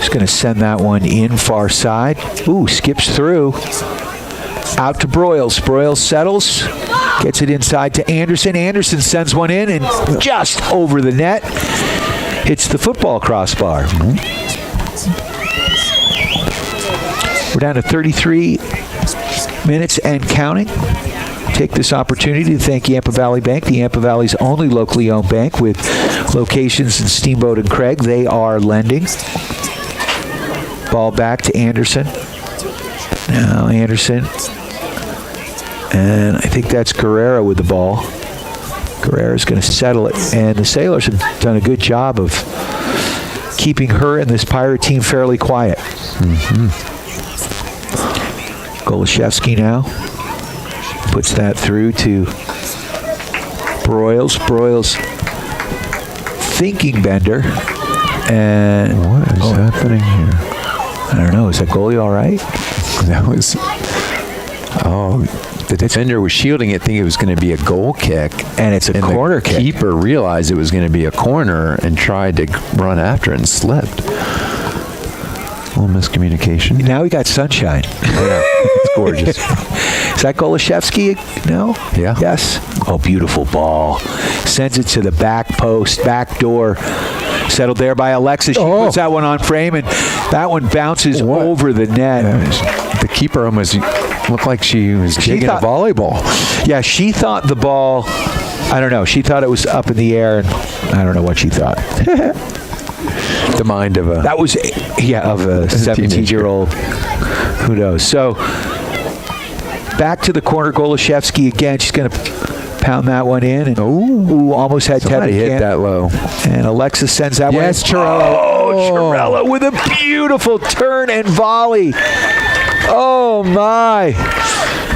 is going to send that one in far side. Ooh, skips through. Out to Broyles. Broyles settles. Gets it inside to Anderson. Anderson sends one in and just over the net. Hits the football crossbar. We're down to 33 minutes and counting. Take this opportunity to thank Yampa Valley Bank, the Yampa Valley's only locally owned bank with locations in Steamboat and Craig. They are lending. Ball back to Anderson. Now Anderson. And I think that's Guerrero with the ball. Guerrero's going to settle it. And the Sailors have done a good job of keeping her and this Pirate team fairly quiet. Golashevsky now puts that through to Broyles. Broyles thinking Bender. And what is happening here? I don't know. Is that goalie all right? That was... the defender was shielding it, thinking it was going to be a goal kick. And it's a corner kick. The keeper realized it was going to be a corner and tried to run after it and slipped. A little miscommunication. Now we got sunshine. Yeah, it's gorgeous. Is that Golashevsky? No? Yeah. Yes. Oh, beautiful ball. Sends it to the back post, back door. Settled there by Alexa. She puts that one on frame, and that one bounces over the net. Yeah, the keeper almost looked like she was digging a volleyball. Yeah, she thought the ball, I don't know, she thought it was up in the air, and I don't know what she thought. The mind of a... That was, of a 17-year-old. Who knows? So, back to the corner. Golashevsky again. She's going to pound that one in. And almost had somebody hit that low. And Alexa sends that one. Yes, Chirella. Chirella with a beautiful turn and volley. Oh, my.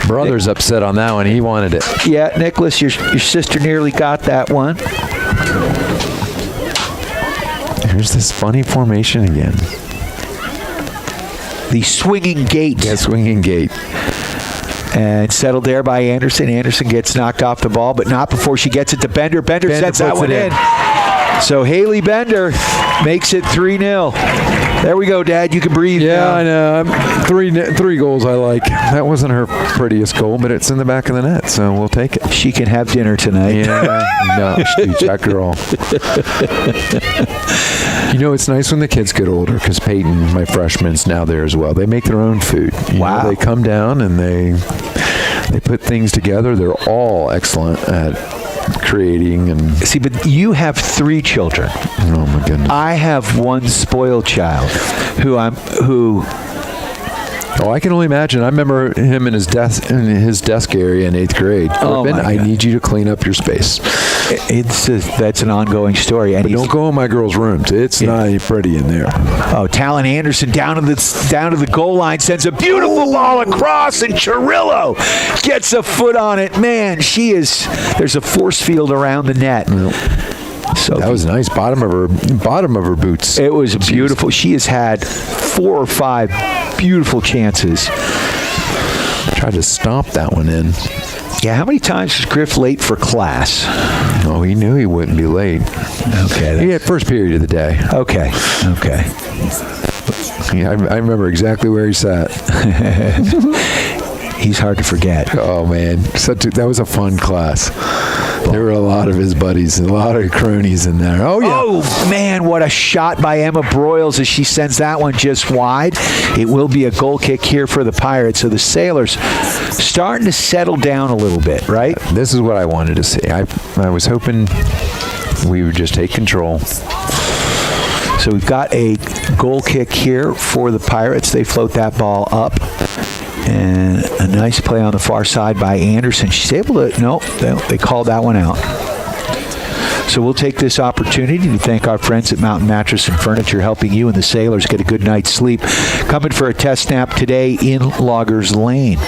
Brother's upset on that one. He wanted it. Yeah, Nicholas, your sister nearly got that one. Here's this funny formation again. The swinging gate. Yeah, swinging gate. And settled there by Anderson. Anderson gets knocked off the ball, but not before she gets it to Bender. Bender sets that one in. So Haley Bender makes it 3-0. There we go, Dad. You can breathe now. I know. Three goals I like. That wasn't her prettiest goal, but it's in the back of the net, so we'll take it. She can have dinner tonight. Yeah. No, check her all. It's nice when the kids get older, because Peyton, my freshman's now there as well. They make their own food. Wow. They come down and they put things together. They're all excellent at creating. And see, but you have 3 children. Oh my goodness. I have one spoiled child who Oh, I can only imagine. I remember him in his desk area in 8th grade. Urban, I need you to clean up your space. That's an ongoing story. And but don't go in my girls' rooms. It's not pretty in there. Oh, Talon Anderson down to the goal line, sends a beautiful ball across, and Chirillo gets a foot on it. Man, there's a force field around the net. Yep. So that was nice. Bottom of her boots. It was beautiful. She has had 4 or 5 beautiful chances. Tried to stomp that one in. Yeah, how many times was Griff late for class? Oh, he knew he wouldn't be late. Okay. He had first period of the day. Okay. Yeah, I remember exactly where he sat. He's hard to forget. Oh, man. That was a fun class. There were a lot of his buddies and a lot of cronies in there. Oh, yeah. Oh, man, what a shot by Emma Broyles as she sends that one just wide. It will be a goal kick here for the Pirates. So the Sailors starting to settle down a little bit, right? This is what I wanted to see. I was hoping we would just take control. So we've got a goal kick here for the Pirates. They float that ball up. And a nice play on the far side by Anderson. She's able to, no, they called that one out. So we'll take this opportunity to thank our friends at Mountain Mattress and Furniture, helping you and the Sailors get a good night's sleep. Coming for a test nap today in Loggers Lane.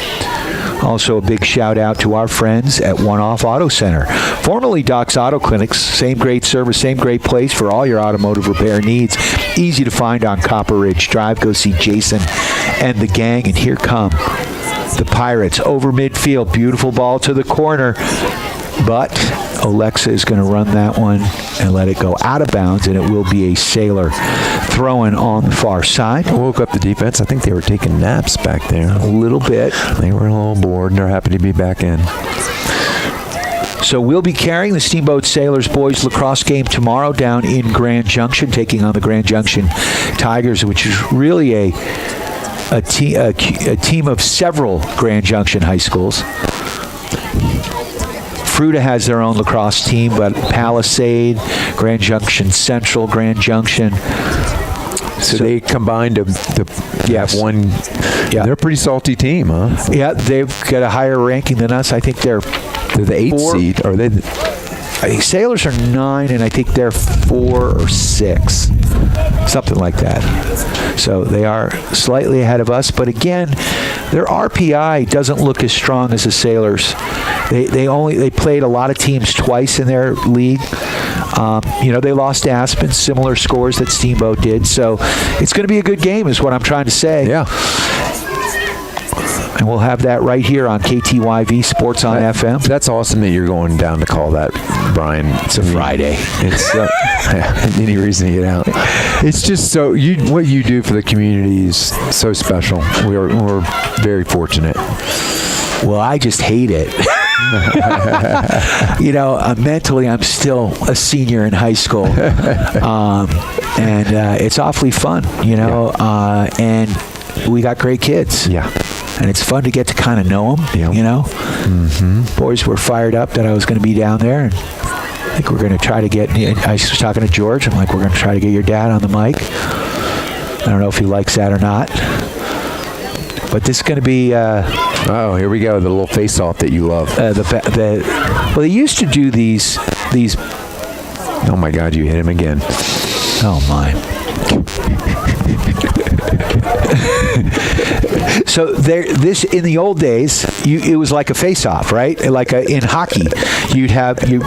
Also, a big shout out to our friends at One Off Auto Center, formerly Doc's Auto Clinics. Same great service, same great place for all your automotive repair needs. Easy to find on Copper Ridge Drive. Go see Jason and the gang. And here come the Pirates over midfield. Beautiful ball to the corner. But Alexa is going to run that one and let it go out of bounds, and it will be a Sailor throwing on the far side. Woke up the defense. I think they were taking naps back there. A little bit. They were a little bored, and they're happy to be back in. So we'll be carrying the Steamboat Sailors boys lacrosse game tomorrow down in Grand Junction, taking on the Grand Junction Tigers, which is really a team of several Grand Junction high schools. Fruta has their own lacrosse team, but Palisade, Grand Junction Central, Grand Junction. So they combined to have one. Yeah, they're a pretty salty team, huh? Yeah, they've got a higher ranking than us. I think they're the 8th seed. Are they? I think Sailors are 9, and I think they're 4 or 6, something like that. So they are slightly ahead of us, but again, their RPI doesn't look as strong as the Sailors. They played a lot of teams twice in their league. They lost to Aspen, similar scores that Steamboat did. So it's going to be a good game, is what I'm trying to say. Yeah. And we'll have that right here on KTYV Sports on FM. That's awesome that you're going down to call that, Brian. It's a Friday. It's any reason to get out. It's just so what you do for the community is so special. We're very fortunate. Well, I just hate it. Mentally, I'm still a senior in high school, and it's awfully fun. And we got great kids. Yeah. And it's fun to get to kind of know them, Mm-hmm. Boys were fired up that I was going to be down there. And I think we're going to try to get, I was talking to George. I'm like, we're going to try to get your dad on the mic. I don't know if he likes that or not. But this is going to be... oh, here we go. The little face-off that you love. Well, they used to do these... Oh, my God, you hit him again. Oh, my. So this in the old days, it was like a face-off, right? Like in hockey,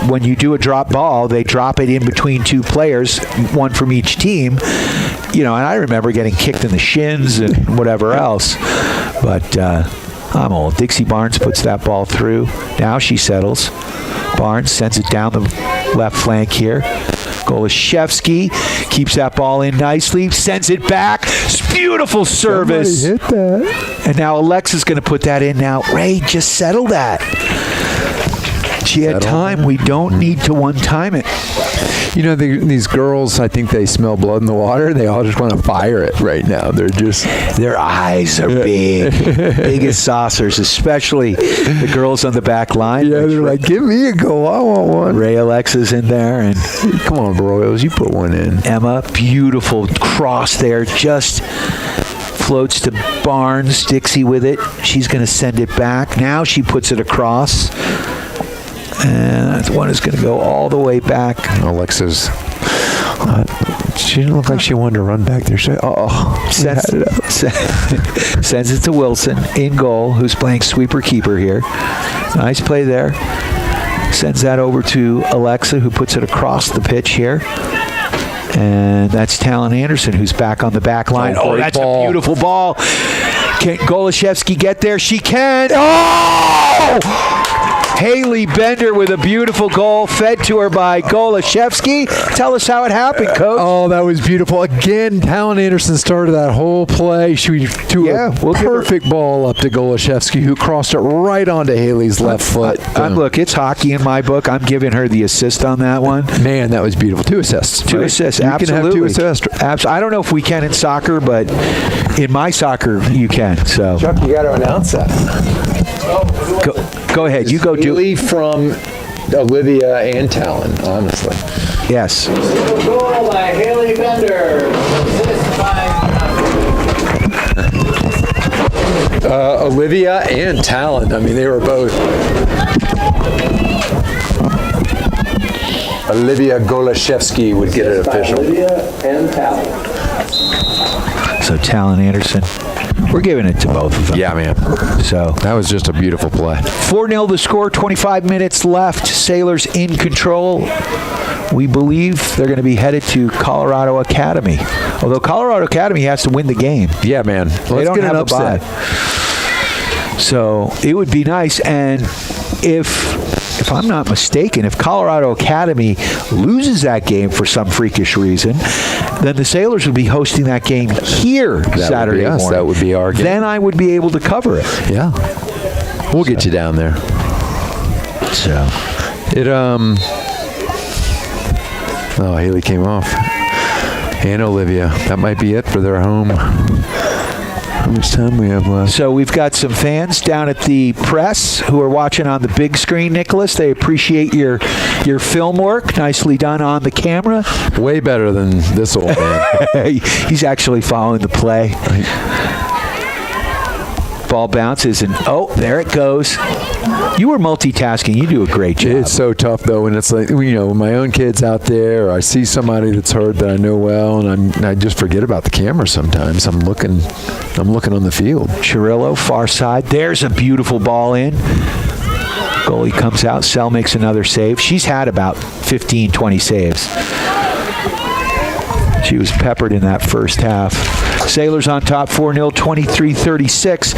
when you do a drop ball, they drop it in between two players, one from each team. And I remember getting kicked in the shins and whatever else. But I'm old. Dixie Barnes puts that ball through. Now she settles. Barnes sends it down the left flank here. Golashevsky keeps that ball in nicely, sends it back. Beautiful service. Somebody hit that. And now Alexa's going to put that in now. Ray, just settle that. She had time. We don't need to one-time it. These girls, I think they smell blood in the water. They all just want to fire it right now. Their eyes are big. Big as saucers, especially the girls on the back line. Yeah, they're like, give me a goal. I want one. Ray Alexa's in there. And come on, Broyles, you put one in. Emma, beautiful cross there. Just floats to Barnes. Dixie with it. She's going to send it back. Now she puts it across. And that one is going to go all the way back. Alexa's, she didn't look like she wanted to run back there. Sends it to Wilson in goal, who's playing sweeper-keeper here. Nice play there. Sends that over to Alexa, who puts it across the pitch here. And that's Talon Anderson, who's back on the back line. Oh, that's a beautiful ball. Can Golashevsky get there? She can. Oh! Haley Bender with a beautiful goal fed to her by Golashevsky. Tell us how it happened, Coach. Oh, that was beautiful. Again, Talon Anderson started that whole play. She threw a perfect ball up to Golashevsky, who crossed it right onto Haley's left foot. Look, it's hockey in my book. I'm giving her the assist on that one. Man, that was beautiful. 2 assists. 2 assists, you absolutely. Can have 2 assists. I don't know if we can in soccer, but in my soccer, you can. So, Chuck, you got to announce that. Go ahead. You go do it. From Olivia and Talon, honestly. Yes. Goal by Haley Bender. Assist by Olivia and Talon. I mean, they were both. Olivia Golashevsky would get it official. Olivia and Talon. So Talon Anderson. We're giving it to both of them. Yeah, man. So that was just a beautiful play. 4-0 the score, 25 minutes left. Sailors in control. We believe they're going to be headed to Colorado Academy. Although Colorado Academy has to win the game. Yeah, man. They don't have an upset. So it would be nice. And if I'm not mistaken, if Colorado Academy loses that game for some freakish reason, then the Sailors would be hosting that game here Saturday morning. That would be our game. Then I would be able to cover it. Yeah. We'll get you down there. So. Oh, Haley came off. And Olivia. That might be it for their home. How much time we have left? So we've got some fans down at the press who are watching on the big screen, Nicholas. They appreciate your film work. Nicely done on the camera. Way better than this old man. He's actually following the play. Ball bounces, and there it goes. You were multitasking. You do a great job. It's so tough, though, and it's like, my own kids out there, or I see somebody that's hurt that I know well, and I just forget about the camera sometimes. I'm looking on the field. Chirillo, far side. There's a beautiful ball in. Goalie comes out. Sell makes another save. She's had about 15, 20 saves. She was peppered in that first half. Sailors on top 4-0, 23-36.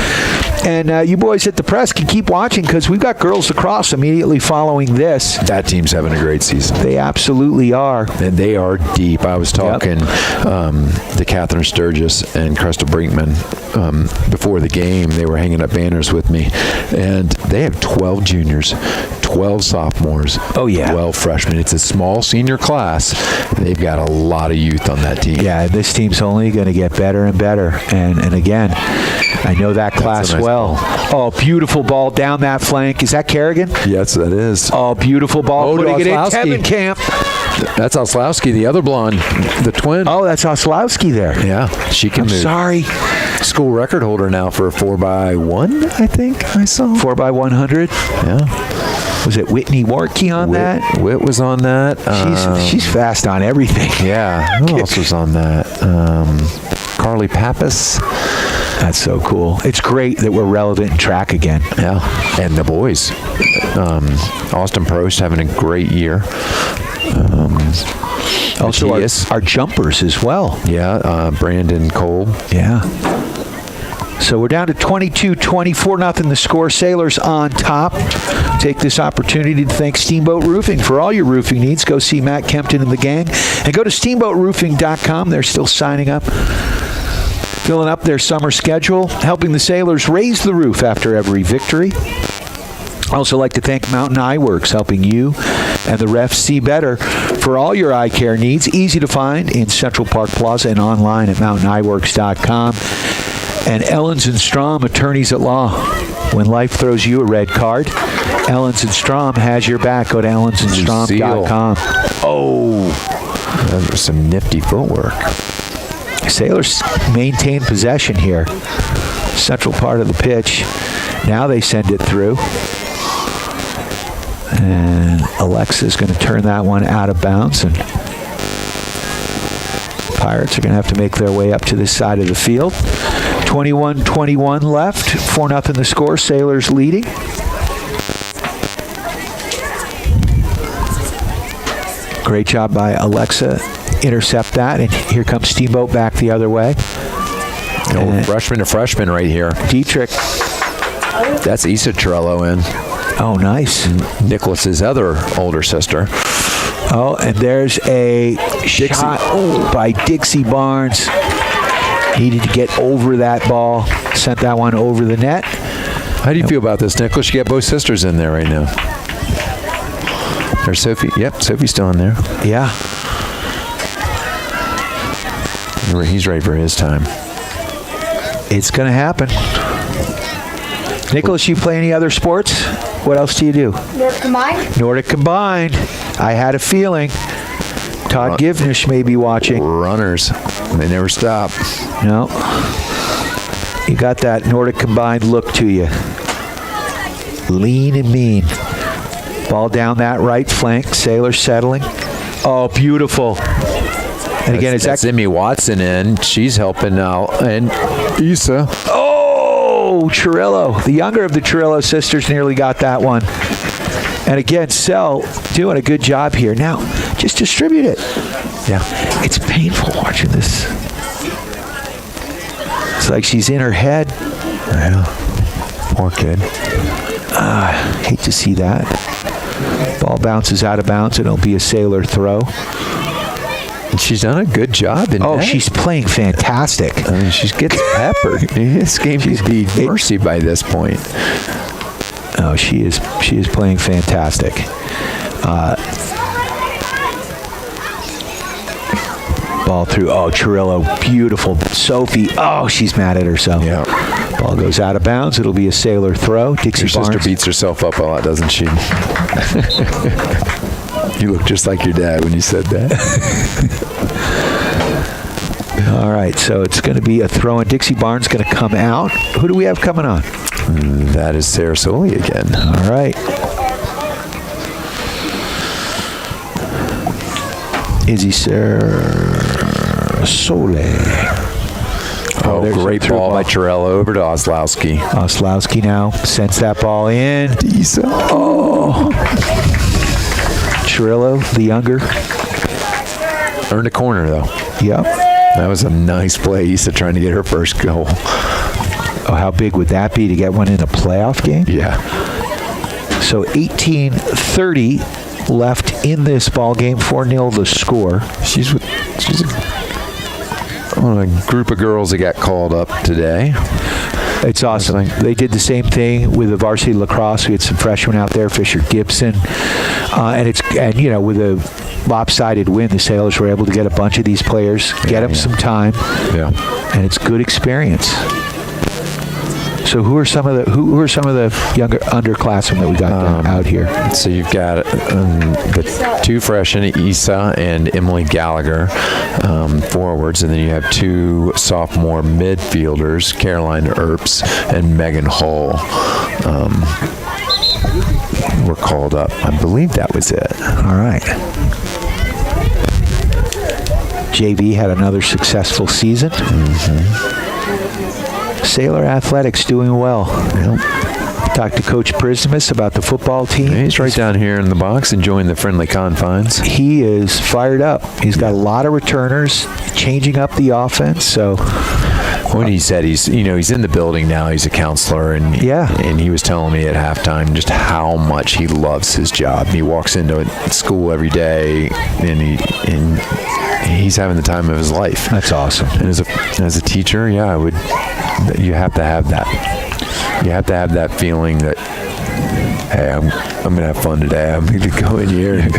And you boys at the press can keep watching because we've got girls lacrosse immediately following this. That team's having a great season. They absolutely are. And they are deep. I was talking to Catherine Sturgis and Crystal Brinkman before the game. They were hanging up banners with me. And they have 12 juniors, 12 sophomores, 12 freshmen. It's a small senior class. They've got a lot of youth on that team. Yeah, this team's only going to get better and better. And again, I know that class well. Oh, beautiful ball down that flank. Is that Kerrigan? Yes, that is. Oh, beautiful ball. Putting it in. Tevenkamp. That's Oslowski, the other blonde, the twin. Oh, that's Oslowski there. Yeah, she can move. Sorry. School record holder now for a 4x1, I think I saw. 4x100? Yeah. Was it Whitney Wartke on that? Whit was on that. She's fast on everything. Yeah. Who else was on that? Carly Pappas. That's so cool. It's great that we're relevant in track again. Yeah. And the boys. Austin Prost having a great year. Also our jumpers as well. Yeah. Brandon Kolb. Yeah. So we're down to 22-24, nothing the score. Sailors on top. Take this opportunity to thank Steamboat Roofing for all your roofing needs. Go see Matt Kempton and the gang. And go to steamboatroofing.com. They're still signing up. Filling up their summer schedule. Helping the Sailors raise the roof after every victory. I also like to thank Mountain Eye Works, helping you and the refs see better for all your eye care needs. Easy to find in Central Park Plaza and online at mountainayeworks.com. And Ellens and Strom, attorneys at law. When life throws you a red card, Ellens and Strom has your back. Go to ellensandstrom.com. Oh, that was some nifty footwork. Sailors maintain possession here. Central part of the pitch. Now they send it through. And Alexa's going to turn that one out of bounds. And Pirates are going to have to make their way up to this side of the field. 21-21 left. 4-0 the score. Sailors leading. Great job by Alexa. Intercept that. And here comes Steamboat back the other way. No, freshman to freshman right here. Dietrich. That's Issa Torello in. Oh, nice. Nicholas's other older sister. Oh, and there's a shot by Dixie Barnes. Needed to get over that ball. Sent that one over the net. How do you feel about this, Nicholas? You got both sisters in there right now. There's Sophie. Yep, Sophie's still in there. Yeah. He's ready for his time. It's going to happen. Nicholas, you play any other sports? What else do you do? Nordic Combined. Nordic Combined. I had a feeling. Todd Givnish may be watching. Runners. They never stop. No. You got that Nordic Combined look to you. Lean and mean. Ball down that right flank. Sailor settling. Oh, beautiful. And again, that's Emmy Watson in. She's helping out. And Issa. Oh, Chirillo. The younger of the Chirillo sisters nearly got that one. And again, Sel doing a good job here. Now, just distribute it. Yeah. It's painful watching this. It's like she's in her head. Yeah. Poor kid. Hate to see that. Ball bounces out of bounds, and it'll be a Sailor throw. And she's done a good job in Oh, net. she's playing fantastic. I mean, she gets peppered. This game should be mercy by this point. Oh, she is playing fantastic. Ball through. Oh, Chirillo, beautiful. Sophie. Oh, she's mad at herself. Yeah. Ball goes out of bounds. It'll be a Sailor throw. Dixie Your Barnes. sister beats herself up a lot, doesn't she? You look just like your dad when you said that. All right, so it's going to be a throw, and Dixie Barnes going to come out. Who do we have coming on? That is Sarah Soli again. All right. Izzy Sole. Oh, great ball by Chirillo over to Oslowski. Oslowski now sends that ball in. Oh. Chirillo, the younger. Earned a corner, though. Yep. That was a nice play. Issa trying to get her first goal. Oh, how big would that be to get one in a playoff game? Yeah. So 18:30 left in this ball game. 4-0 the score. She's on a group of girls that got called up today. It's awesome. They did the same thing with the varsity lacrosse. We had some freshmen out there, Fisher Gibson, and with a lopsided win, the Sailors were able to get a bunch of these players, get them some time, and it's good experience. So who are some of the younger underclassmen that we got out here? So you've got the two freshmen, Issa and Emily Gallagher, forwards, and then you have two sophomore midfielders, Caroline Earps and Megan Hull. Were called up. I believe that was it. All right. JV had another successful season. Sailor Athletics doing well. Yep. Talked to Coach Prismus about the football team. He's right down here in the box enjoying the friendly confines. He is fired up. He's got a lot of returners, changing up the offense. So when he said he's in the building now, he's a counselor, and he was telling me at halftime just how much he loves his job. He walks into school every day, and he's having the time of his life. That's awesome. And as a teacher, you have to have that. You have to have that feeling that, hey, I'm going to have fun today. I'm going to go in here and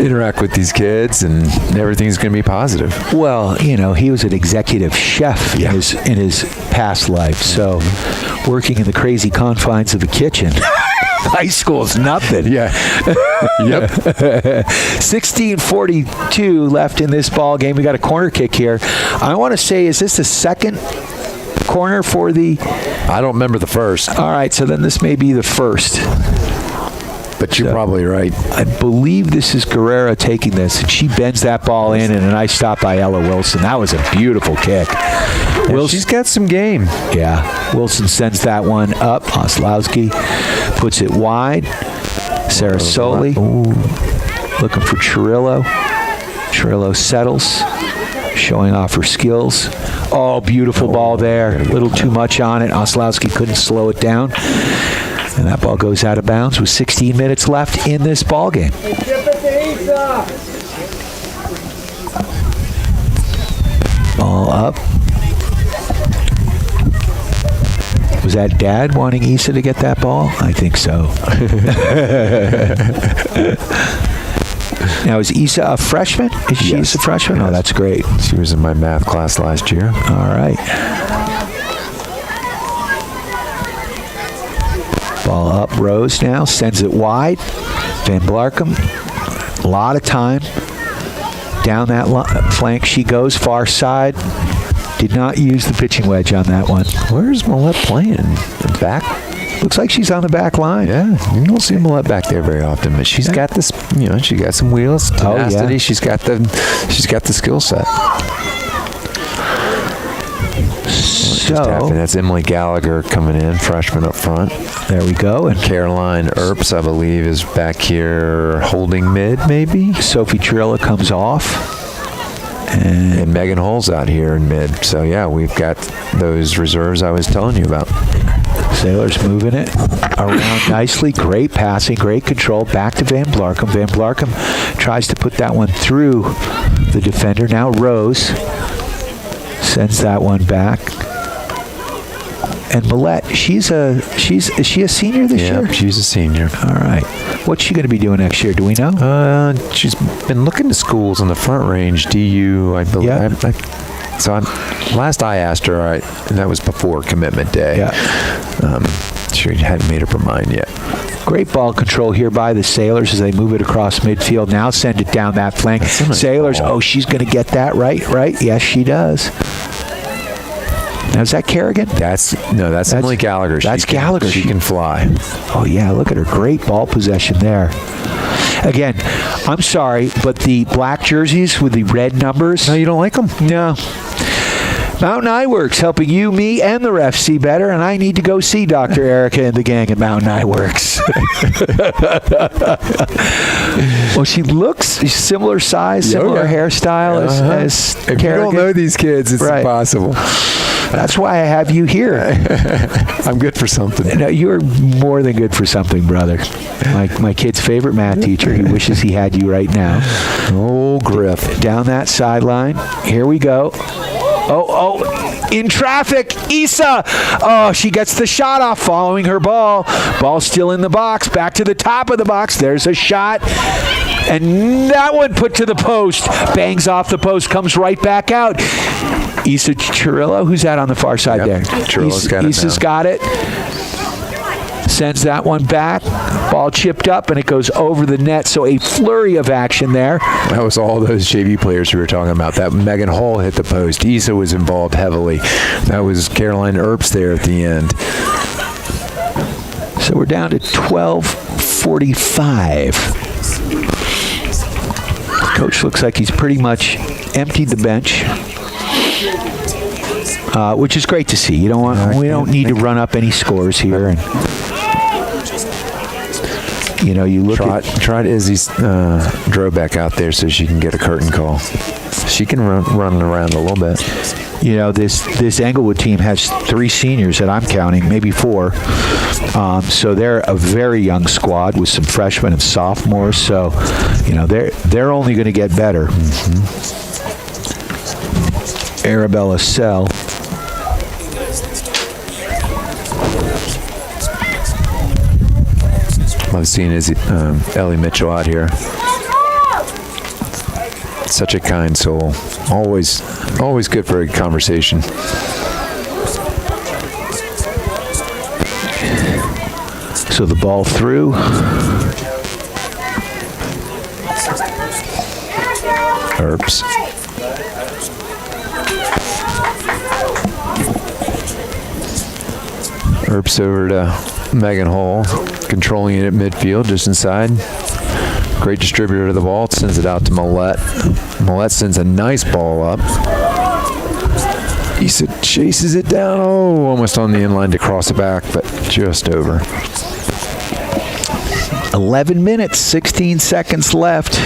interact with these kids, and everything's going to be positive. Well, he was an executive chef in his past life, so working in the crazy confines of the kitchen. High school's nothing. Yeah. Yep. 16:42 left in this ball game. We got a corner kick here. I want to say, is this the second corner for the... I don't remember the first. All right, so then this may be the first. But you're probably right. I believe this is Guerrera taking this, and she bends that ball in, and a nice stop by Ella Wilson. That was a beautiful kick. She's got some game. Yeah. Wilson sends that one up. Oslowski puts it wide. Sarah Soli looking for Chirillo. Chirillo settles. showing off her skills. Oh, beautiful ball there. A little too much on it. Oslowski couldn't slow it down. And that ball goes out of bounds with 16 minutes left in this ball game. Ball up. Was that Dad wanting Issa to get that ball? I think so. Now, is Issa a freshman? Is she a freshman? Yes. Oh, that's great. She was in my math class last year. All right. Ball up, Rose now. Sends it wide. Van Blarcom. A lot of time. Down that flank she goes, far side. Did not use the pitching wedge on that one. Where's Millette playing? The back? Looks like she's on the back line. Yeah, you don't see Millette back there very often, but she's got this. You know, she got some wheels, tenacity. Oh, yeah. She's got the skill set. So that's Emily Gallagher coming in, freshman up front. There we go. And Caroline Earps, I believe, is back here holding mid, maybe. Sophie Trilla comes off. And Megan Hull's out here in mid. So, yeah, we've got those reserves I was telling you about. Sailors moving it around nicely. Great passing, great control. Back to Van Blarcom. Van Blarcom tries to put that one through the defender. Now Rose sends that one back. And Millette, is she a senior this year? Yeah, she's a senior. All right. What's she going to be doing next year? Do we know? She's been looking to schools on the Front Range, DU, I believe. Yeah. Last I asked her, and that was before commitment day. Yeah. She hadn't made up her mind yet. Great ball control here by the Sailors as they move it across midfield. Now send it down that flank. Sailors, she's going to get that right? Yes, she does. Now, is that Kerrigan? That's Emily Gallagher. That's Gallagher. She can fly. Oh, yeah, look at her. Great ball possession there. Again, I'm sorry, but the black jerseys with the red numbers. No, you don't like them? No. Mountain Eye Works, helping you, me, and the refs see better, and I need to go see Dr. Erica and the gang at Mountain Eye Works. Well, she looks similar size, similar hairstyle as If Kerrigan. you don't know these kids, it's impossible. That's why I have you here. I'm good for something. No, you're more than good for something, brother. My kid's favorite math teacher. He wishes he had you right now. Oh, Griff. Down that sideline. Here we go. Oh, in traffic, Issa. Oh, she gets the shot off following her ball. Ball still in the box. Back to the top of the box. There's a shot. And that one put to the post. Bangs off the post. Comes right back out. Issa Chirillo, who's that on the far side there? Issa's got it. Sends that one back. Ball chipped up, and it goes over the net. So a flurry of action there. That was all those JV players we were talking about. That Megan Hall hit the post. Issa was involved heavily. That was Caroline Earps there at the end. So we're down to 12:45. Coach looks like he's pretty much emptied the bench. Which is great to see. We don't need to run up any scores here. And you look Trot Izzy's Drobeck out there so she can get a curtain call. She can run around a little bit. This Englewood team has 3 seniors that I'm counting, maybe 4. So they're a very young squad with some freshmen and sophomores. So, they're only going to get better. Arabella Sell. Love seeing Ellie Mitchell out here. Such a kind soul. Always good for a conversation. So the ball through. Earps. Earps over to Megan Hall, controlling it at midfield, just inside. Great distributor of the ball, sends it out to Millette. Millette sends a nice ball up. Issa chases it down, almost on the inline to cross it back, but just over. 11 minutes, 16 seconds left.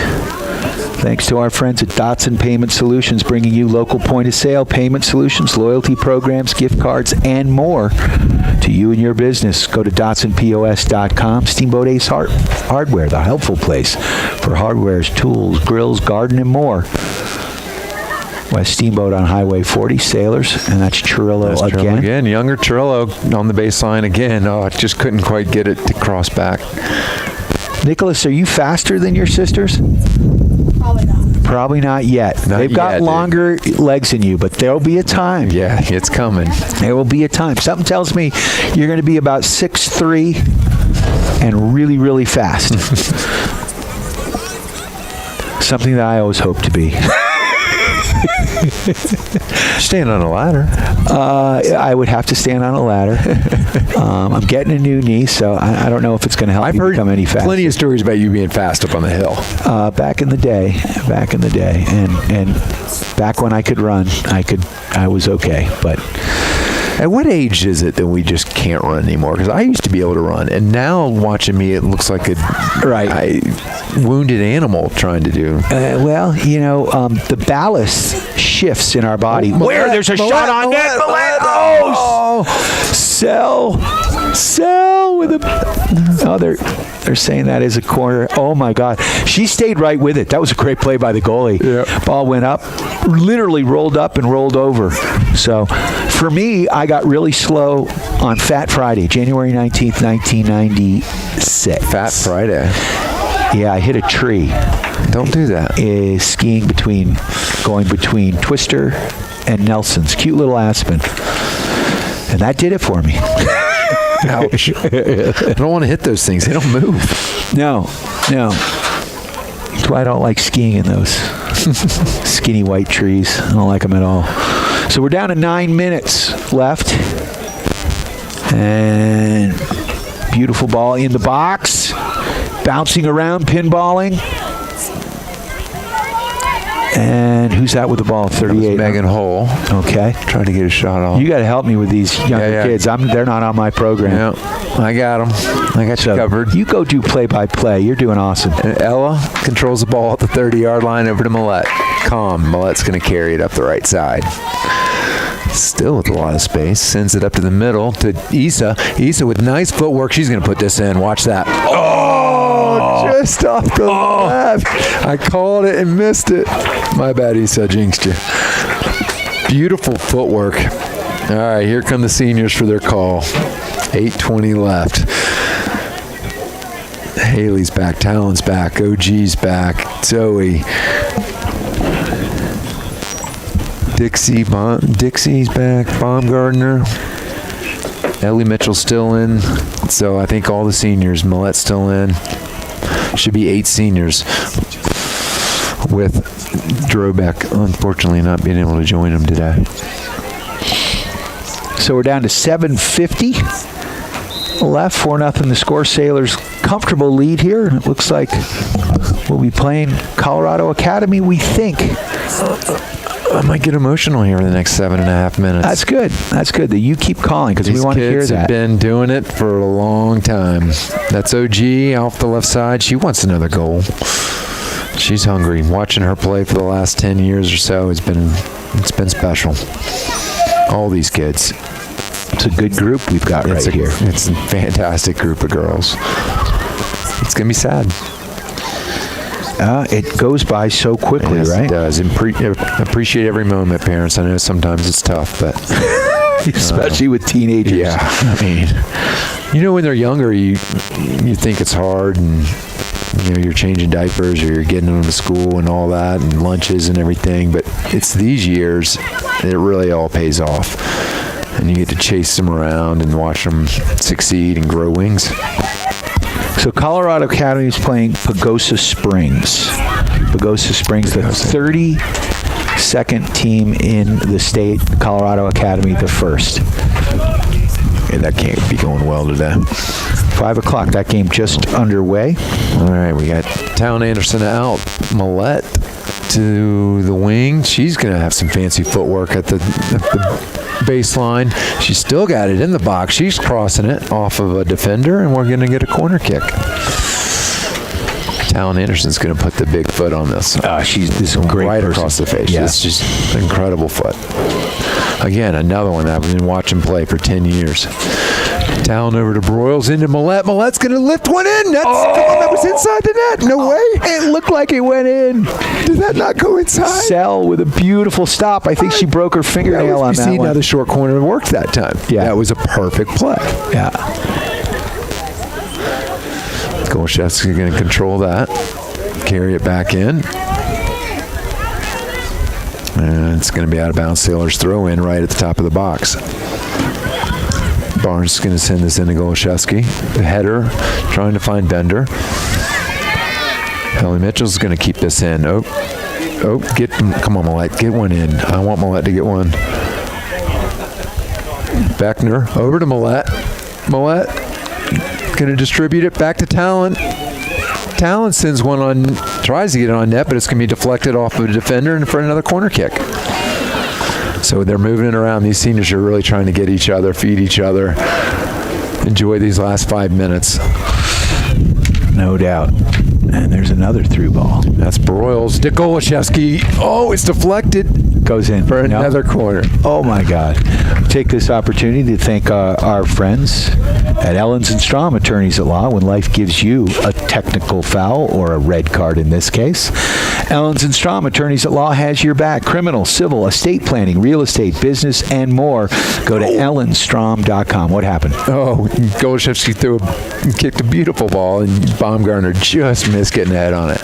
Thanks to our friends at Dotson Payment Solutions, bringing you local point-of-sale payment solutions, loyalty programs, gift cards, and more to you and your business. Go to DotsonPOS.com. Steamboat Ace Hardware, the helpful place for hardwares, tools, grills, garden, and more. West Steamboat on Highway 40, Sailors, and that's Chirillo again. Younger Chirillo on the baseline again. Oh, I just couldn't quite get it to cross back. Nicholas, are you faster than your sisters? Probably not yet. They've got longer legs than you, but there'll be a time. Yeah, it's coming. There will be a time. Something tells me you're going to be about 6'3" and really, really fast. Something that I always hope to be. Stand on a ladder. I would have to stand on a ladder. I'm getting a new knee, so I don't know if it's going to help me become any faster. Plenty of stories about you being fast up on the hill. Back in the day, and back when I could run, I was okay. But at what age is it that we just can't run anymore? Because I used to be able to run, and now watching me, it looks like a wounded animal trying to do. The ballast shifts in our body. Where there's a shot on net, Sell with a. Oh, they're saying that is a corner. Oh my God, she stayed right with it. That was a great play by the goalie. Yeah. Ball went up, literally rolled up and rolled over. So, for me, I got really slow on Fat Friday, January 19th, 1996. Fat Friday. Yeah, I hit a tree. Don't do that. Skiing going between Twister and Nelson's. Cute little Aspen. And that did it for me. Ouch. I don't want to hit those things. They don't move. No. That's why I don't like skiing in those skinny white trees. I don't like them at all. So we're down to 9 minutes left. And beautiful ball in the box. Bouncing around, pinballing. And who's that with the ball? 38. Megan Hull. Okay. Trying to get a shot off. You got to help me with these younger kids. They're not on my program. Yeah, I got them. I got you covered. You go do play-by-play. You're doing awesome. And Ella controls the ball at the 30-yard line over to Millette. Millette's going to carry it up the right side. Still with a lot of space. Sends it up to the middle to Issa. Issa with nice footwork. She's going to put this in. Watch that. Just off the left. I called it and missed it. My bad, Issa. Jinxed you. Beautiful footwork. All right, here come the seniors for their call. 8:20 left. Haley's back. Talon's back. OG's back. Zoe. Dixie's back. Baumgartner. Ellie Mitchell's still in. So I think all the seniors. Millette's still in. Should be 8 seniors. With Drobeck, unfortunately, not being able to join them today. So we're down to 7:50 left. 4-0 the score. Sailors comfortable lead here. It looks like we'll be playing Colorado Academy, we think. I might get emotional here in the next 7.5 minutes. That's good. That's good that you keep calling because we want to hear that. These kids have been doing it for a long time. That's OG off the left side. She wants another goal. She's hungry. Watching her play for the last 10 years or so it's been special. All these kids. It's a good group we've got right here. It's a fantastic group of girls. It's going to be sad. It goes by so quickly, right? It does. Appreciate every moment, parents. I know sometimes it's tough, but especially with teenagers. Yeah, I mean, when they're younger, you think it's hard, and you're changing diapers or you're getting them to school and all that, and lunches and everything. But it's these years it really all pays off, and you get to chase them around and watch them succeed and grow wings. So Colorado Academy is playing Pagosa Springs. Pagosa Springs, the 32nd team in the state. Colorado Academy, the first. Yeah, that can't be going well today. 5 o'clock. That game just underway. All right, we got Town Anderson out. Millette to the wing. She's going to have some fancy footwork at the baseline. She's still got it in the box. She's crossing it off of a defender, and we're going to get a corner kick. Talon Anderson's going to put the big foot on this. This is great right person. across the face. Yeah. It's just an incredible foot. Again, another one that I've been watching play for 10 years. Talon over to Broyles, into Millette. Millette's going to lift one in. That was inside the net. No way. It looked like it went in. Did that not go inside? Sell with a beautiful stop. I think she broke her fingernail on that see, one. now the short corner worked that time. Yeah. That was a perfect play. Yeah. Golashevsky's going to control that. Carry it back in. And it's going to be out of bounds. Sailors throw in right at the top of the box. Barnes is going to send this into Golashevsky. The header, trying to find Bender. Ellie Mitchell's going to keep this in. Come on, Millette, get one in. I want Millette to get one. Beckner over to Millette. Millette going to distribute it back to Talon. Talon sends one on, tries to get it on net, but it's going to be deflected off of a defender and for another corner kick. So they're moving it around. These seniors are really trying to get each other, feed each other, enjoy these last 5 minutes. No doubt. And there's another through ball. That's Broyles to Golashevsky. Oh, it's deflected. Goes in. For another corner. Oh, my God. Take this opportunity to thank our friends at Ellens & Strom, attorneys at law, when life gives you a technical foul or a red card in this case. Ellens & Strom, attorneys at law, has your back. Criminal, civil, estate planning, real estate, business, and more. Go to ellensstrom.com. What happened? Oh, Golashevsky kicked a beautiful ball, and Baumgartner just missed getting a head on it.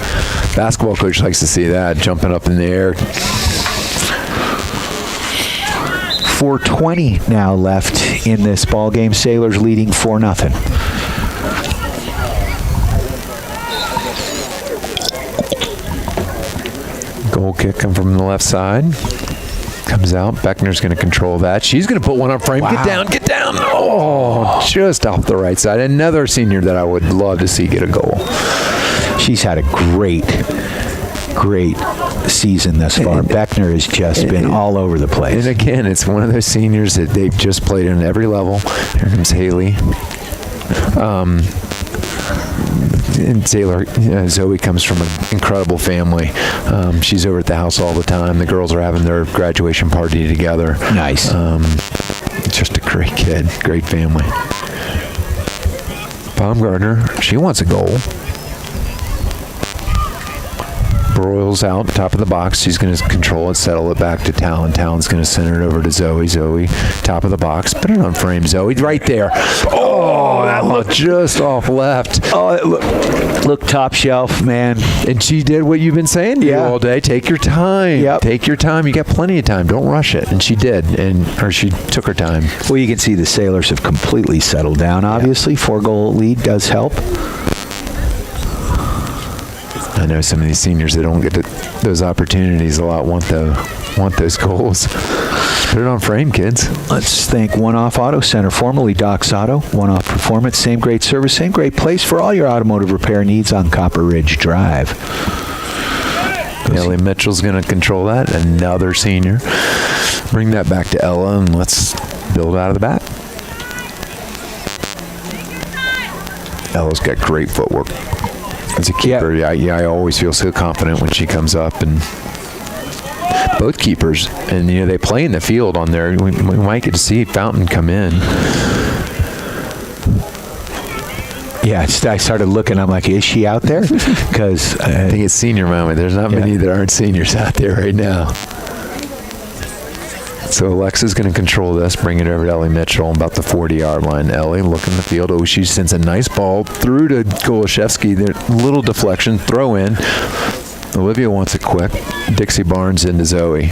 Basketball coach likes to see that, jumping up in the air. 4:20 now left in this ball game. Sailors leading 4-0. Goal kick come from the left side. Comes out. Beckner's going to control that. She's going to put one on frame. Wow. Get down, get down. Oh, just off the right side. Another senior that I would love to see get a goal. She's had a great season thus far. Beckner has just been all over the place. And again, it's one of those seniors that they've just played in every level. Here comes Haley. And Zoe comes from an incredible family. She's over at the house all the time. The girls are having their graduation party together. Nice. Just a great kid, great family. Baumgartner, she wants a goal. Broyles out, top of the box. She's going to control it, settle it back to Talon. Talon's going to center it over to Zoe. Zoe, top of the box. Put it on frame, Zoe. Right there. Oh, that looked just off left. Oh, it looked top shelf, man. And she did what you've been saying to you all day. Take your time. Yep. Take your time. You got plenty of time. Don't rush it. And she did. Or she took her time. Well, you can see the Sailors have completely settled down, obviously. 4-goal lead does help. I know some of these seniors that don't get those opportunities a lot want those goals. Put it on frame, kids. Let's thank One Off Auto Center, formerly Doc's Auto. One Off Performance, same great service, same great place for all your automotive repair needs on Copper Ridge Drive. Ellie Mitchell's going to control that. Another senior. Bring that back to Ella, and let's build out of the back. Ella's got great footwork. As a keeper, I always feel so confident when she comes up, and both keepers, and they play in the field on there. We might get to see Fountain come in. Yeah, I started looking. I'm like, is she out there? Because I think it's senior moment. There's not many that aren't seniors out there right now. So Alexa's going to control this, bring it over to Ellie Mitchell on about the 40-yard line. Ellie looking the field. Oh, she sends a nice ball through to Golashevsky. Little deflection, throw in. Olivia wants it quick. Dixie Barnes into Zoe.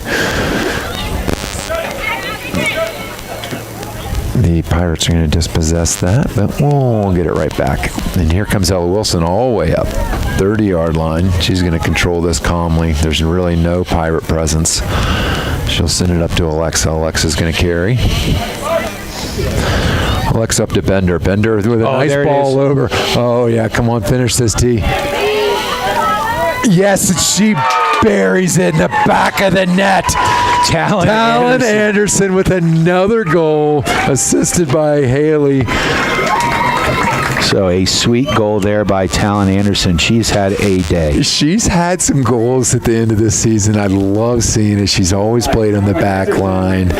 The Pirates are going to dispossess that, but we'll get it right back. And here comes Ella Wilson all the way up. 30-yard line. She's going to control this calmly. There's really no Pirate presence. She'll send it up to Alexa. Alexa's going to carry. Alexa up to Bender. Bender with a nice ball over. Oh, yeah. Come on, finish this, T. Yes, she buries it in the back of the net. Talon Anderson with another goal, assisted by Haley. So a sweet goal there by Talon Anderson. She's had a day. She's had some goals at the end of this season. I love seeing it. She's always played on the back line.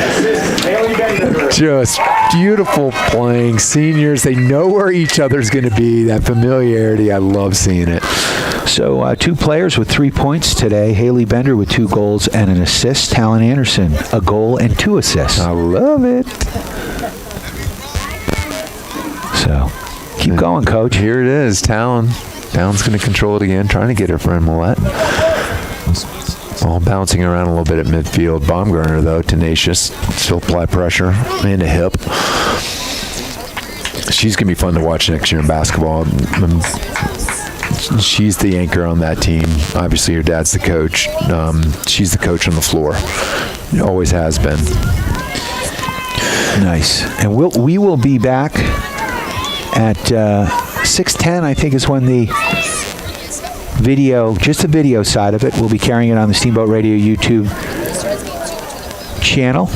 Just beautiful playing. Seniors, they know where each other's going to be. That familiarity, I love seeing it. So 2 players with 3 points today. Haley Bender with 2 goals and an assist. Talon Anderson, a goal and 2 assists. I love it. So keep going, Coach. Here it is, Talon's going to control it again, trying to get her friend Millette. All bouncing around a little bit at midfield. Baumgartner, though, tenacious. Still apply pressure and a hip. She's going to be fun to watch next year in basketball. She's the anchor on that team. Obviously, her dad's the coach. She's the coach on the floor. It always has been. Nice. And we will be back at 6:10, I think, is when the video, just the video side of it, we'll be carrying it on the Steamboat Radio YouTube channel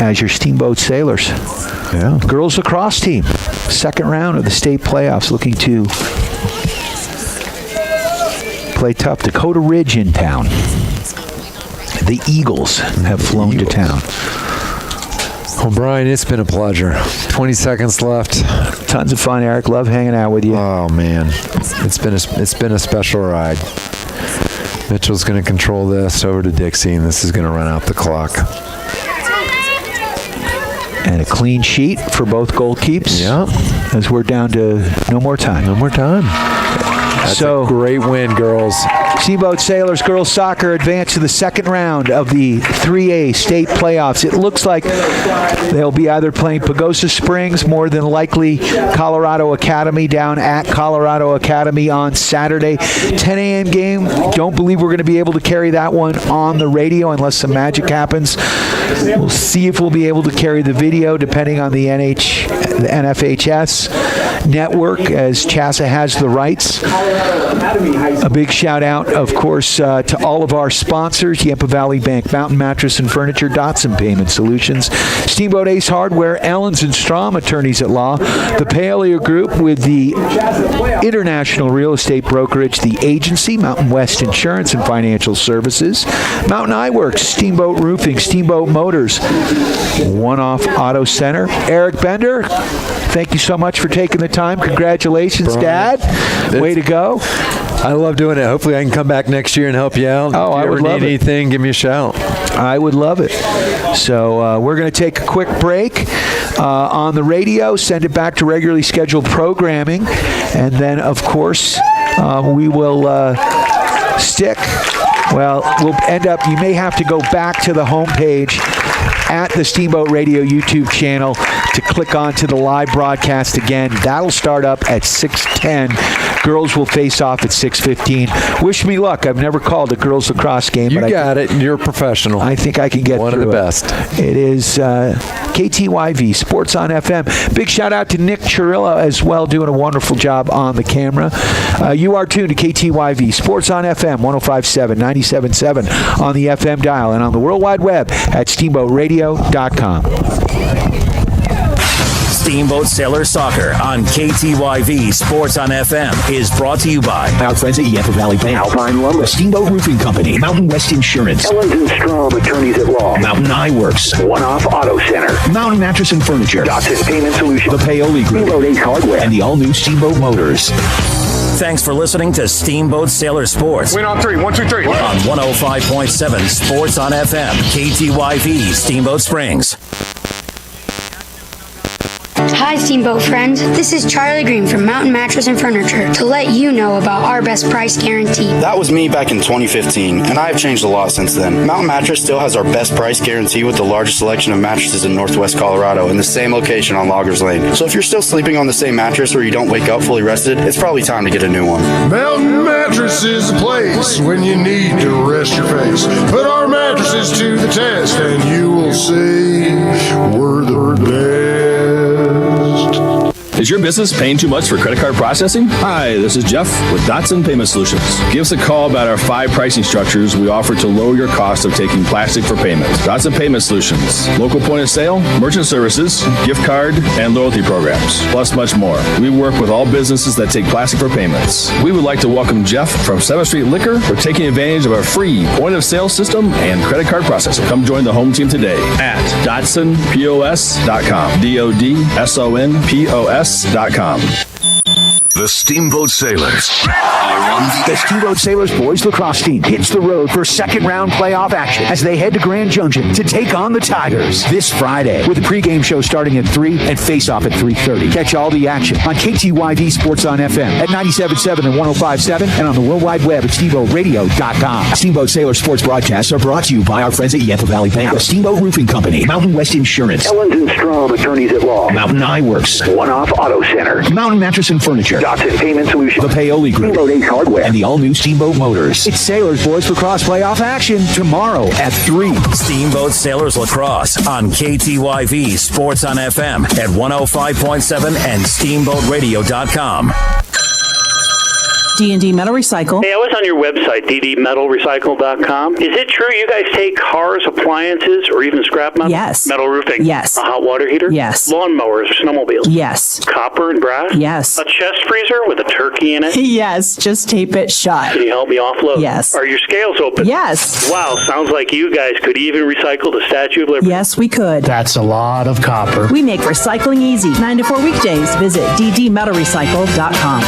as your Steamboat Sailors. Yeah. Girls lacrosse team, second round of the state playoffs, looking to play tough. Dakota Ridge in town. The Eagles have flown to town. Well, Brian, it's been a pleasure. 20 seconds left. Tons of fun, Eric. Love hanging out with you. Oh, man. It's been a special ride. Mitchell's going to control this over to Dixie, and this is going to run out the clock. And a clean sheet for both goalkeepers. Yeah. As we're down to no more time. No more time. That's a great win, girls. Steamboat Sailors girls soccer advance to the second round of the 3A state playoffs. It looks like they'll be either playing Pagosa Springs, more than likely Colorado Academy down at Colorado Academy on Saturday. 10 a.m. game. Don't believe we're going to be able to carry that one on the radio unless some magic happens. We'll see if we'll be able to carry the video depending on the NFHS network, as Chassa has the rights. A big shout out, of course, to all of our sponsors: Yampa Valley Bank, Mountain Mattress and Furniture, Dotson Payment Solutions, Steamboat Ace Hardware, Ellens and Strom Attorneys at Law, the Paolio Group with the International Real Estate Brokerage, the Agency, Mountain West Insurance and Financial Services, Mountain Eyeworks, Steamboat Roofing, Steamboat Motors, One Off Auto Center. Eric Bender, thank you so much for taking the time. Congratulations, Brian. Dad. Way to go. I love doing it. Hopefully I can come back next year and help you out. Oh, I would love it. Anything, give me a shout. I would love it. So we're going to take a quick break on the radio, send it back to regularly scheduled programming, and then, of course, we will stick. Well, we'll end up, you may have to go back to the homepage at the Steamboat Radio YouTube channel to click onto the live broadcast again. That'll start up at 6:10. Girls will face off at 6:15. Wish me luck. I've never called a girls lacrosse game. You got it. You're a professional. I think I can get one of the best. It is KTYV Sports on FM. Big shout out to Nick Chirilla as well, doing a wonderful job on the camera. You are tuned to KTYV Sports on FM, 105.7, 97.7 on the FM dial and on the World Wide Web at steamboatradio.com. Steamboat Sailor Soccer on KTYV Sports on FM is brought to you by our friends at Yampa Valley Bank, Alpine Lumber, Steamboat Roofing Company, Mountain West Insurance, Ellens and Strom Attorneys at Law, Mountain Eyeworks, One Off Auto Center, Mountain Mattress and Furniture, Dotson Payment Solutions, the Paoli Group, Steamboat Ace Hardware, and the all-new Steamboat Motors. Thanks for listening to Steamboat Sailor Sports. Win on three. 1, 2, 3. On 105.7 Sports on FM, KTYV Steamboat Springs. Hi, Steamboat friends. This is Charlie Green from Mountain Mattress and Furniture to let you know about our best price guarantee. That was me back in 2015, and I have changed a lot since then. Mountain Mattress still has our best price guarantee with the largest selection of mattresses in Northwest Colorado in the same location on Loggers Lane. So if you're still sleeping on the same mattress or you don't wake up fully rested, it's probably time to get a new one. Mountain Mattress is the place when you need to rest your face. Put our mattresses to the test and you will see we're the best. Is your business paying too much for credit card processing? Hi, this is Jeff with Dotson Payment Solutions. Give us a call about our 5 pricing structures we offer to lower your cost of taking plastic for payments. Dotson Payment Solutions. Local point of sale, merchant services, gift card, and loyalty programs, plus much more. We work with all businesses that take plastic for payments. We would like to welcome Jeff from 7th Street Liquor for taking advantage of our free point of sale system and credit card processing. Come join the home team today at DotsonPOS.com. DOTSONPOS.com. The Steamboat Sailors. The Steamboat Sailors boys lacrosse team hits the road for second-round playoff action as they head to Grand Junction to take on the Tigers this Friday, with the pregame show starting at 3 and face-off at 3:30. Catch all the action on KTYV Sports on FM at 97.7 and 105.7 and on the World Wide Web at SteamboatRadio.com. Steamboat Sailor sports broadcasts are brought to you by our friends at Yampa Valley Bank, the Steamboat Roofing Company, Mountain West Insurance, Ellens & Strom, attorneys at law. Mountain Eye Works, One-Off Auto Center. Mountain Mattress and Furniture, Dotson Payment Solutions. the Paoli Group, Steamboat Ace Hardware. and the all-new Steamboat Motors. It's Sailors Boys Lacrosse playoff action tomorrow at 3. Steamboat Sailors Lacrosse on KTYV Sports on FM at 105.7 and SteamboatRadio.com. D&D Metal Recycle. Hey, I was on your website, ddmetalrecycle.com. Is it true you guys take cars, appliances, or even scrap metal? Yes. Metal roofing? Yes. A hot water heater? Yes. Lawnmowers or snowmobiles? Yes. Copper and brass? Yes. A chest freezer with a turkey in it? Yes, just tape it shut. Can you help me offload? Yes. Are your scales open? Yes. Wow, sounds like you guys could even recycle the Statue of Liberty. Yes, we could. That's a lot of copper. We make recycling easy. 9 to 4 weekdays. Visit ddmetalrecycle.com.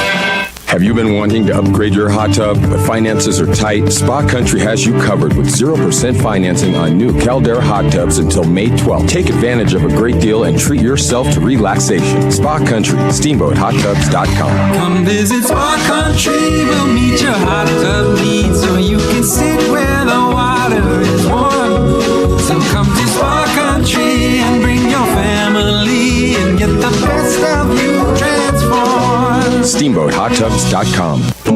Have you been wanting to upgrade your hot tub, but finances are tight? Spa Country has you covered with 0% financing on new Caldera hot tubs until May 12th. Take advantage of a great deal and treat yourself to relaxation. Spa Country, SteamboatHotTubs.com. Come visit Spa Country, we'll meet your hot tub needs so you can sit where the water is warm. So come to Spa Country and bring your family and get the best of you transformed. SteamboatHotTubs.com. A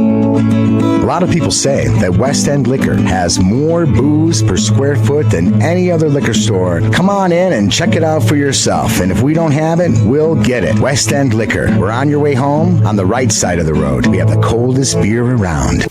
lot of people say that West End Liquor has more booze per square foot than any other liquor store. Come on in and check it out for yourself. And if we don't have it, we'll get it. West End Liquor. We're on your way home on the right side of the road. We have the coldest beer around.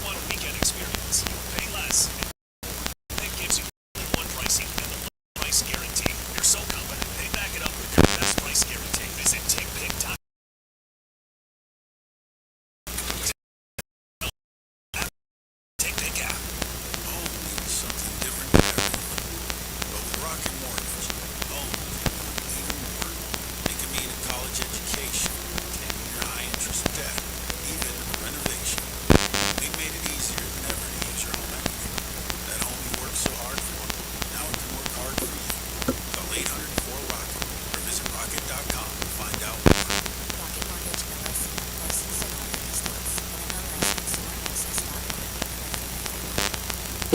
all-in-one weekend experience. Pay less. That gives you all-in-one pricing and the low price guarantee. You're so confident, they back it up with your best price guarantee. Visit TickPick.com. TickPick app. Home means something different to everyone. But with Rocket Mortgage, home can even more. It can mean a college education, your high-interest debt, even a renovation. We made it easier than ever to use your home equity. That home you worked so hard for, now it can work hard for you. Call 800-4ROCKET or visit rocket.com to find out more. Rocket Mortgage,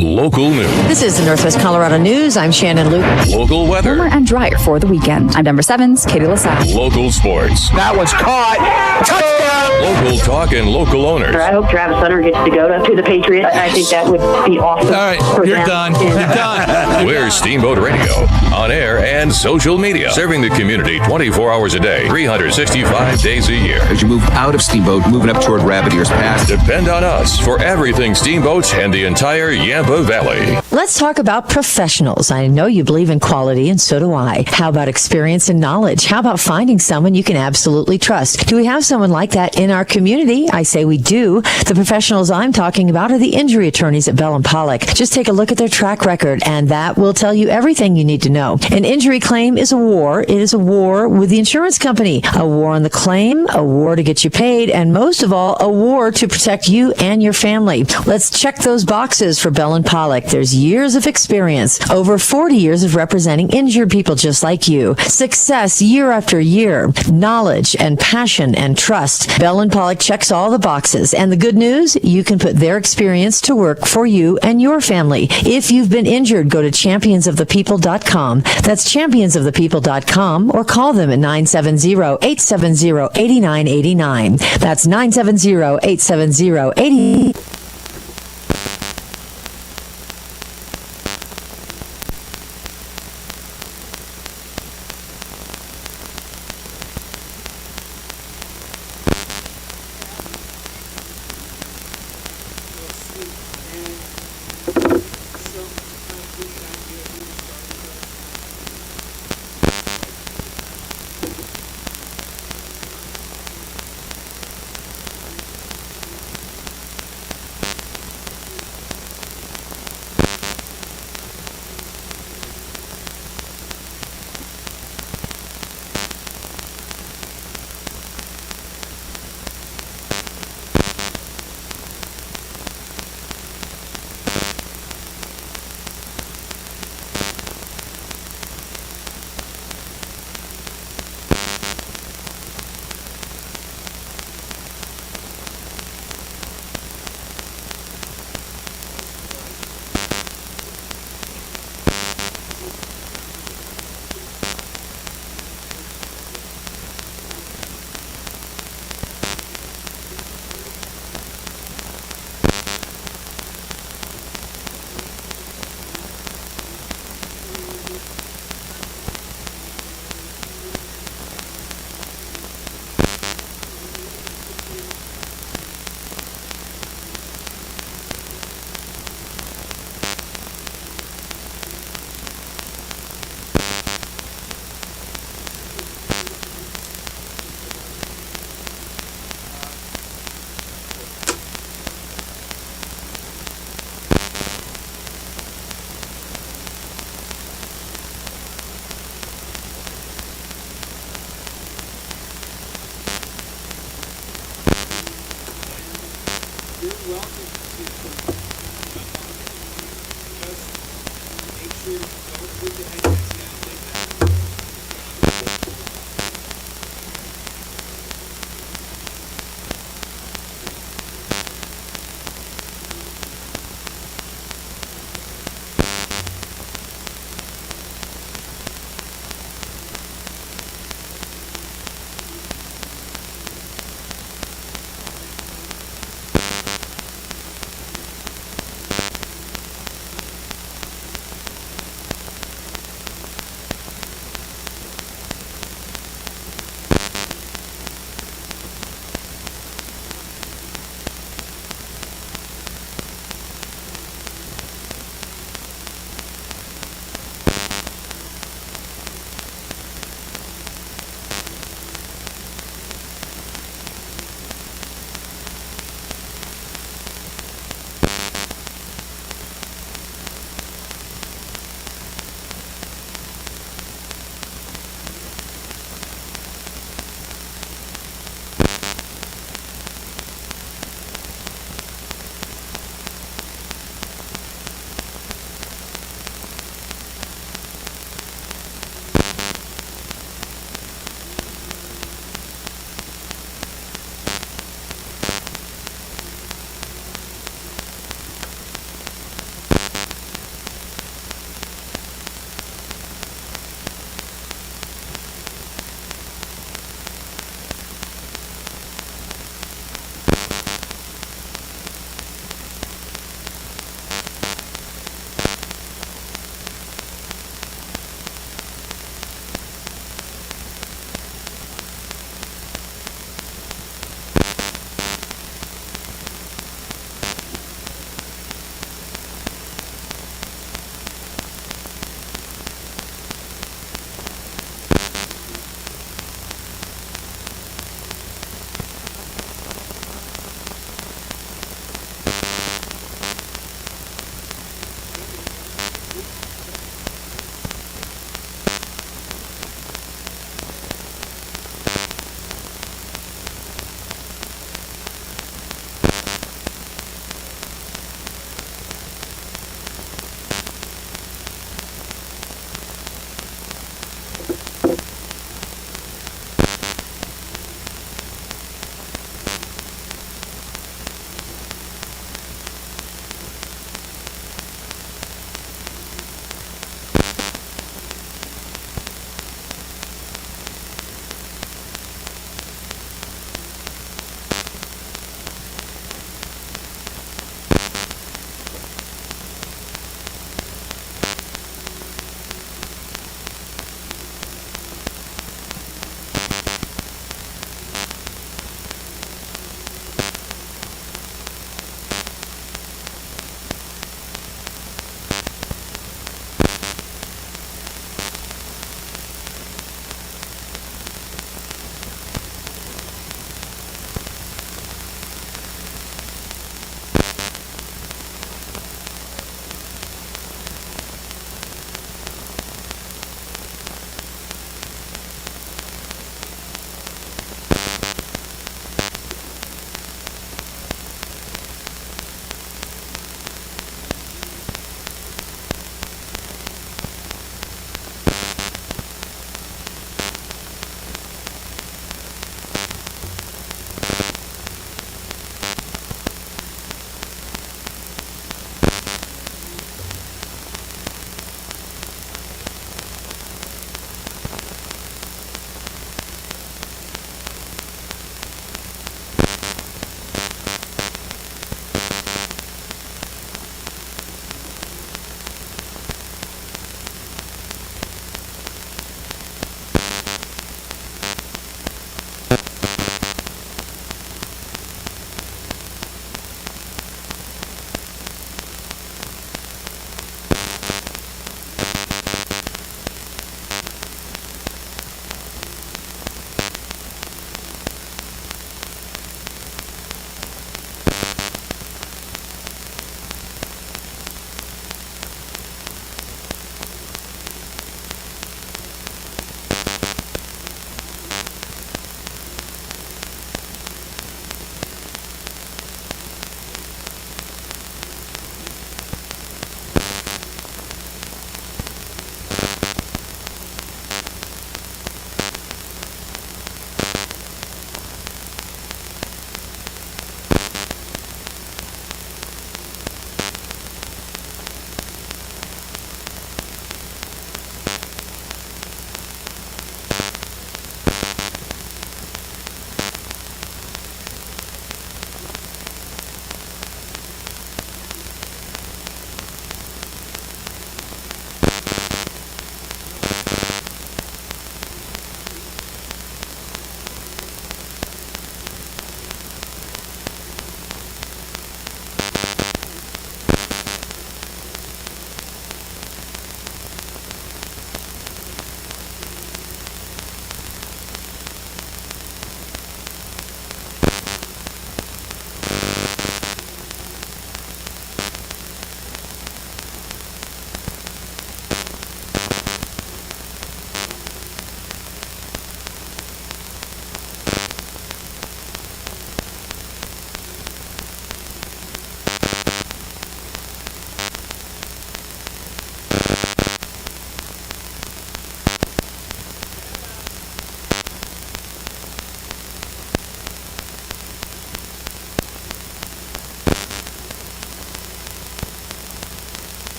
Local news. This is the Northwest Colorado News. I'm Shannon Luke. Local weather. Warmer and drier for the weekend. I'm Denver 7's Katie LaSalle. Local sports. That was caught. Touchdown. Local talk and local owners. I hope Travis Hunter gets to go to the Patriots. I think that would be awesome. All right, you're done. You're done. We're Steamboat Radio, on air and social media, serving the community 24 hours a day, 365 days a year. As you move out of Steamboat, moving up toward Rabbit Ears Pass. Depend on us for everything Steamboats and the entire Yampa Valley. Let's talk about professionals. I know you believe in quality, and so do I. How about experience and knowledge? How about finding someone you can absolutely trust? Do we have someone like that in our community? I say we do. The professionals I'm talking about are the injury attorneys at Bell & Pollock. Just take a look at their track record, and that will tell you everything you need to know. An injury claim is a war. It is a war with the insurance company. A war on the claim, a war to get you paid, and most of all, a war to protect you and your family. Let's check those boxes for Bell & Pollock. There's years of experience, over 40 years of representing injured people just like you. Success year after year, knowledge and passion and trust. Bell & Pollock checks all the boxes. And the good news, you can put their experience to work for you and your family. If you've been injured, go to championsofthepeople.com. That's championsofthepeople.com, or call them at 970-870-8989. That's 970-870-8989.